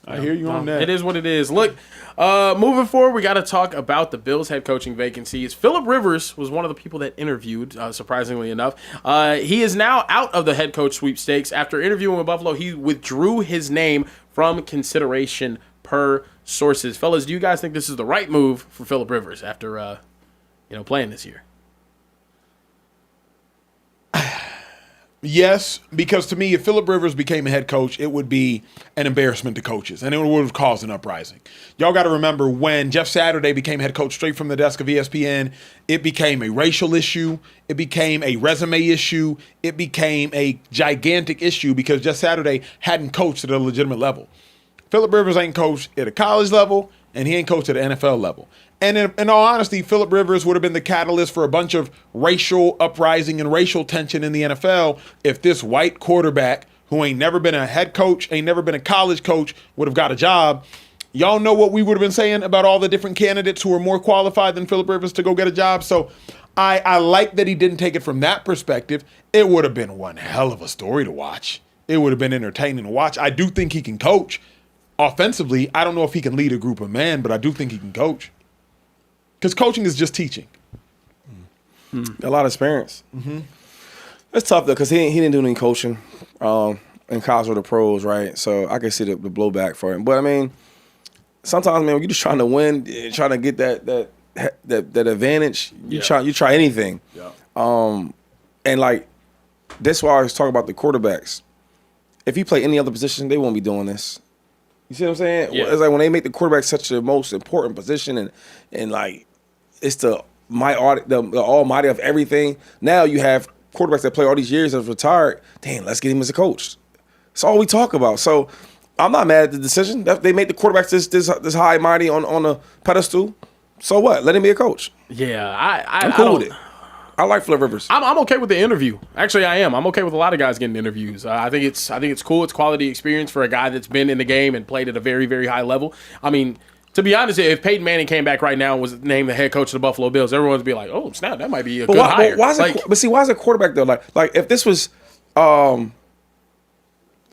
I hear you on that. It is what it is. Look, moving forward, we got to talk about the Bills' head coaching vacancies. Phillip Rivers was one of the people that interviewed, surprisingly enough. He is now out of the head coach sweepstakes. After interviewing with Buffalo, he withdrew his name from consideration per sources. Fellas, do you guys think this is the right move for Phillip Rivers after playing this year? Yes, because to me, if Phillip Rivers became a head coach, it would be an embarrassment to coaches, and it would have caused an uprising. Y'all got to remember when Jeff Saturday became head coach straight from the desk of ESPN, it became a racial issue, it became a resume issue, it became a gigantic issue because Jeff Saturday hadn't coached at a legitimate level. Phillip Rivers ain't coached at a college level, and he ain't coached at an NFL level. And in all honesty, Phillip Rivers would have been the catalyst for a bunch of racial uprising and racial tension in the NFL if this white quarterback, who ain't never been a head coach, ain't never been a college coach, would have got a job. Y'all know what we would have been saying about all the different candidates who are more qualified than Phillip Rivers to go get a job. So I like that he didn't take it from that perspective. It would have been one hell of a story to watch. It would have been entertaining to watch. I do think he can coach. Offensively, I don't know if he can lead a group of men, but I do think he can coach. Because coaching is just teaching. A lot of experience. Mm-hmm. It's tough, though, because he didn't do any coaching in college or the pros, right? So I can see the blowback for him. But, I mean, sometimes, man, when you're just trying to win, trying to get that advantage, you try anything. Yeah. And, like, that's why I was talking about the quarterbacks. If you play any other position, they won't be doing this. You see what I'm saying? Yeah. It's like when they make the quarterback such the most important position and like it's the almighty of everything. Now you have quarterbacks that play all these years that have retired. Damn, let's get him as a coach. That's all we talk about. So I'm not mad at the decision. They made the quarterbacks this high and mighty on a pedestal. So what? Let him be a coach. Yeah, I'm cool with it. I like Phillip Rivers. I'm okay with the interview. Actually, I am. I'm okay with a lot of guys getting interviews. I think it's cool. It's quality experience for a guy that's been in the game and played at a very, very high level. I mean, to be honest, if Peyton Manning came back right now and was named the head coach of the Buffalo Bills, everyone would be like, "Oh, snap! That might be a good hire." Why is a quarterback though? Like if this was,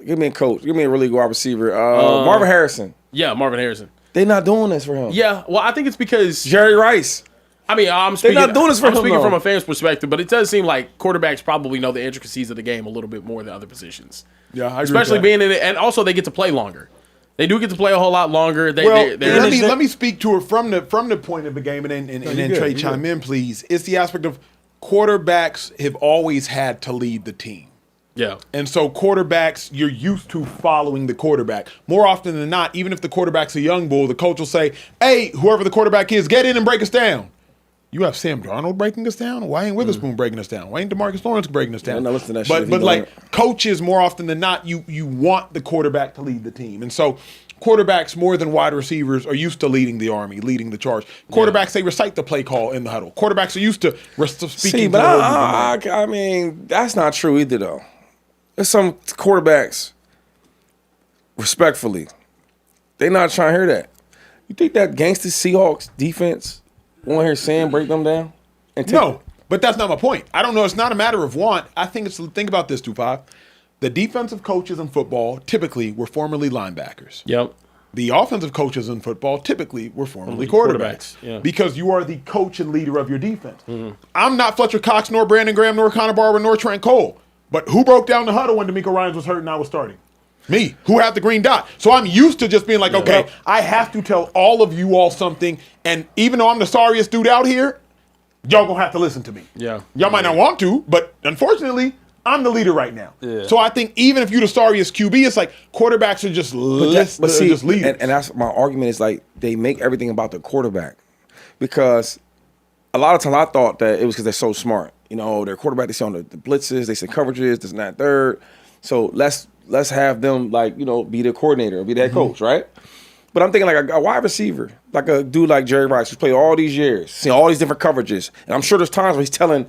give me a coach, give me a really good wide receiver, Marvin Harrison. Yeah, Marvin Harrison. They're not doing this for him. Yeah, well, I think it's because Jerry Rice. I mean, I'm speaking not doing this for him, from a fan's perspective, but it does seem like quarterbacks probably know the intricacies of the game a little bit more than other positions. Yeah, I agree especially with that. being in it, and also they get to play longer. They do get to play a whole lot longer. Let me speak to it from the point of the game, and then Trey chime in, please. It's the aspect of quarterbacks have always had to lead the team. Yeah. And so quarterbacks, you're used to following the quarterback. More often than not, even if the quarterback's a young bull, the coach will say, "Hey, whoever the quarterback is, get in and break us down." You have Sam Darnold breaking us down? Why ain't Witherspoon breaking us down? Why ain't DeMarcus Lawrence breaking us down? No, listen to that shit. But like coaches, more often than not, you want the quarterback to lead the team. And so quarterbacks, more than wide receivers, are used to leading the army, leading the charge. Quarterbacks, they recite the play call in the huddle. Quarterbacks are used to speaking. See, but I mean, that's not true either, though. There's some quarterbacks, respectfully, they not trying to hear that. You think that gangster Seahawks defense want to hear Sam break them down? No, but that's not my point. I don't know. It's not a matter of want. I think think about this, 2-5. The defensive coaches in football typically were formerly linebackers. Yep. The offensive coaches in football typically were formerly quarterbacks. Yeah. Because you are the coach and leader of your defense. Mm-hmm. I'm not Fletcher Cox, nor Brandon Graham, nor Connor Barber, nor Trent Cole. But who broke down the huddle when DeMeco Ryans was hurt and I was starting? Me, who had the green dot. So I'm used to just being like, okay, I have to tell all of you all something. And even though I'm the sorriest dude out here, y'all gonna have to listen to me. Yeah. Y'all might not want to, but unfortunately, I'm the leader right now. Yeah. So I think even if you're the sorriest QB, it's like quarterbacks are just leaders. And that's my argument is like they make everything about the quarterback. Because a lot of times I thought that it was because they're so smart. You know, their quarterback, they see on the blitzes, they see coverages, this and that, third. So let's have them, like, you know, be the coordinator or be that coach, right? But I'm thinking like a wide receiver, like a dude like Jerry Rice, who's played all these years, seen all these different coverages. And I'm sure there's times where he's telling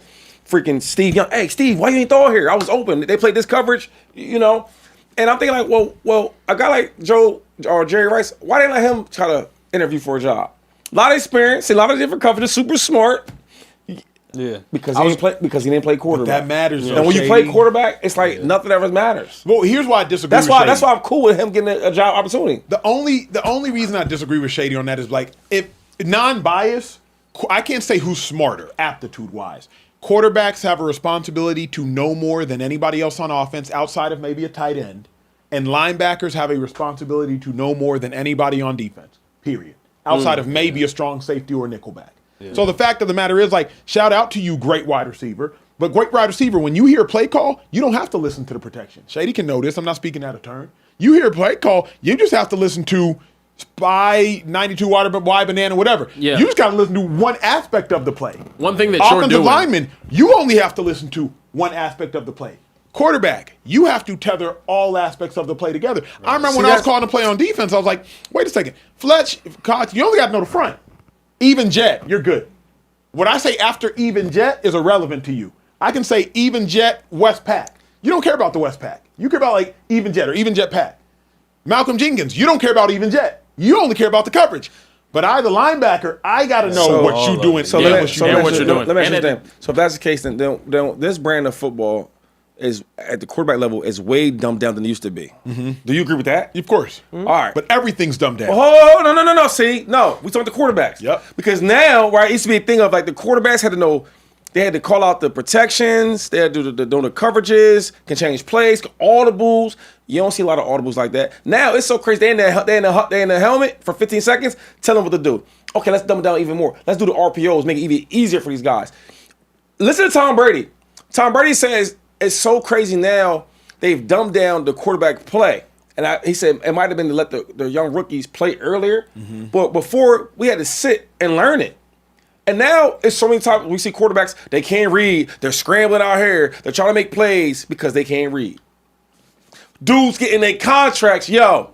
freaking Steve Young, "Hey, Steve, why you ain't throw it here? I was open. They played this coverage," you know? And I'm thinking like, well, a guy like Joe or Jerry Rice, why didn't let him try to interview for a job? A lot of experience, a lot of different coverages, super smart. Yeah. Because he didn't play quarterback. That matters, though, And when you Shady. play quarterback, it's like nothing ever matters. Well, here's why I disagree. That's with why. Shady. That's why I'm cool with him getting a job opportunity. The only reason I disagree with Shady on that is like if non-bias, I can't say who's smarter aptitude-wise. Quarterbacks have a responsibility to know more than anybody else on offense outside of maybe a tight end, and linebackers have a responsibility to know more than anybody on defense. Period. Outside of maybe a strong safety or a nickelback. Yeah. So the fact of the matter is, like, shout out to you, great wide receiver. But great wide receiver, when you hear a play call, you don't have to listen to the protection. Shady can know this. I'm not speaking out of turn. You hear a play call, you just have to listen to Spy, 92 wide banana, whatever. Yeah. You just got to listen to one aspect of the play. One thing that you're Offensive doing. lineman, you only have to listen to one aspect of the play. Quarterback, you have to tether all aspects of the play together. I remember when I was calling a play on defense, I was like, wait a second. Fletch, Cox, you only got to know the front. Even jet, you're good. What I say after even jet is irrelevant to you. I can say even jet, West Pack. You don't care about the West Pack. You care about like even jet or even jet pack. Malcolm Jenkins, you don't care about even jet. You only care about the coverage. But I, the linebacker, I got to know what you're doing. So let me ask you this. So if that's the case, then this brand of football is at the quarterback level is way dumbed down than it used to be. Mm-hmm. Do you agree with that? Of course. All right. But everything's dumbed down. Oh, no. See, no. We talking the quarterbacks. Yep. Because now, right, it used to be a thing of like the quarterbacks had to know, they had to call out the protections, they had to do the coverages, can change plays, audibles. You don't see a lot of audibles like that. Now it's so crazy. They in the helmet for 15 seconds. Tell them what to do. Okay, let's dumb it down even more. Let's do the RPOs, make it even easier for these guys. Listen to Tom Brady. Tom Brady says it's so crazy now. They've dumbed down the quarterback play. And he said it might have been to let the young rookies play earlier. Mm-hmm. But before, we had to sit and learn it. And now it's so many times we see quarterbacks, they can't read. They're scrambling out here. They're trying to make plays because they can't read. Dudes getting their contracts. Yo,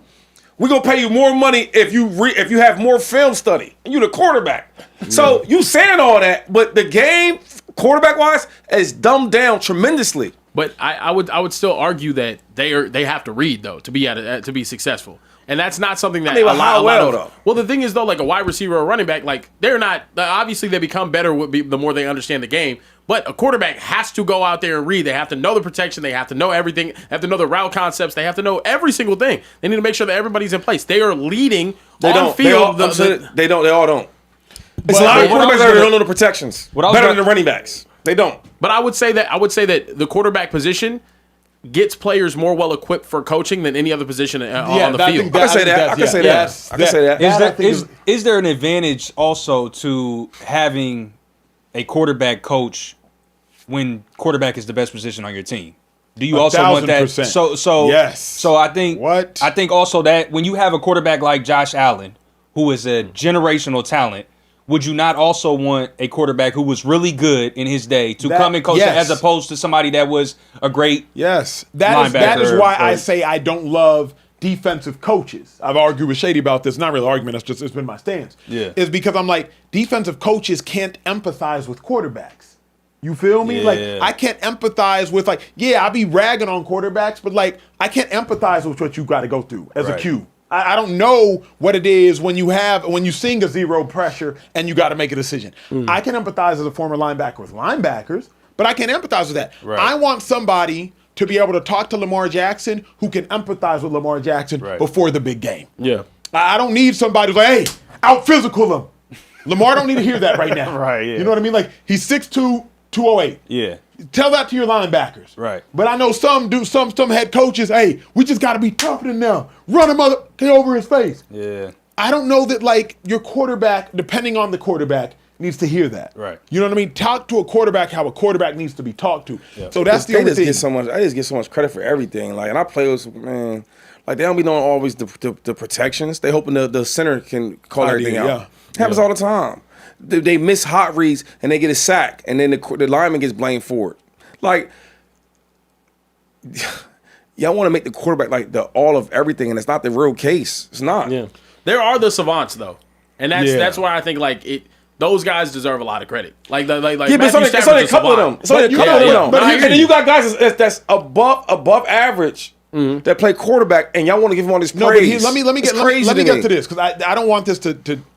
we're going to pay you more money if you have more film study. And you're the quarterback. Yeah. So you saying all that, but the game, quarterback-wise, is dumbed down tremendously. But I would still argue that they have to read though to be successful, and that's not something that though. Well, the thing is though, like a wide receiver or a running back, like they're not obviously they become better the more they understand the game. But a quarterback has to go out there and read. They have to know the protection. They have to know everything. They have to know the route concepts. They have to know every single thing. They need to make sure that everybody's in place. They are leading on field. They all don't. It's a lot of quarterbacks that don't know the protections. Better than the running backs. They don't. But I would say that the quarterback position gets players more well equipped for coaching than any other position on the field. I can say that. Is there an advantage also to having a quarterback coach when quarterback is the best position on your team? Do you also want that? So yes. So I think also that when you have a quarterback like Josh Allen, who is a generational talent, would you not also want a quarterback who was really good in his day to come and coach as opposed to somebody that was a great linebacker? That is why I say I don't love defensive coaches. I've argued with Shady about this. Not really an argument. It's been my stance. Yeah. Is because I'm like, defensive coaches can't empathize with quarterbacks. You feel me? Yeah. Like, I can't empathize with I be ragging on quarterbacks, but like, I can't empathize with what you got to go through as a Q. I don't know what it is when you sing a zero pressure and you got to make a decision. I can empathize as a former linebacker with linebackers, but I can't empathize with that. Right. I want somebody to be able to talk to Lamar Jackson who can empathize with Lamar Jackson before the big game. Yeah. I don't need somebody who's like, hey, out physical him. Lamar don't need to hear that right now. Right. Yeah. You know what I mean? Like, he's 6'2", 208. Yeah. Tell that to your linebackers. Right. But I know some head coaches, hey, we just got to be tougher than them. Run him over his face. Yeah. I don't know that, like, your quarterback, depending on the quarterback, needs to hear that. Right. You know what I mean? Talk to a quarterback how a quarterback needs to be talked to. Yeah. So that's the only thing. I just get so much credit for everything. Like, and I play with, man, like, they don't be knowing always the protections. They hoping the center can call everything out. Yeah. It happens all the time. They miss hot reads and they get a sack, and then the lineman gets blamed for it. Like, y'all want to make the quarterback like the all of everything, and it's not the real case. It's not. Yeah. There are the savants though, and that's why I think like it. Those guys deserve a lot of credit. Like but it's only a couple of them. It's only a couple of them. But then you got guys that's above average. Mm-hmm. That play quarterback, and y'all want to give him all this praise. Let me get to this because I don't want this to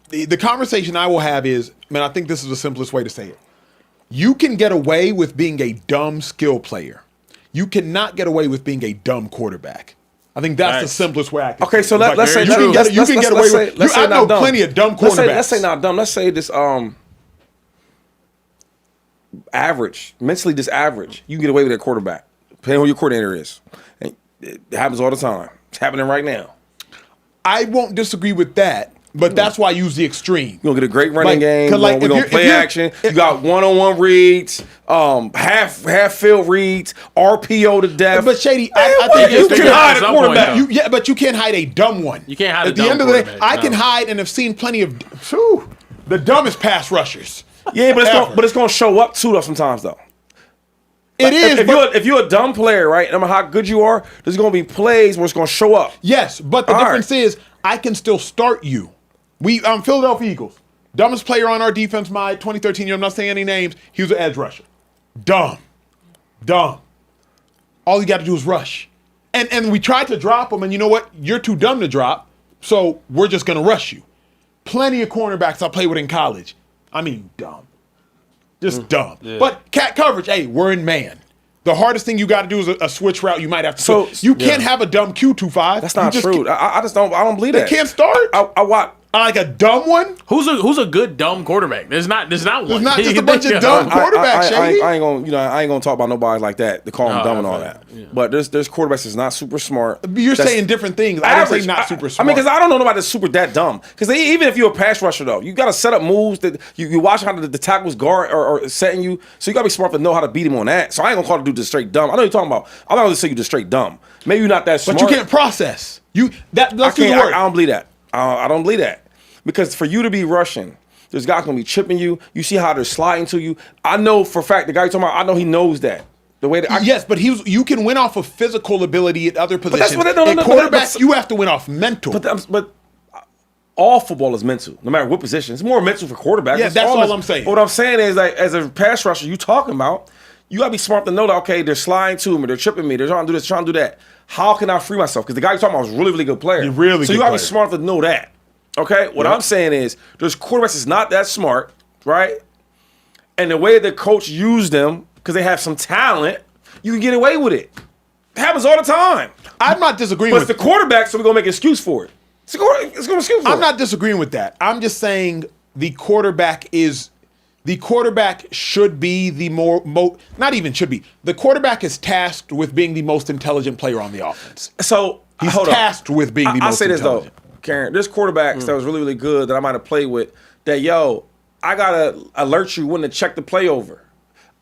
the conversation I will have is, man, I think this is the simplest way to say it. You can get away with being a dumb skill player. You cannot get away with being a dumb quarterback. I think that's the simplest way I can. Okay, so let's say you can get away with. I know plenty of dumb quarterbacks. Let's say not dumb. Let's say this average, mentally this average. You can get away with that quarterback, depending on who your coordinator is. And it happens all the time. It's happening right now. I won't disagree with that. But that's why I use the extreme. You're going to get a great running game. We're Like, going to play action. You got one-on-one reads, half-field reads, RPO to death. But, Shady, I think you can hide a quarterback. But you can't hide a dumb one. You can't hide a dumb quarterback. At the end of the day, I can hide and have seen plenty of the dumbest pass rushers. Yeah, but it's going to show up, too, though, sometimes, though. It is. If you're a dumb player, right, no matter how good you are, there's going to be plays where it's going to show up. Yes, but the difference is I can still start you. Philadelphia Eagles. Dumbest player on our defense, my 2013 year. I'm not saying any names. He was an edge rusher. Dumb. All you got to do is rush. And we tried to drop him, and you know what? You're too dumb to drop, so we're just going to rush you. Plenty of cornerbacks I played with in college. I mean, dumb. Just dumb. Yeah. But cat coverage, hey, we're in man. The hardest thing you got to do is a switch route. You might have to. So you can't have a dumb Q25. That's not true. I don't believe that. They can't start. I watch. Like a dumb one? Who's a good dumb quarterback? There's not one. There's not just a bunch of dumb quarterbacks, Shady. I ain't gonna talk about nobody like that to call them dumb and all that. Yeah. But there's quarterbacks that's not super smart. You're saying different things. I didn't say not super smart. I mean, because I don't know nobody that's super that dumb. Because even if you're a pass rusher, though, you got to set up moves that you watch how the tackles guard or setting you. So you got to be smart to know how to beat him on that. So I ain't gonna call the dude just straight dumb. I know you're talking about. I'm not gonna say you just straight dumb. Maybe you're not that smart. But you can't process. Let's do the word. I don't believe that. I don't believe that. Because for you to be rushing, there's guys going to be chipping you. You see how they're sliding to you. I know for a fact, the guy you're talking about, I know he knows that. The way that yes, but you can win off of physical ability at other positions. But that's what quarterback, you have to win off mental. But all football is mental, no matter what position. It's more mental for quarterbacks. Yeah, that's all I'm saying. What I'm saying is, like, as a pass rusher, you talking about, you got to be smart to know that, okay, they're sliding to me, they're tripping me, they're trying to do this, trying to do that. How can I free myself? Because the guy you're talking about was a really, really good player. So you got to be smart to know that. Okay, what I'm saying is there's quarterbacks that's not that smart, right? And the way the coach used them, because they have some talent, you can get away with it. It happens all the time. I'm not disagreeing with it. But it's the quarterback, so we're going to make an excuse for it. It's going to excuse for it. I'm not disagreeing with that. I'm just saying the quarterback should be the not even should be. The quarterback is tasked with being the most intelligent player on the offense. So he's tasked with being the most intelligent. I'll say this, though. Karen, there's quarterbacks that was really, really good that I might have played with that, I got to alert you when to check the play over.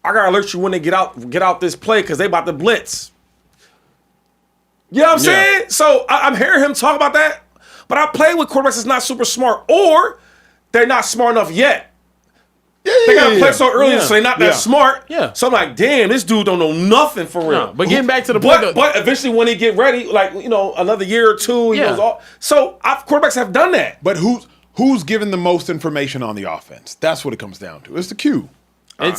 I got to alert you when to get out this play because they about to blitz. You know what I'm saying? So I'm hearing him talk about that, but I play with quarterbacks that's not super smart or they're not smart enough yet. They got to play so early, so they're not that smart. Yeah. So I'm like, damn, this dude don't know nothing for real. No, but getting back to the point, but eventually when he get ready, like another year or two, he goes all. So quarterbacks have done that. But who's given the most information on the offense? That's what it comes down to. It's the Q. They're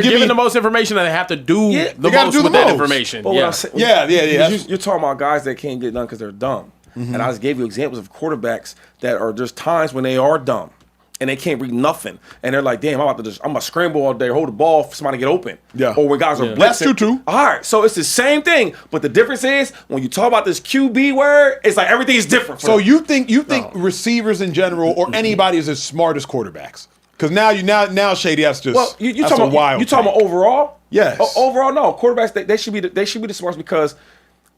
giving the most information, and they have to do the most with that information. But you're talking about guys that can't get done because they're dumb. Mm-hmm. And I just gave you examples of quarterbacks that are just times when they are dumb. And they can't read nothing, and they're like, "Damn, I'm gonna scramble all day, hold the ball for somebody to get open." Yeah. Or when guys are blitzing. That's true too. All right, so it's the same thing, but the difference is when you talk about this QB word, it's like everything is different. So you think receivers in general or anybody is as smart as quarterbacks? Because now Shady, that's just you talking about overall? Yes. Overall, no. Quarterbacks they should be the smartest because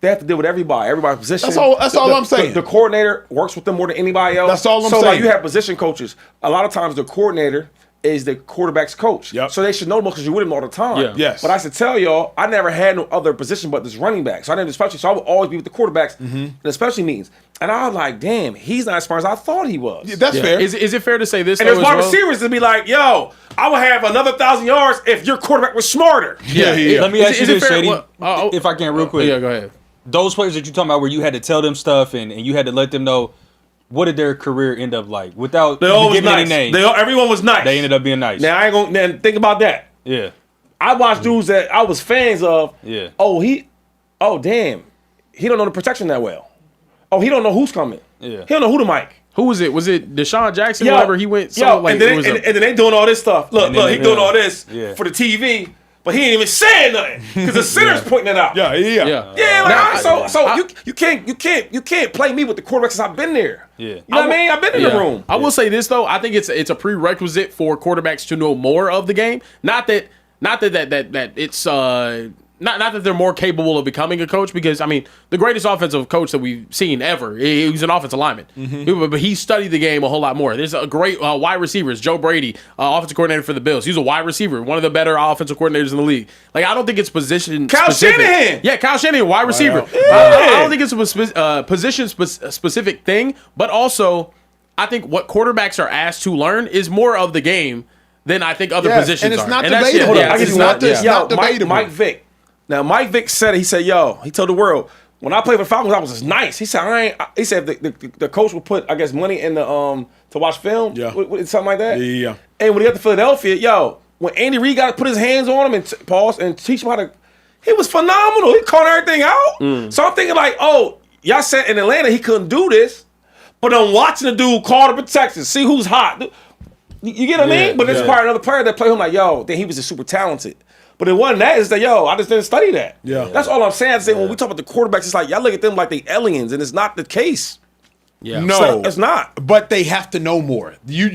they have to deal with everybody's position. That's all I'm saying. The coordinator works with them more than anybody else. That's all I'm saying. So like you have position coaches. A lot of times the coordinator is the quarterback's coach. Yep. So they should know because you're with him all the time. Yeah. Yes. But I should tell y'all, I never had no other position but this running back. So I never especially. So I would always be with the quarterbacks, in especially meetings. And I was like, damn, he's not as smart as I thought he was. Yeah, that's fair. Is it fair to say this? And there's wide receivers to be like, yo, I would have another 1,000 yards if your quarterback was smarter. Yeah. Let me ask you this, Shady, if I can, real quick. Yeah, go ahead. Those players that you're talking about where you had to tell them stuff and you had to let them know, what did their career end up like? Without giving any names. Everyone was nice. They ended up being nice. Now, I ain't gonna then think about that. Yeah. I watched dudes that I was fans of. Yeah. Damn. He don't know the protection that well. Oh, he don't know who's coming. Yeah. He don't know who the mic. Who was it? Was it Deshaun Jackson? Yo, Wherever he went. And then they doing all this stuff. Look, he doing all this Yeah. for the TV, but he ain't even saying nothing because the center's pointing it out. Yeah. You can't play me with the quarterback since I've been there. Yeah. You know what I mean? I've been in the room. I will say this though. I think it's a prerequisite for quarterbacks to know more of the game. Not that it's not that they're more capable of becoming a coach, because I mean the greatest offensive coach that we've seen ever, he was an offensive lineman, but he studied the game a whole lot more. There's a great wide receivers, Joe Brady, offensive coordinator for the Bills. He's a wide receiver, one of the better offensive coordinators in the league. Like I don't think it's position Kyle specific. Shanahan. Yeah, Kyle Shanahan, wide receiver. Yeah. I don't think it's a position specific thing, but also I think what quarterbacks are asked to learn is more of the game than I think other positions and it's are. not And that's debatable. it. Yeah, I it's just not- want this. yeah. Not debatable. Mike Vick. Now Mike Vick said it. He said, he told the world, when I played for the Falcons, I was just nice. He said, he said the coach would put, I guess, money in the to watch film. Yeah. Something like that. Yeah. And when he got to Philadelphia, when Andy Reid got to put his hands on him and and teach him how to, he was phenomenal. He called everything out. So I'm thinking like, y'all said in Atlanta he couldn't do this, but I'm watching the dude call the protection, see who's hot. You get what I mean? But there's probably another player that played him like, then he was just super talented. But it wasn't that. It's that, I just didn't study that. Yeah. That's all I'm saying. When we talk about the quarterbacks, it's like, y'all look at them like they aliens, and it's not the case. Yeah. No, It's not. But they have to know more. You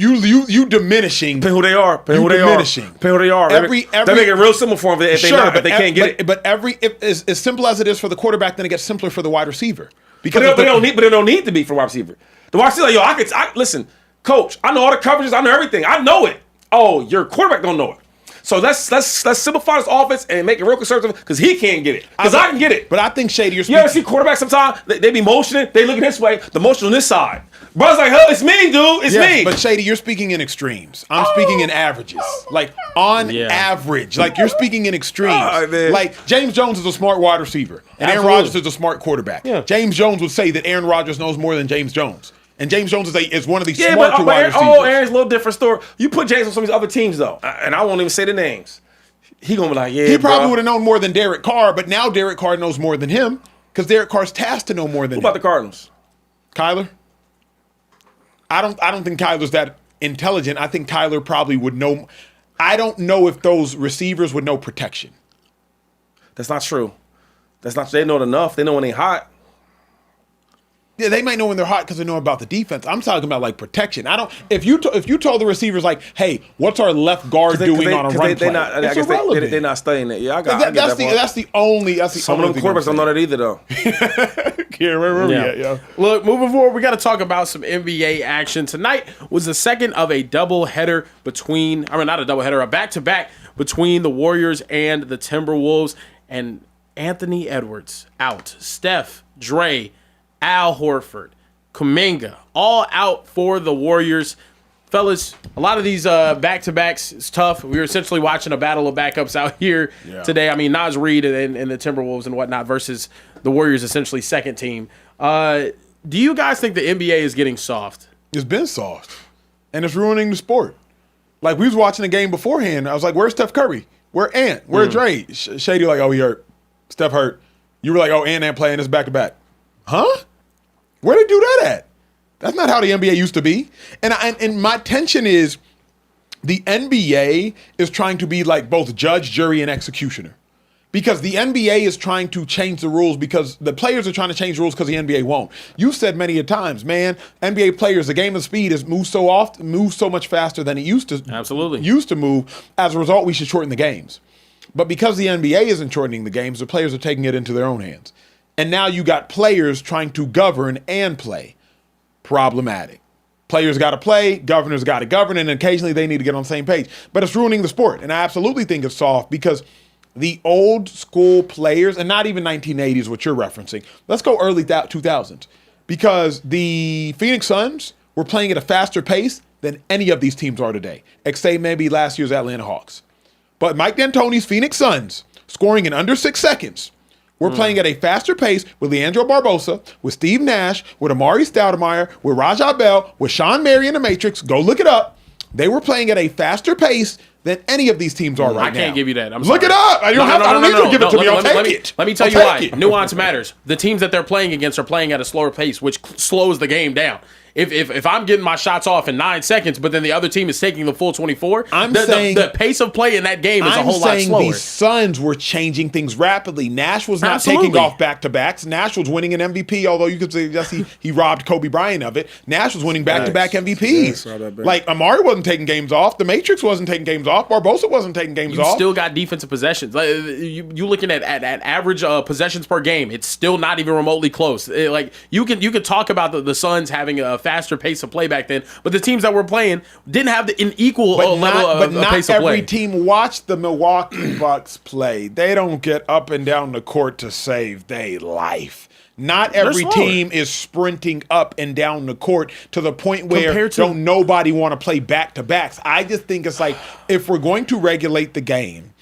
diminishing. Depending who they are. You diminishing. Depending who they are. They make it real simple for them if they can't get it. But as simple as it is for the quarterback, then it gets simpler for the wide receiver. But it don't need to be for wide receiver. The wide receiver, listen, coach, I know all the coverages, I know everything. I know it. Oh, your quarterback don't know it. So let's simplify this offense and make it real conservative because he can't get it. Because I can get it. But I think, Shady, You ever see quarterbacks sometimes, they be motioning, they looking this way, the motion on this side. Brother's like, it's me, dude, it's me. But Shady, you're speaking in extremes. I'm speaking in averages. Like, on average. Like, you're speaking in extremes. Like, James Jones is a smart wide receiver, and Aaron Rodgers is a smart quarterback. Yeah. James Jones would say that Aaron Rodgers knows more than James Jones. And James Jones is one of these smarter wide receivers. Aaron's a little different story. You put James on some of these other teams, though, and I won't even say the names. He gonna be like, he probably would have known more than Derek Carr, but now Derek Carr knows more than him because Derek Carr's tasked to know more than him. What about the Cardinals? Kyler? I don't think Kyler's that intelligent. I think Kyler probably would know. I don't know if those receivers would know protection. That's not true. They know it enough. They know when they hot. Yeah, they might know when they're hot because they know about the defense. I'm talking about like protection. If you told the receivers like, hey, what's our left guard doing on a run play? It's irrelevant. They're not studying it. Yeah, I get that. That's the only. Some of them quarterbacks don't know that either, though. Can't remember yet, yo. Look, moving forward, we got to talk about some NBA action. Tonight was the second of a doubleheader a back-to-back between the Warriors and the Timberwolves. And Anthony Edwards out. Steph, Dre, Al Horford, Kuminga, all out for the Warriors. Fellas, a lot of these back-to-backs is tough. We were essentially watching a battle of backups out here today. I mean, Naz Reid and the Timberwolves and whatnot versus the Warriors, essentially second team. Do you guys think the NBA is getting soft? It's been soft, and it's ruining the sport. Like, we was watching the game beforehand. I was like, where's Steph Curry? Where Ant? Where Dre? Shady like, he hurt. Steph hurt. You were like, Ant ain't playing this back-to-back. Huh? Where they do that at? That's not how the NBA used to be. And my tension is the NBA is trying to be like both judge, jury, and executioner. Because the NBA is trying to change the rules because the players are trying to change the rules because the NBA won't. You've said many a times, man, NBA players, the game of speed has moved so much faster than it used to move. As a result, we should shorten the games. But because the NBA isn't shortening the games, the players are taking it into their own hands. And now you got players trying to govern and play. Problematic. Players got to play, governors got to govern, and occasionally they need to get on the same page. But it's ruining the sport, and I absolutely think it's soft because the old school players, and not even 1980s, what you're referencing, let's go early 2000s, because the Phoenix Suns were playing at a faster pace than any of these teams are today, except maybe last year's Atlanta Hawks. But Mike D'Antoni's Phoenix Suns, scoring in under 6 seconds, we're playing at a faster pace with Leandro Barbosa, with Steve Nash, with Amari Stoudemire, with Rajah Bell, with Sean Marion in the Matrix. Go look it up. They were playing at a faster pace than any of these teams are right now. I can't give you that. I'm Look sorry. it up. I don't need you to give it to me. I'll take it. Let me tell you why. Nuance matters. The teams that they're playing against are playing at a slower pace, which slows the game down. If I'm getting my shots off in 9 seconds, but then the other team is taking the full 24, the pace of play in that game is a whole lot slower. The Suns were changing things rapidly. Nash was not taking off back-to-backs. Nash was winning an MVP, although you could say he robbed Kobe Bryant of it. Nash was winning back-to-back MVPs. Like, Amari wasn't taking games off. The Matrix wasn't taking games off. Barbosa wasn't taking games off. You still got defensive possessions. Like, you looking at average possessions per game, it's still not even remotely close. You could talk about the Suns having a faster pace of play back then, but the teams that were playing didn't have an equal level of pace of play. But not every team. Watch the Milwaukee Bucks play. They don't get up and down the court to save their life. Not every team is sprinting up and down the court to the point where don't nobody want to play back-to-backs. I just think it's like, if we're going to regulate the game,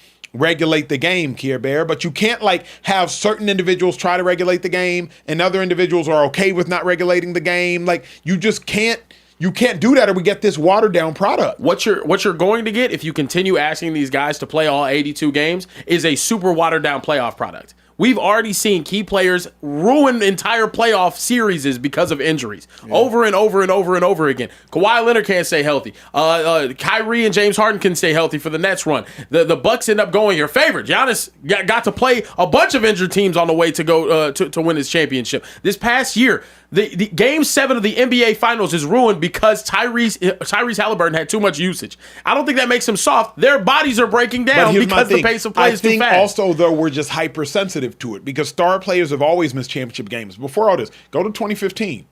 Care Bear, but you can't have certain individuals try to regulate the game and other individuals are okay with not regulating the game. Like, you just can't do that, or we get this watered down product. What you're going to get if you continue asking these guys to play all 82 games is a super watered down playoff product. We've already seen key players ruin entire playoff series because of injuries over and over and over and over again. Kawhi Leonard can't stay healthy. Kyrie and James Harden can stay healthy for the Nets run. The Bucks end up going your favorite. Giannis got to play a bunch of injured teams on the way to go to win his championship. This past year, the Game 7 of the NBA Finals is ruined because Tyrese Halliburton had too much usage. I don't think that makes him soft. Their bodies are breaking down because the pace of play is too fast. I think also, though, we're just hypersensitive to it because star players have always missed championship games. Before all this, go to 2015.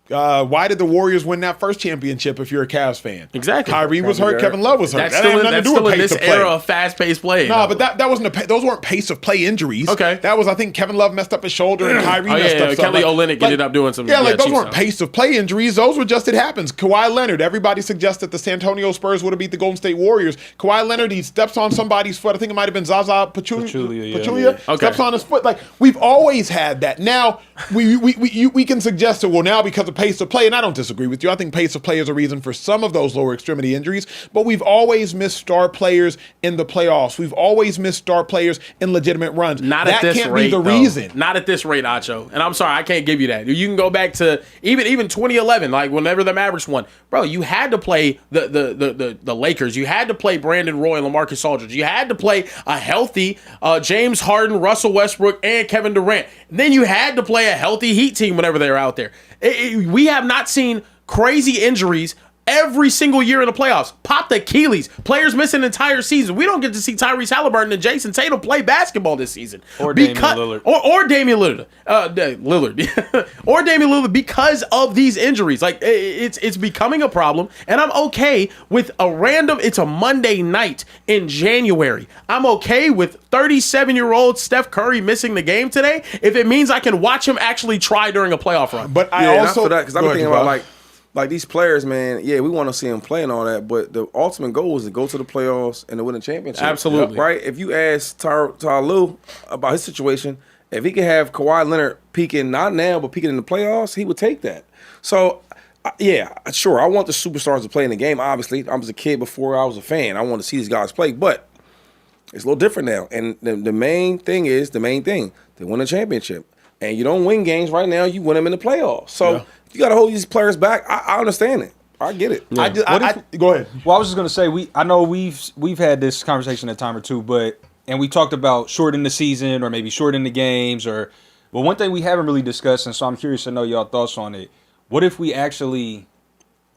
Why did the Warriors win that first championship if you're a Cavs fan? Exactly. Kyrie was hurt. Kevin Love was hurt. That's still in this era of fast-paced play. No, but that wasn't those weren't pace of play injuries. Okay. That was, I think, Kevin Love messed up his shoulder and Kyrie messed up something. Kelly Olynyk ended up doing some. Those weren't pace of play injuries. Those were just, it happens. Kawhi Leonard, everybody suggested the San Antonio Spurs would have beat the Golden State Warriors. Kawhi Leonard, he steps on somebody's foot. I think it might have been Zaza Pachulia. Steps on his foot. Like, we've always had that. Now, we can suggest it, well, now because of pace of play, and I don't disagree with you. I think pace of play is a reason for some of those lower extremity injuries, but we've always missed star players in the playoffs. We've always missed star players in legitimate runs. That can't be the reason. Not at this rate, Acho. And I'm sorry, I can't give you that. You can go back to even 2011, like whenever the Mavericks won. Bro, you had to play the Lakers. You had to play Brandon Roy and LaMarcus Aldridge. You had to play a healthy James Harden, Russell Westbrook, and Kevin Durant. And then you had to play a healthy Heat team whenever they were out there. We have not seen crazy injuries every single year in the playoffs. Pop the Achilles. Players miss an entire season. We don't get to see Tyrese Halliburton and Jason Tatum play basketball this season. Or Damian Lillard. Or Damian Lillard. Or Damian Lillard because of these injuries. Like, it's becoming a problem, and I'm okay with it's a Monday night in January. I'm okay with 37-year-old Steph Curry missing the game today if it means I can watch him actually try during a playoff run. But I also, because I'm thinking about like these players, man, we want to see them play and all that, but the ultimate goal is to go to the playoffs and to win a championship. Absolutely. Right? If you ask Ty Lue about his situation, if he could have Kawhi Leonard peaking, not now, but peaking in the playoffs, he would take that. So, sure, I want the superstars to play in the game, obviously. I was a kid before I was a fan. I want to see these guys play, but it's a little different now. And the main thing is, they win a championship. And you don't win games right now, you win them in the playoffs. So, you got to hold these players back. I understand it. I get it. Yeah. Go ahead. Well, I was just gonna say I know we've had this conversation a time or two, and we talked about shortening the season or maybe shortening the games but one thing we haven't really discussed, and so I'm curious to know y'all thoughts on it. What if we actually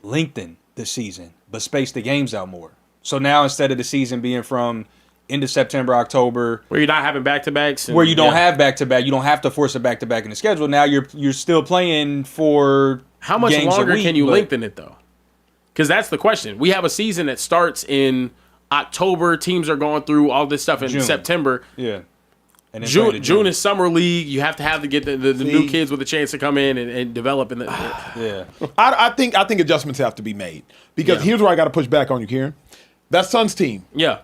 lengthen the season but space the games out more? So now instead of the season being from end of September, October, where you're not having back-to-backs, where you don't have back-to-back, you don't have to force a back-to-back in the schedule. Now you're still playing for how much longer can you lengthen it though? Because that's the question. We have a season that starts in October. Teams are going through all this stuff in September. Yeah. And June is summer league. You have to get the new kids with a chance to come in and develop. I think adjustments have to be made because here's where I got to push back on you, Kieran. That Suns team. Yeah.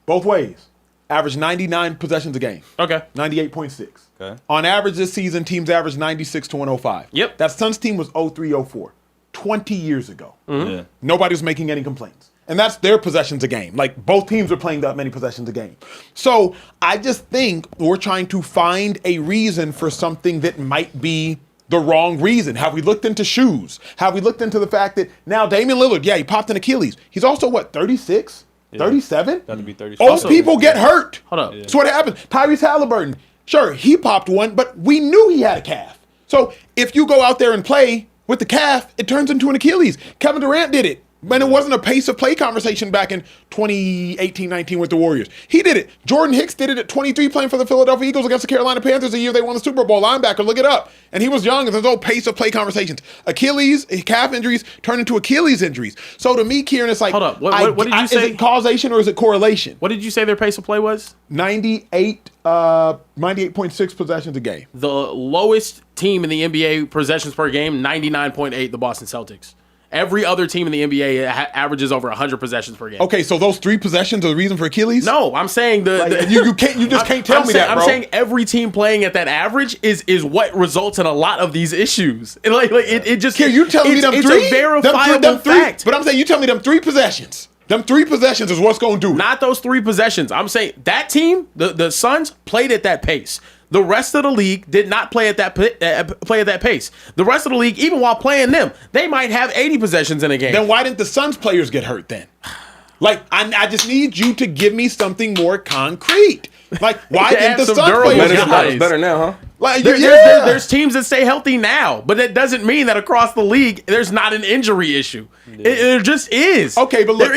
Both ways. Average 99 possessions a game. Okay. 98.6. Okay. On average this season, teams average 96 to 105. Yep. That Suns team was 03-04. 20 years ago. Mm-hmm. Yeah. Nobody was making any complaints. And that's their possessions a game. Like, both teams are playing that many possessions a game. So I just think we're trying to find a reason for something that might be the wrong reason. Have we looked into shoes? Have we looked into the fact that now Damian Lillard, he popped an Achilles. He's also, 36? 37? Got to be 36. Old people get hurt. Hold up. That's what happened. Tyrese Halliburton, sure, he popped one, but we knew he had a calf. So if you go out there and play with the calf, it turns into an Achilles. Kevin Durant did it. Man, it wasn't a pace of play conversation back in 2018-19 with the Warriors. He did it. Jordan Hicks did it at 23 playing for the Philadelphia Eagles against the Carolina Panthers the year they won the Super Bowl. Linebacker, look it up. And he was young, and there's no pace of play conversations. Achilles, calf injuries turn into Achilles injuries. So to me, Kieran, it's like, Hold up. What did you say? Is it causation or is it correlation? What did you say their pace of play was? 98.6 possessions a game. The lowest team in the NBA possessions per game, 99.8, the Boston Celtics. Every other team in the NBA averages over 100 possessions per game. Okay, so those 3 possessions are the reason for Achilles? No, I'm saying you just can't tell me that, bro. I'm saying every team playing at that average is what results in a lot of these issues. And it just Here, you telling me them 3? It's a verifiable fact. But I'm saying you tell me them 3 possessions. Them 3 possessions is what's going to do it. Not those 3 possessions. I'm saying that team, the Suns, played at that pace. The rest of the league did not play at that pace. The rest of the league, even while playing them, they might have 80 possessions in a game. Then why didn't the Suns players get hurt then? Like, I just need you to give me something more concrete. Like, why didn't the Suns players get hurt? It's better now, huh? Like, There's teams that stay healthy now, but that doesn't mean that across the league there's not an injury issue. There just is. Okay, but look,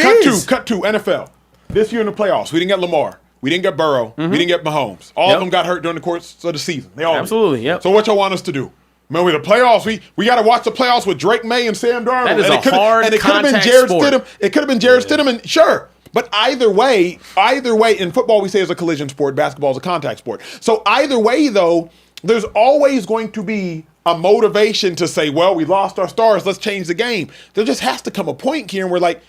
cut to NFL. This year in the playoffs, we didn't get Lamar. We didn't get Burrow. We didn't get Mahomes. All of them got hurt during the course of the season. They all absolutely, yep. So what y'all want us to do? Man, with the playoffs, we got to watch the playoffs with Drake May and Sam Darnold. That is and a hard and it could have been Jared Stidham. It could have been Jared Stidham, and sure. But either way, in football we say it's a collision sport. Basketball is a contact sport. So either way, though, there's always going to be a motivation to say, well, we lost our stars. Let's change the game. There just has to come a point, Kieran, where like,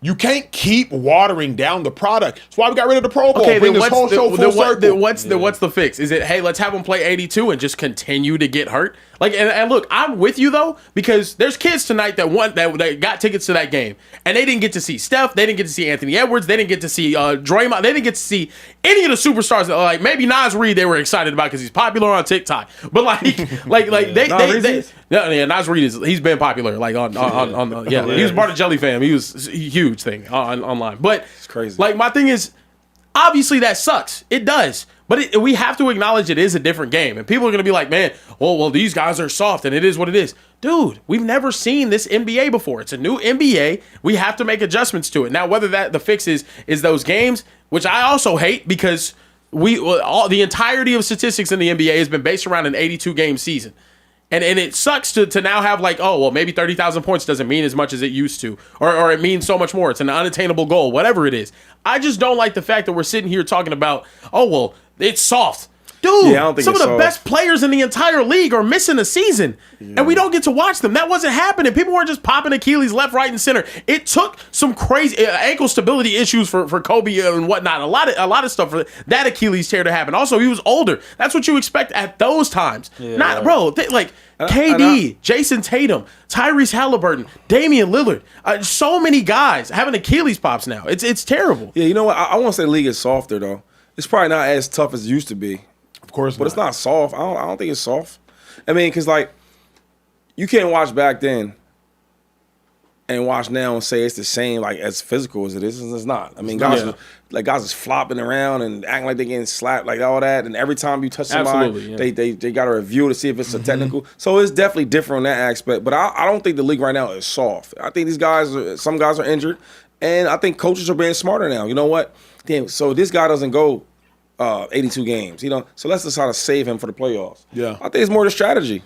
you can't keep watering down the product. That's why we got rid of the Pro Bowl. Okay, Bring then this whole show full circle. what's the fix? Is it, hey, let's have them play 82 and just continue to get hurt? Like, and look, I'm with you though, because there's kids tonight that got tickets to that game, and they didn't get to see Steph, they didn't get to see Anthony Edwards, they didn't get to see Draymond, they didn't get to see any of the superstars. That, like maybe Nas Reed, they were excited about because he's popular on TikTok, but like Nas Reed he's been popular he was part of Jelly Fam, he was a huge thing online, but it's crazy. Like my thing is, obviously that sucks, it does. But we have to acknowledge it is a different game. And people are going to be like, man, well, these guys are soft and it is what it is. Dude, we've never seen this NBA before. It's a new NBA. We have to make adjustments to it. Now, whether the fix is those games, which I also hate because the entirety of statistics in the NBA has been based around an 82-game season. And it sucks to now have like, oh, well, maybe 30,000 points doesn't mean as much as it used to. Or it means so much more. It's an unattainable goal, whatever it is. I just don't like the fact that we're sitting here talking about, oh, well, it's soft. Dude, some of the best players in the entire league are missing a season, and we don't get to watch them. That wasn't happening. People weren't just popping Achilles left, right, and center. It took some crazy ankle stability issues for Kobe and whatnot. A lot of stuff for that Achilles tear to happen. Also, he was older. That's what you expect at those times. KD, Jason Tatum, Tyrese Halliburton, Damian Lillard. So many guys having Achilles pops now. It's terrible. Yeah, you know what? I want to say the league is softer, though. It's probably not as tough as it used to be. Of course, but it's not soft. I don't think it's soft. I mean, because like you can't watch back then and watch now and say it's the same like as physical as it is. It's not. I mean, guys is flopping around and acting like they're getting slapped, like all that. And every time you touch somebody, they got a review to see if it's a technical. So it's definitely different on that aspect. But I don't think the league right now is soft. I think some guys are injured, and I think coaches are being smarter now. You know what? Damn. So this guy doesn't go 82 games, so let's decide to save him for the playoffs. Yeah. I think it's more the strategy.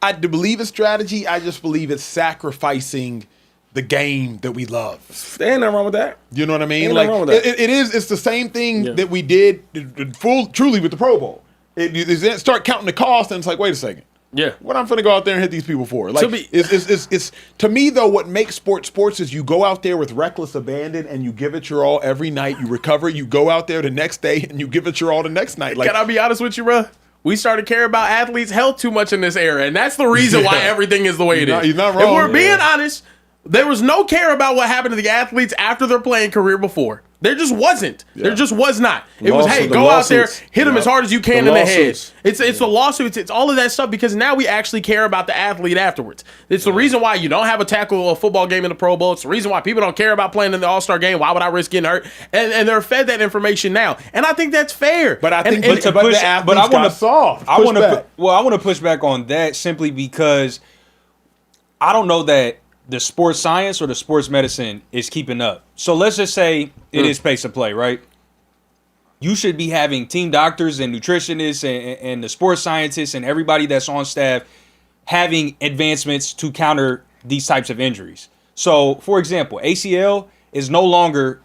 I do believe it's strategy. I just believe it's sacrificing the game that we love. There ain't nothing wrong with that. You know what I mean? Ain't nothing wrong with that. It's the same thing that we did truly with the Pro Bowl. It start counting the cost, and it's like, wait a second. Yeah. What I'm finna go out there and hit these people for? Like, it's to me though, what makes sports is you go out there with reckless abandon and you give it your all every night. You recover. You go out there the next day and you give it your all the next night. Like, can I be honest with you, bro? We started caring about athletes' health too much in this era, and that's the reason why everything is the way it is. You're not wrong. If we're being honest, There was no care about what happened to the athletes after their playing career before. There just wasn't. Yeah. There just was not. It was, hey, go out there, hit them as hard as you can in the head. It's the lawsuits. It's all of that stuff because now we actually care about the athlete afterwards. It's the reason why you don't have a tackle or a football game in the Pro Bowl. It's the reason why people don't care about playing in the All-Star game. Why would I risk getting hurt? And they're fed that information now. And I think that's fair. But I think the athletes got soft. I want to push back on that simply because I don't know that the sports science or the sports medicine is keeping up. So let's just say it is pace of play, right? You should be having team doctors and nutritionists and the sports scientists and everybody that's on staff having advancements to counter these types of injuries. So, for example, ACL is no longer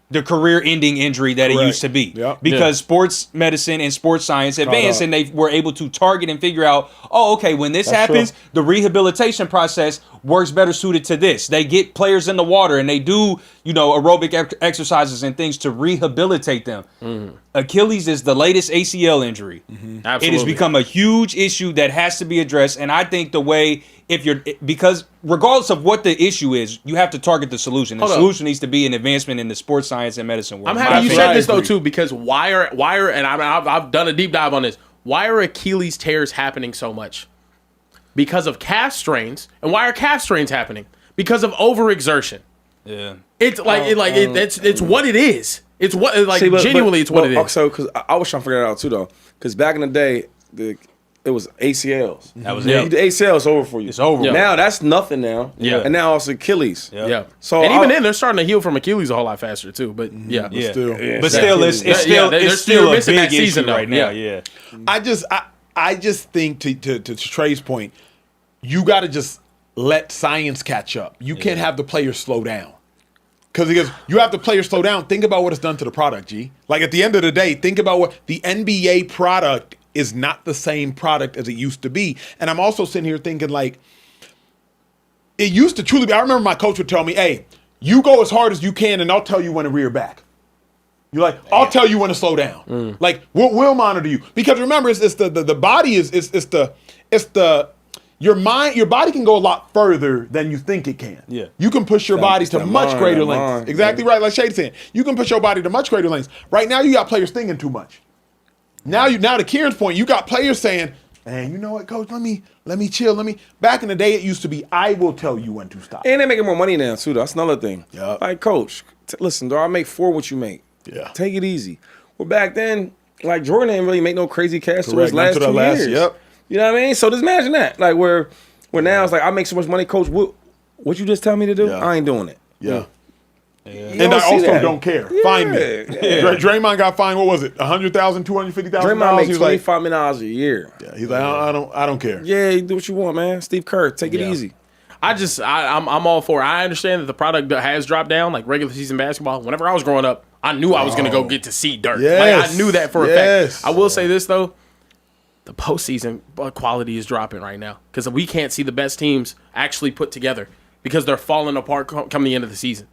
the career-ending injury that it used to be. Yep. Because sports medicine and sports science advanced and they were able to target and figure out, oh, okay, when this happens, the rehabilitation process works better suited to this. They get players in the water and they do, aerobic exercises and things to rehabilitate them. Achilles is the latest ACL injury. It has become a huge issue that has to be addressed. And I think because regardless of what the issue is, you have to target the solution. The solution needs to be an advancement in the sports science and medicine world. I'm happy you said this though too, because why are and I've done a deep dive on this. Why are Achilles tears happening so much? Because of calf strains. And why are calf strains happening? Because of overexertion. Yeah. It's it's what it is. It's what genuinely it's what it is. So because I was trying to figure that out too though, because back in the day it was ACLs. That was it. The ACL is over for you. It's over. Yeah. Now that's nothing now. Yeah. And now it's Achilles. Yeah. So even then they're starting to heal from Achilles a whole lot faster too. But But still it's still a big issue right now. Yeah. I just think to Trey's point, you got to just let science catch up. You can't have the players slow down. Because you have the players slow down. Think about what it's done to the product, G. Like at the end of the day, think about what the NBA product is not the same product as it used to be. And I'm also sitting here thinking like, it used to truly be, I remember my coach would tell me, hey, you go as hard as you can and I'll tell you when to rear back. You're like, I'll tell you when to slow down. Like, we'll monitor you. Because remember, it's the body your body can go a lot further than you think it can. Yeah. You can push your body to much greater lengths. Exactly right, like Shady saying. You can push your body to much greater lengths. Right now, you got players thinking too much. Now to Kieran's point, you got players saying, man, you know what, coach, let me chill. Back in the day, it used to be, I will tell you when to stop. And they're making more money now, too, though. That's another thing. Yep. Like, coach, listen, though, I make 4 what you make. Yeah. Take it easy. Well, back then, like, Jordan didn't really make no crazy cash to his last 2 years. Yep. You know what I mean? So just imagine that. Like, where now it's like, I make so much money, coach, what you just tell me to do? Yeah. I ain't doing it. Yeah. And I also don't care. Yeah. Fine me. Draymond got fined, what was it? $100,000, $250,000? Draymond makes $25 million a year. Yeah, he's like, I don't care. Yeah, you do what you want, man. Steve Kerr, take it easy. I'm all for it. I understand that the product has dropped down, like regular season basketball. Whenever I was growing up, I knew I was going to go get to see dirt. Yes. Like, I knew that for a fact. I will say this, though. The postseason quality is dropping right now because we can't see the best teams actually put together because they're falling apart come the end of the season.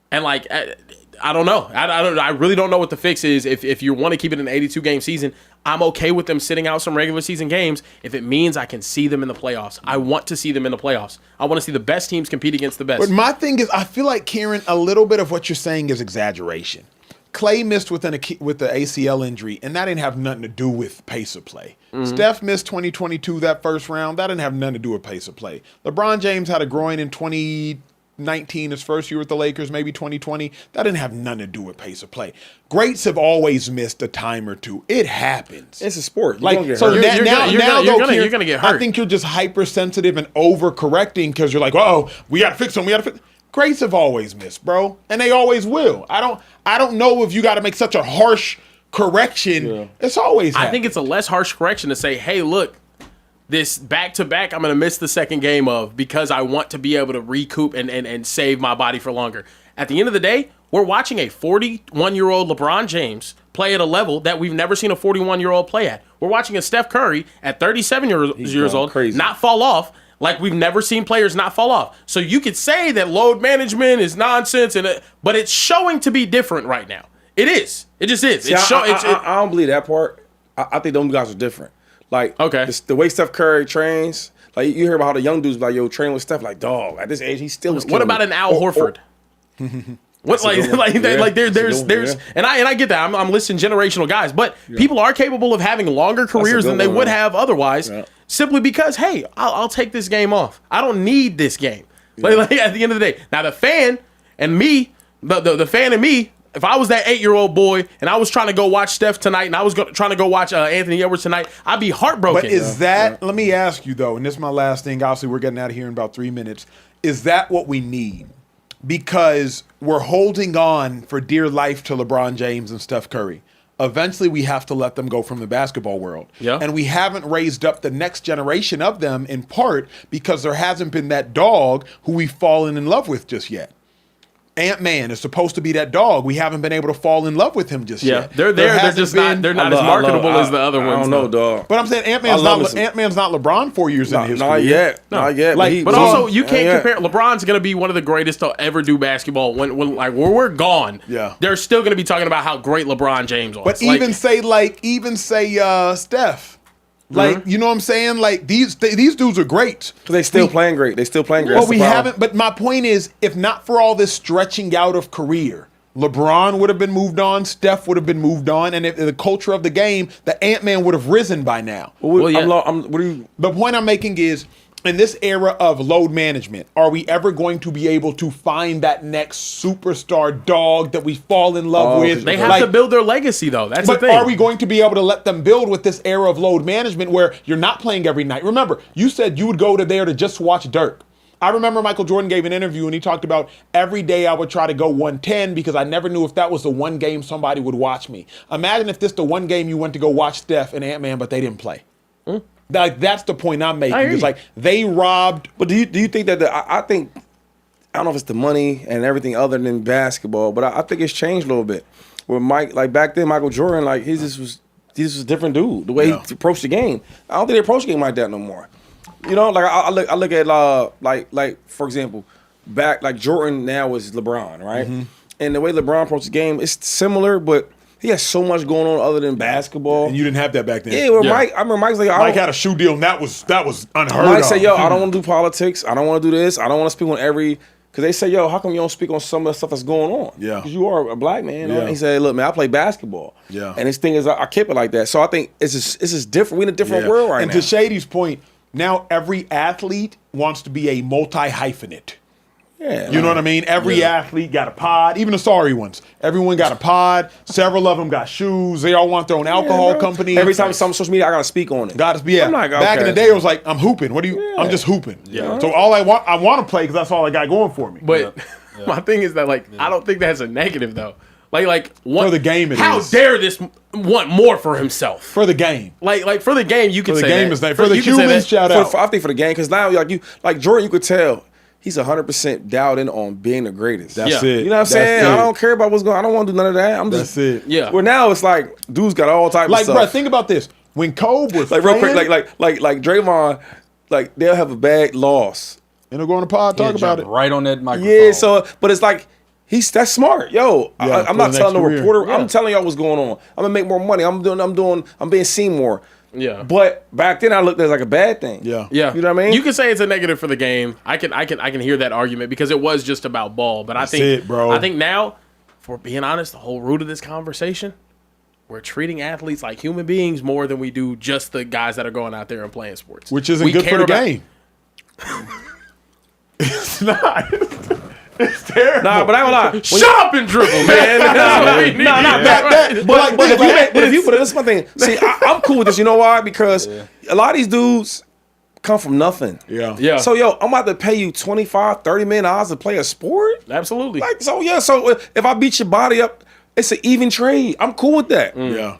And like, I don't know. I really don't know what the fix is. If you want to keep it an 82-game season, I'm okay with them sitting out some regular season games if it means I can see them in the playoffs. I want to see them in the playoffs. I want to see the best teams compete against the best. But my thing is, I feel like, Kieran, a little bit of what you're saying is exaggeration. Clay missed with the ACL injury, and that didn't have nothing to do with pace of play. Steph missed 2022, that first round. That didn't have nothing to do with pace of play. LeBron James had a groin in 2019, his first year with the Lakers, maybe 2020. That didn't have nothing to do with pace of play. Greats have always missed a time or two. It happens. It's a sport. You're going to get hurt. I think you're just hypersensitive and overcorrecting because you're like, oh, we got to fix them. Greats have always missed, bro, and they always will. I don't know if you got to make such a harsh correction. Yeah. It's always happened. I think it's a less harsh correction to say, hey, look, this back-to-back I'm going to miss the second game of because I want to be able to recoup and save my body for longer. At the end of the day, we're watching a 41-year-old LeBron James play at a level that we've never seen a 41-year-old play at. We're watching a Steph Curry at 37 years old not fall off like we've never seen players not fall off. So you could say that load management is nonsense, but it's showing to be different right now. It is. It just is. See, I don't believe that part. I think those guys are different. Like, the way Steph Curry trains, Like you hear about how the young dudes be like, yo, train with Steph. Like, dog, at this age, he still was. What about an Al Horford? What there's and I get that. I'm listing generational guys, but people are capable of having longer careers than they would have otherwise, simply because hey, I'll take this game off. I don't need this game. Like at the end of the day, now the fan and me, the fan and me. If I was that 8-year-old boy and I was trying to go watch Steph tonight and I was trying to go watch Anthony Edwards tonight, I'd be heartbroken. But is that? Let me ask you though, and this is my last thing. Obviously, we're getting out of here in about 3 minutes. Is that what we need? Because we're holding on for dear life to LeBron James and Steph Curry. Eventually, we have to let them go from the basketball world. Yeah. And we haven't raised up the next generation of them in part because there hasn't been that dog who we've fallen in love with just yet. Ant-Man is supposed to be that dog. We haven't been able to fall in love with him just yet. They're there. They're just not. They're not as marketable as the other ones. I don't know, dog. But I'm saying Ant-Man's not LeBron 4 years into his career. Not yet. Not yet. But also, you can't compare. LeBron's going to be one of the greatest to ever do basketball. When we're gone, they're still going to be talking about how great LeBron James was. But even say Steph. Like, you know what I'm saying? Like, these dudes are great. They still playing great. They still playing great. Well, we haven't. But my point is, if not for all this stretching out of career, LeBron would have been moved on. Steph would have been moved on. And if the culture of the game, the Ant-Man would have risen by now. The point I'm making is, in this era of load management, are we ever going to be able to find that next superstar dog that we fall in love with? They have to build their legacy, though. That's the thing. But are we going to be able to let them build with this era of load management where you're not playing every night? Remember, you said you would go to there to just watch Dirk. I remember Michael Jordan gave an interview and he talked about every day I would try to go 110 because I never knew if that was the one game somebody would watch me. Imagine if this the one game you went to go watch Steph and Ant-Man, but they didn't play. Like, that's the point I'm making. It's like they robbed. But do you think that I think, I don't know if it's the money and everything other than basketball, but I think it's changed a little bit. Where back then, Michael Jordan, like he was a different dude. The way he approached the game, I don't think they approach the game like that no more. You know, like I look at like for example, back like Jordan now is LeBron, right? And the way LeBron approached the game, it's similar, but he has so much going on other than basketball. And you didn't have that back then. Mike, I remember Mike's like, Mike had a shoe deal, and that was unheard of. Mike said, yo, I don't want to do politics. I don't want to do this. I don't want to speak on every, because they say, yo, how come you don't speak on some of the stuff that's going on? Yeah. Because you are a black man. Yeah. He said, look, man, I play basketball. Yeah. And his thing is, I keep it like that. So I think it's just different. We're in a different world right now. And to Shady's point, now every athlete wants to be a multi-hyphenate. Yeah, you know what I mean? Every athlete got a pod, even the sorry ones. Everyone got a pod. Several of them got shoes. They all want their own alcohol company. Every time something social media, I gotta speak on it. I'm like, back in the day, it was like, I'm hooping. What do you? I'm just hooping. Yeah. So all I want to play because that's all I got going for me. But my thing is that I don't think that's a negative though. Like for the game, how dare this want more for himself? For the game, like for the game, you can say the game that. is that. For the humans, shout out. I think for the game, because now like Jordan, you could tell. He's 100% dialed in on being the greatest. That's it. You know what I'm saying? I don't care about what's going on. I don't want to do none of that. That's it. Yeah. Well, now it's like, dudes got all types of stuff. Like, bro, think about this. When Kobe was real quick, like Draymond, like, they'll have a bad loss. And they'll go on the pod, talk about it. Right on that microphone. Yeah, so, but it's like, that's smart. Yo, I'm not telling the reporter. I'm telling y'all what's going on. I'm going to make more money. I'm being seen more. Yeah, but back then I looked at it like a bad thing. Yeah. You know what I mean? You can say it's a negative for the game. I can hear that argument because it was just about ball. But I think now, for being honest, the whole root of this conversation, we're treating athletes like human beings more than we do just the guys that are going out there and playing sports. Which isn't good for the game. It's not. It's terrible. Nah, but I ain't gonna lie. Shut up and dribble, man. But that's my thing. See, I'm cool with this. You know why? Because a lot of these dudes come from nothing. Yeah. So, yo, I'm about to pay you $25, $30 million to play a sport? Absolutely. Like, so if I beat your body up, it's an even trade. I'm cool with that. Yeah.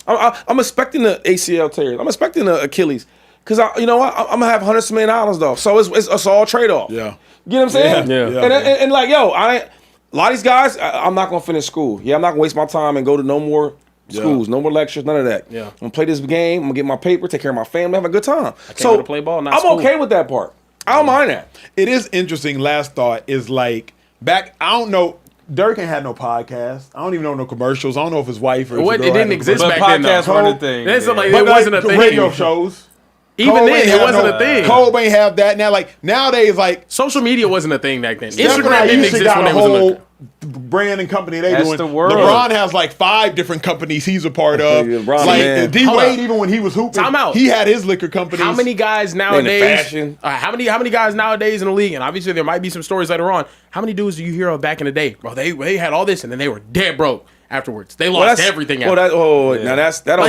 I'm expecting the ACL tears. I'm expecting the Achilles. Because, you know what? I'm going to have hundreds of million dollars, though. So it's all trade-off. Yeah. You know what I'm saying? Yeah. And like, yo, a lot of these guys, I'm not going to finish school. Yeah, I'm not going to waste my time and go to no more schools, no more lectures, none of that. Yeah. I'm going to play this game. I'm going to get my paper, take care of my family, have a good time. I came to play ball, not school. I'm okay with that part. I don't mind that. It is interesting. Last thought is like, back, I don't know. Dirk ain't had no podcast. I don't even know no commercials. I don't know if his wife or his it didn't exist back then. Podcasts weren't a thing. It wasn't a thing. Radio shows. Even Kobe then, ain't it have wasn't no- a thing. Kobe ain't have that. Now, like, nowadays, like, Social media wasn't a thing back then. Steph and Instagram didn't Aisha exist got when a they was in whole the. brand and company they That's doing. the world. LeBron has like 5 different companies he's a part of. Yeah, LeBron, like man. D Hold Wade, up. even when he was hooping, Time out. he had his liquor companies. How many guys They nowadays? into fashion. How many guys nowadays in the league? And obviously there might be some stories later on. How many dudes do you hear of back in the day? Bro, they had all this and then they were dead broke afterwards. They lost everything. Now that don't Like,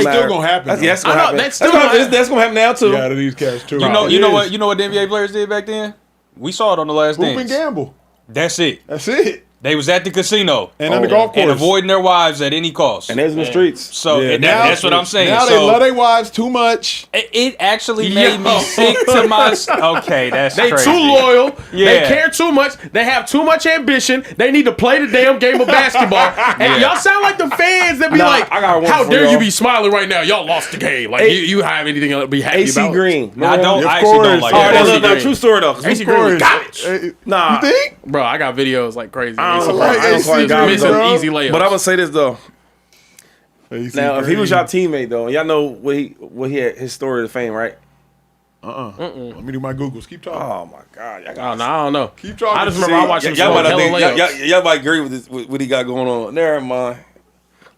matter. still gonna happen, That's, though. that's gonna I know, happen. that's still gonna happen. That's gonna happen now too. Yeah, to these cats too. You know It what? is. You know what the NBA players did back then? We saw it on the Last Hoop and Dance. gamble. That's it. That's it. They was at the casino And on the golf course. and avoiding their wives at any cost. And they was in the streets. So Yeah, that's what I'm saying. Now so they love their wives too much. it actually made me sick to my. Okay, that's They crazy. too loyal. Yeah. They care too much. They have too much ambition. They need to play the damn game of basketball. And y'all sound like the fans that be Nah, like, I got one how for dare y'all. you be smiling right now? Y'all lost the game. Like, you have anything to be happy AC about? Green. I don't. Of I actually don't course. like Oh, that. AC that's Green. a true story though. AC Green was garbage. Nah, You think? Bro, I got videos like crazy. I don't AC like Green. AC Green, Missing bro. easy layups. But I'm gonna say this though. AC Now, if he was Green. your teammate though, y'all know what he had his story of fame, right? Let me do my Googles. Keep talking. Oh my God, y'all Oh, got no, I don't know. Keep talking. I just remember I watched him y'all score might hella think, layups. y'all might agree with this, with what he got going on. Never mind.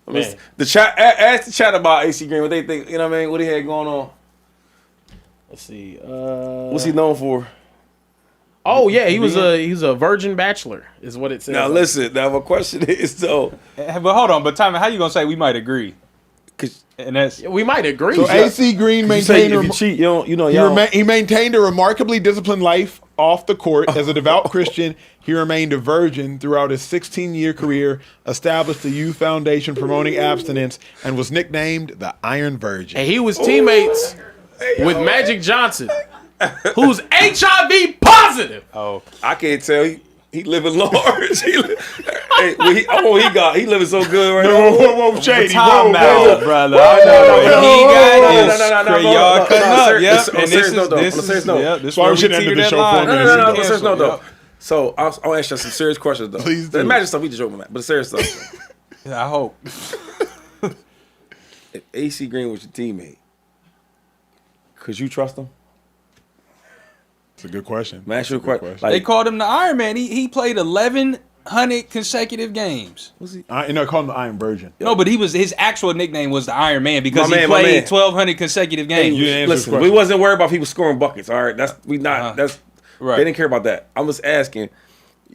Man. The chat, ask the chat about AC Green. What they think? You know what I mean? What he had going on? Let's see. What's he known for? Oh yeah, he was a virgin bachelor, is what it says. Now listen. Now my question is though, But hold on. But Tommy, how you gonna say we might agree? 'cause And that's We might agree. So AC Green you say maintained. if you cheat, y'all. He maintained a remarkably disciplined life off the court. As a devout Christian, he remained a virgin throughout his 16-year career, established a youth foundation promoting abstinence, and was nicknamed the Iron Virgin. and he was teammates with Magic Johnson, who's HIV positive. I can't tell. He living large. He living so good right now. Whoa, Shady. time out, brother. Y'all cutting up. Yep. And this is Why we shouldn't end this show for a minute. No. So I'll ask you some serious questions though. Please do. Imagine stuff we just joking about, but serious stuff. I hope. If AC Green was your teammate, could you trust him? It's a good question. Man, ask you a question. They called him the Iron Man. He played 1,100 consecutive games. I call him the Iron Virgin. No, but his actual nickname was the Iron Man because My he man, my played man. 1,200 consecutive games. You didn't answer Listen, the we question. wasn't worried about people scoring buckets. All right, that's Right. They didn't care about that. I was asking.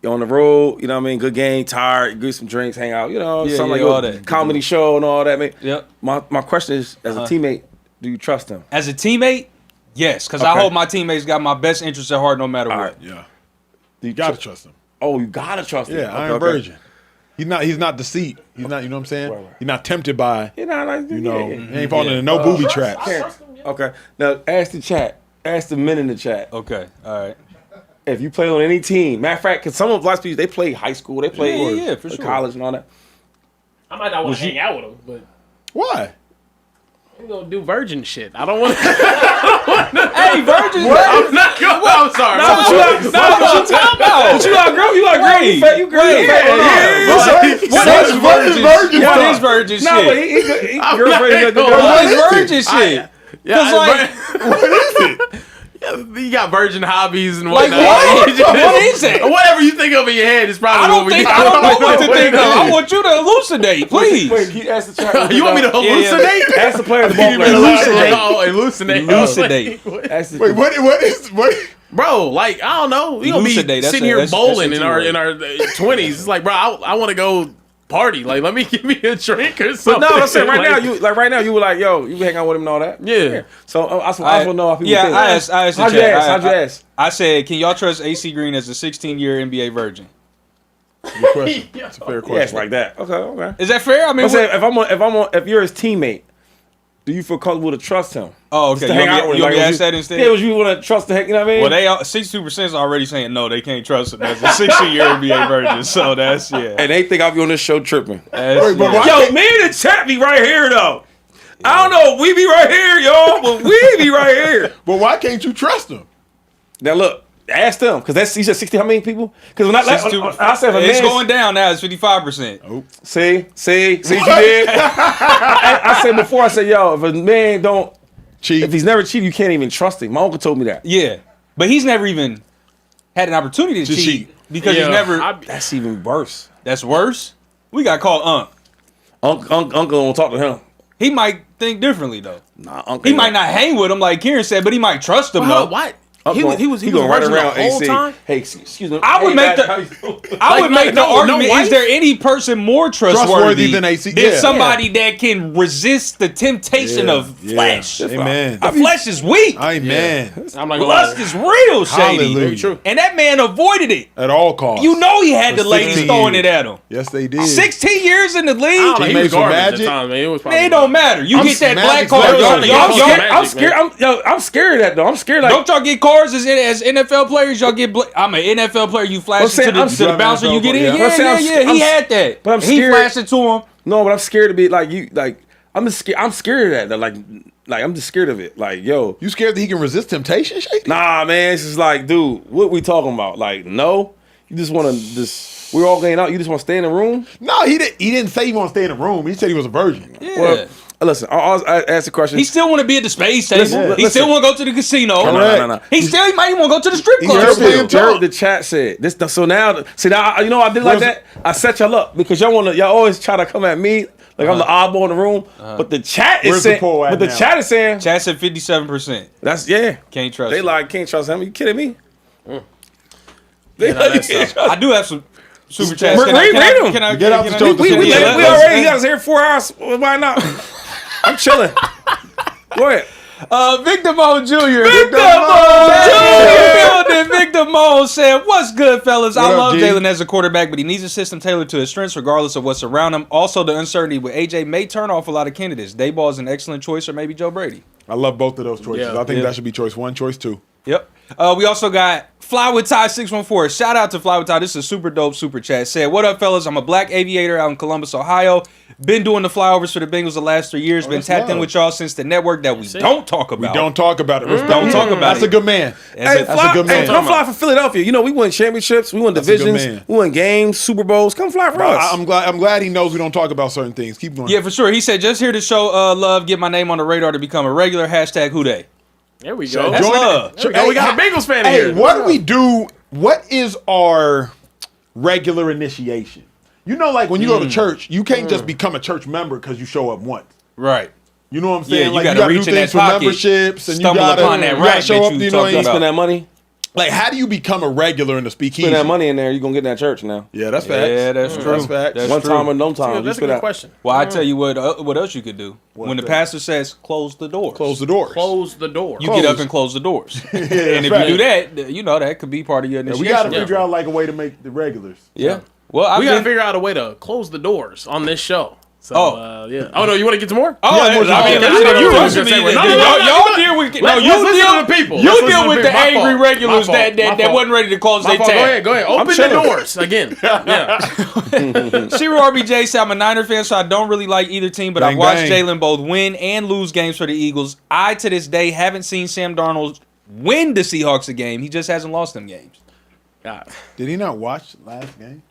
You're on the road, you know what I mean? Good game, tired, get some drinks, hang out, you know, Yeah, something yeah, like all a that. comedy show and all that. Man. Yep. My question is, as a teammate, do you trust him? As a teammate, yes, because I Okay. hope my teammates got my best interests at heart no matter what. right. Yeah. You gotta trust him. Oh, you gotta trust him. Yeah, Okay, Iron okay. Virgin. He's not deceit. He's not, you know what I'm saying? Right. He's not tempted by, You know, like, you know, yeah. he ain't falling into no booby traps. Okay. Now ask the chat. Ask the men in the chat. Okay, all right. If you play on any team, matter of fact, because some of lots of people they play high school, they play Yeah, for sure. college and all that. I might not want to hang out with him, but Why? I'm gonna do virgin shit. I don't want to. Hey, Virgin, I'm not going. I'm sorry. But you got a girl. You got a girl. Wait, You girl. wait, Yeah, hold on. yeah. What is virgin? What is virgin No, but shit? he girlfriend. What is virgin shit? Yeah, like- What is it? you got virgin hobbies and Like whatnot. what? What is it? Whatever you think of in your head is probably I don't what we think do. I don't know what to think of. I want you to elucidate, please. Wait, he asked the chat. You want me to hallucinate? Ask the player, the ball You player. hallucinate. Oh, hallucinate. Elucidate. Ask the- Wait, what? Bro, like I don't know. We gonna be Elucidate, that's sitting a- here that's bowling a in our T-word. 20s. It's like, bro, I want to go party. Like, let me give me a drink or But something. no, I'm saying right Like, now you were like, yo, you hang out with him and all that. Yeah. So I just want to know how people Yeah, think. I asked the How'd you chat. ask? How'd you ask? I said, can y'all trust AC Green as a 16-year NBA virgin? Good question. It's a fair He asked question. like that. Okay. Is that fair? I mean, I'm saying if you're his teammate, do you feel comfortable to trust him? oh, Just okay. to You hang out want with me him? to Like, ask would that you- instead? Yeah, would you want to trust the heck? You know what I mean? Well, they 62% is already saying no, they can't trust him as a 16-year NBA virgin. So that's and they think I'll be on this show tripping. Wait, but why? Yo, me and the chat be right here though. I don't know. We be right here, y'all, but we be right here. But why can't you trust him? Now look, ask them because he said 60. How many people? Because when I said if a it's man, going down now. It's 55%. see what you did. I said before. I said, yo, if a man don't Cheat. If he's never cheated, you can't even trust him. My uncle told me that. Yeah, but he's never even had an opportunity to cheat because he's never. That's even worse. That's worse. We got to call Uncle don't talk to him. He might think differently though. Nah, Uncle. He might not hang with him like Kieran said, but he might trust him though. What? Uncle, He was gonna right around the whole AC. time. Hey, excuse me. I would make the argument: wife? is there any person more trustworthy than AC? than somebody that can resist the temptation of flesh? Amen. The flesh is weak. Amen. I'm like, Lust is real, Shady. Hallelujah. very true. And that man avoided it. At all costs. You know he had For the ladies 16 throwing years. it at him. Yes, they did. 16 years in the I don't league. know, he was Teammates with garbage at the Magic. time, man. It was probably It don't matter. You get that black card. I'm scared. I'm scared of that though. I'm scared. Like, Don't y'all get cards as NFL players? Y'all get. I'm an NFL player. You flash it to the bouncer. You get in. Yeah. He had that. But I'm He scared. flashed it to him. no, but I'm scared to be like you. Like I'm scared. I'm scared of that. Though. Like I'm just scared of it. Like yo, You scared that he can resist temptation, Shady? nah, man. It's just like, dude, what we talking about? Like, no, you just want to just. We're all going out. You just want to stay in the room. No, he didn't say he want to stay in the room. He said he was a virgin. Yeah. Well, listen, I'll ask the question. He still want to be at the space table. Listen, He still want to go to the casino. No. He might even want to go to the strip He club. heard still. playing You heard the chat said this. So now, you know what I did like that. I set y'all up because y'all always try to come at me like I'm the oddball in the room. But the chat is Where's the saying. poll at But the now? chat is saying Chad said 57%. that's Can't trust They him. like can't trust him. You kidding me? They Yeah, no, like, that's you can't tough. trust I do have some super chats. Read them. Get out the show. We already. You guys here 4 hours. Why not? I'm chilling. Go ahead. Victor Mo Jr. Victor Mo said, "What's good, fellas? I What up, love G? Jalen as a quarterback, but he needs a system tailored to his strengths, regardless of what's around him. Also, the uncertainty with AJ may turn off a lot of candidates. Dayball is an excellent choice, or maybe Joe Brady. I love both of those choices. Yeah. I think Yeah. that should be choice 1, choice 2. Yep. We also got Fly with Ty 614. Shout out to Fly with Ty. This is a super dope super chat. Said, "What up, fellas? I'm a black aviator out in Columbus, Ohio. Been doing the flyovers for the Bengals the last 3 years. Been that's tapped in love. with y'all since the network that we don't talk We about. don't talk about it. Respect. Don't talk about That's it. a good man. Hey, That's a good man. come fly for Philadelphia. You know, we won championships, we won a good divisions, man. we won games, Super Bowls. Come fly for us. I'm glad he knows we don't talk about certain things. Keep going. Yeah, for sure. He said, just here to show love, get my name on the radar to become a regular. Hashtag who they. There we go. That's love. There we go. We got a Bengals fan in Hey, here. what do we do? What is our regular initiation? You know, like when you go to church, you can't just become a church member because you show up once. Right. You know what I'm Yeah, saying? you like gotta you gotta reach do in things that for pocket, memberships, and you stumble gotta, upon that you gotta rack show that up. you You know, talked about. Spend that money. like how do you become a regular in the speakeasy? Spend that money in there, you're going to get in that church now. Yeah, that's facts. Yeah, that's true. That's facts. That's One true. time or no time. Yeah, You that's a spend good that. question. Well, I tell you what else you could do. When the that? pastor says, close the doors. Close the doors. Close the door. You get up and close the doors. And if right. you do that, you know that could be part of your Yeah, initiation. we got to figure out like a way to make the regulars. Yeah. Well, We got to figure out a way to close the doors on this show. So, Oh. yeah. Oh, no, you want to get to more? Oh, Yeah, more I mean, than- you I you was rushing gonna me. say, no, Y'all deal with Let's listen to the people. You Let's listen deal to with the the people. My angry fault. regulars My fault. that My wasn't ready to close their fault. Go tab. ahead. Go ahead. Open the chilling. doors again. Yeah. Shiro RBJ said, I'm a Niner fan, so I don't really like either team, but Bang, I've watched bang. Jalen both win and lose games for the Eagles. I, to this day, haven't seen Sam Darnold win the Seahawks a game. He just hasn't lost them games. God. Did he not watch last game?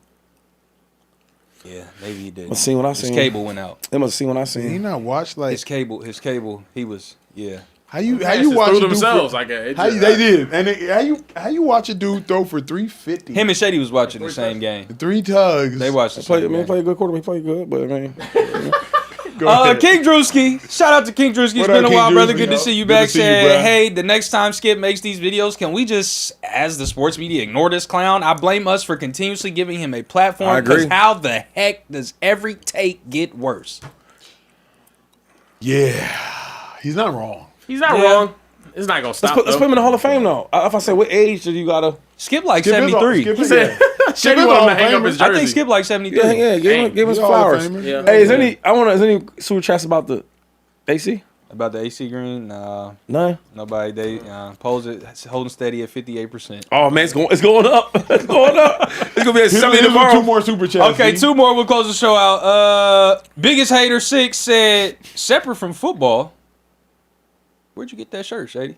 Yeah, maybe he did. Let's see what I His seen. cable went out. They must have seen what I Did he seen. not watch like His cable, he was, yeah. how you Passes watch through a dude themselves, for, like a- how you, they did and how you watch a dude throw for 350 Him and Shady was watching the same game. 3 tugs. They watched the Play, I same mean, game. play a good quarter. He played good, but I mean, Go ahead. King Drewski, shout out to King Drewski. It's What been up, a while, King brother. Drewski? Good to see you Good to back. see you, Said, bruh. hey, the next time Skip makes these videos, can we just, as the sports media, ignore this clown? I blame us for continuously giving him a platform. I agree. Because how the heck does every take get worse? Yeah, he's not wrong. He's not Yeah. wrong. It's not going to stop, let's put him in the Hall of Fame though. If I say what age do you gotta? Skip like Skip is 73. Skip is- Shady Skip wanted is him Hall to of hang up Famer. his jersey. I think Skip like 73. Yeah, give him some He's a Hall of flowers. Famer. Yeah. Hey, is any super chats about the AC? About the AC Green, nah, None. nobody. They pose it holding steady at 58%. Oh man, it's going up. It's going up. It's gonna be a Here's 70 2 tomorrow. more super chats. Okay, D. 2 more. We'll close the show out. Biggest Hater 6 said, separate from football, where'd you get that shirt, Shady?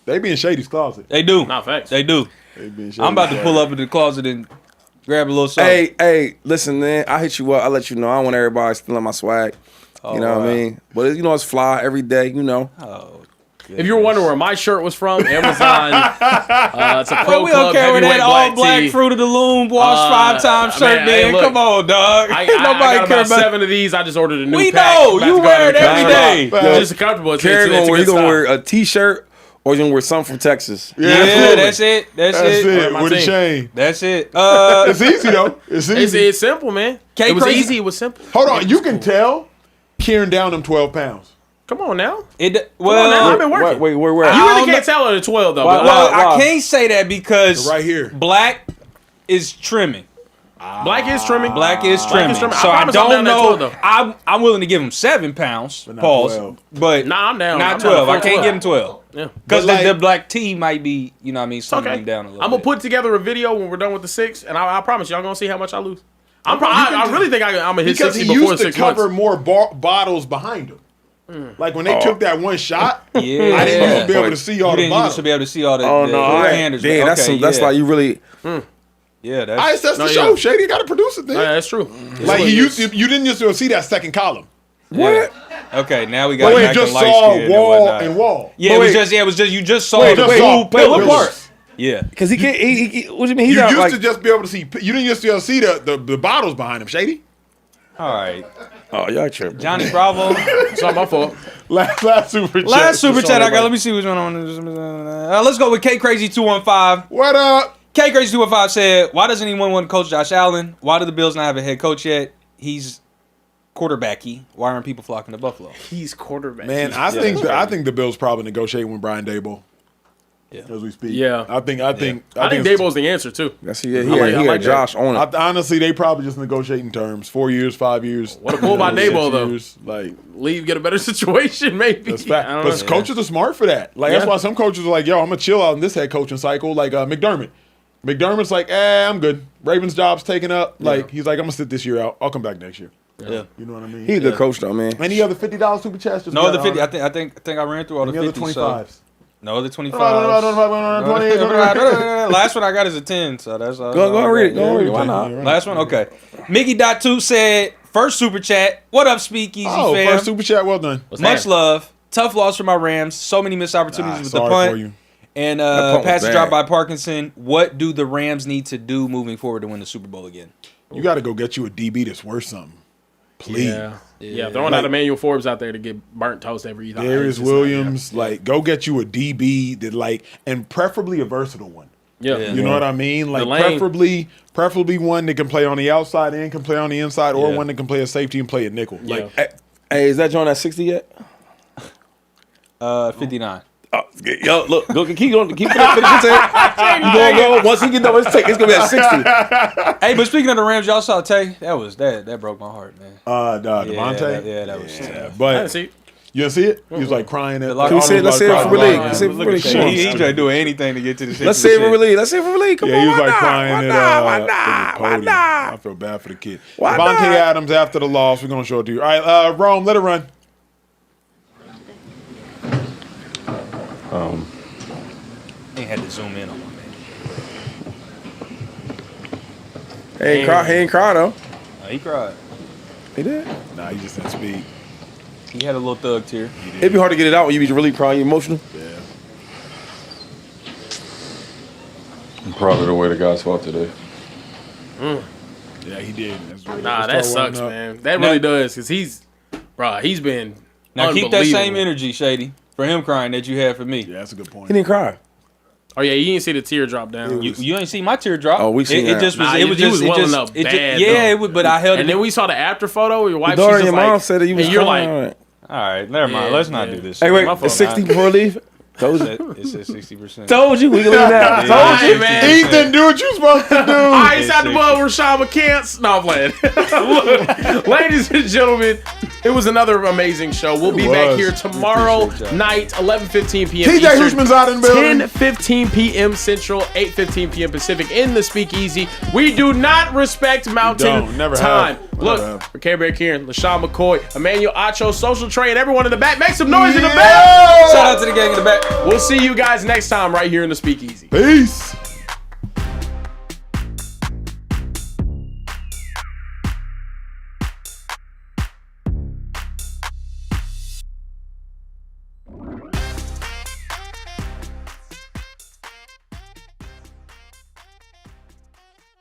They be in Shady's closet. They do. Not facts. They do. They be in Shady's I'm about to closet. pull up in the closet and grab a little something. Hey, listen, man. I hit you up. I let you know. I don't want everybody stealing my swag. You know what I mean? But it's fly every day. You know. Oh. If you were wondering where my shirt was from, Amazon. It's a Pro We Club don't care where that heavyweight all black tee. Fruit of the Loom wash 5-time shirt, man, hey, man. look, Come on, dog. I Nobody got care about about 7 of these. I just ordered a new We pack. know. About You to go wear out it of every country. day. It's just comfortable. It's Kerry a gonna good wear style. a T-shirt or he's gonna wear something from Texas. Yeah, absolutely. that's it. That's it. my With a team. chain. That's it. It's easy though. It's easy. It's simple, man. K It was Crazy- easy. It was simple. Hold on, you can tell Kieran down them 12 pounds. Come on now. Come on now. Well, I've been working. Wait, where? You I really don't can't tell at a 12 though. well, but, Why? I can't say that because Right here. black is trimming. Black is trimming. Black is trimming. trimming. So I I promise I'm don't down at know. 12 though. I'm willing to give him 7 pounds. not Pause. 12. But Nah, I'm down. not I'm down 12. I for can't 12. give him 12. Yeah. Because But like- the black tee might be, you know what I mean, something Okay. down a little I'm gonna bit. put together a video when we're done with the 6, and I promise y'all gonna see how much I lose. I really think I'm gonna hit Because 60 he before used to 6 months. cover more bottles behind him. Like when they took that one shot, Yeah. I didn't used to be able to see all You the didn't bottles. used to be able to see all the, Oh the no, candles. damn, that's like you really. Yeah, that's... All right, that's the No, show. yeah. Shady got to produce it then. Yeah, that's true. Like you didn't used to see that second column. What? Okay, now we got But you back to just light saw skin wall whatnot. and wall. Yeah, But it was wait. just you just saw Wait, the just saw blue pillars. pillars. Yeah. Because he can't. What do you mean? He's You not used like. to just be able to see. You didn't used to be able to see the bottles behind him. Shady. All right. Oh, y'all tripping. Johnny Bravo. It's not my fault. Last super chat. Last super Just chat on I got. Let me see which one I want. Let's go with K Crazy 215. What up? K Crazy 215 said, "Why doesn't anyone want to coach Josh Allen? Why do the Bills not have a head coach yet? He's quarterbacky. Why aren't people flocking to Buffalo?" He's quarterback. Man, I think the Bills probably negotiating with Brian Daboll. Yeah. As we speak. Yeah. I think I think it's- Daboll's the answer too. That's he I had like that. Josh on it. honestly, they probably just negotiating terms. 4 years, 5 years. What a pull by 6 Daboll, though. years. Like Leave, get a better situation, maybe. that's fact. I don't But know. coaches are smart for that. Like that's Yeah. why some coaches are like, "Yo, I'm gonna chill out in this head coaching cycle." Like McDermott. McDermott's like, I'm good. Ravens job's taken up. Like he's like, I'm gonna sit this year out. I'll come back next year. Yeah. You know what I mean? He's a good coach though, man. Any other $50 super chats? Just No, the got 50. on? I think I ran through all the Any other 50. 25s? No, the 25. 28. Last one I got is a 10. So that's all. Go and read it. Go and read it. Why Yeah, not? right. Last one, okay. Mickey.2 said, first super chat. What up, Speakeasy Oh, fam? first super chat. Well done. Much love. Tough loss for my Rams. So many missed opportunities with the Sorry punt. for you. And punt was pass bad. drop by Parkinson. What do the Rams need to do moving forward to win the Super Bowl again? You got to go get you a DB that's worth something. Please. Yeah, throwing out Emmanuel Forbes out there to get burnt toast every either. Darius Williams, like, go get you a DB that, like, and preferably a versatile one. Yeah. You know what I mean? Like, lane. preferably one that can play on the outside and can play on the inside, or Yeah. one that can play a safety and play a nickel. Like, Hey, is that John at 60 yet? 59. Oh, yo, look, go keep going, keep finish your take. You gonna go once he get done with his take, it's gonna be at 60. Hey, but speaking of the Rams, y'all saw Tay. That broke my heart, man. Devontae. That was sad. But I didn't see. you didn't see it? He was like crying at. Can we all say it? those Let's say it guys for crying. league. Let's say it for Look at league. that. Come on. He tried to do anything to get to the Let's save it for league. Let's save it for league. Come Yeah, on, he was why like not? crying Why at not? Why the not? Why podium. not? I feel bad for the kid. Why Devontae not? Adams after the loss. We're gonna show it to you. All right, Rome, let it run. He had to zoom in on my man. He ain't cry though. He cried. He did. Nah, he just didn't speak. He had a little thug tear. It'd be hard to get it out when you be really crying, you emotional. Yeah. I'm proud of the way the guys fought today. Yeah, he did. Nah, that sucks, man. That really does, because he's been Now keep that same unbelievable. energy, Shady, for him crying that you had for me. Yeah, that's a good point. He didn't cry. Oh yeah, you didn't see the tear drop down. You ain't see my tear drop. Oh, we seen it that. just was. Nah, it was he just. was It welling just. up It just bad, yeah, though. it was, but I held And it. then we saw the after photo where your wife. Daughter She's and just your mom like, said that you was and you're crying. like, All right, never mind. Yeah, Let's not yeah. do this. Hey, wait, My fault, it's 60 before leave. Told you. It says 60%. Told you. We can leave that. Yeah. Told you. Hey, man. Ethan, do what you supposed to do. Ice out the mud, Rashad McCants. No, I'm playing. Look, ladies and gentlemen, it was another amazing show. We'll be back was. here tomorrow appreciate y'all. night, 11:15 p.m. TJ Eastern, Hushman's out in the building. 10:15 p.m. Central, 8:15 p.m. Pacific in the Speakeasy. We do not respect Mountain don't. Never Time. have. Look, Never have. for K-Bear Kieran, LaShawn McCoy, Emmanuel Acho, Social Trey, and everyone in the back, make some noise in the back. Shout out to the gang in the back. We'll see you guys next time right here in the Speakeasy. Peace.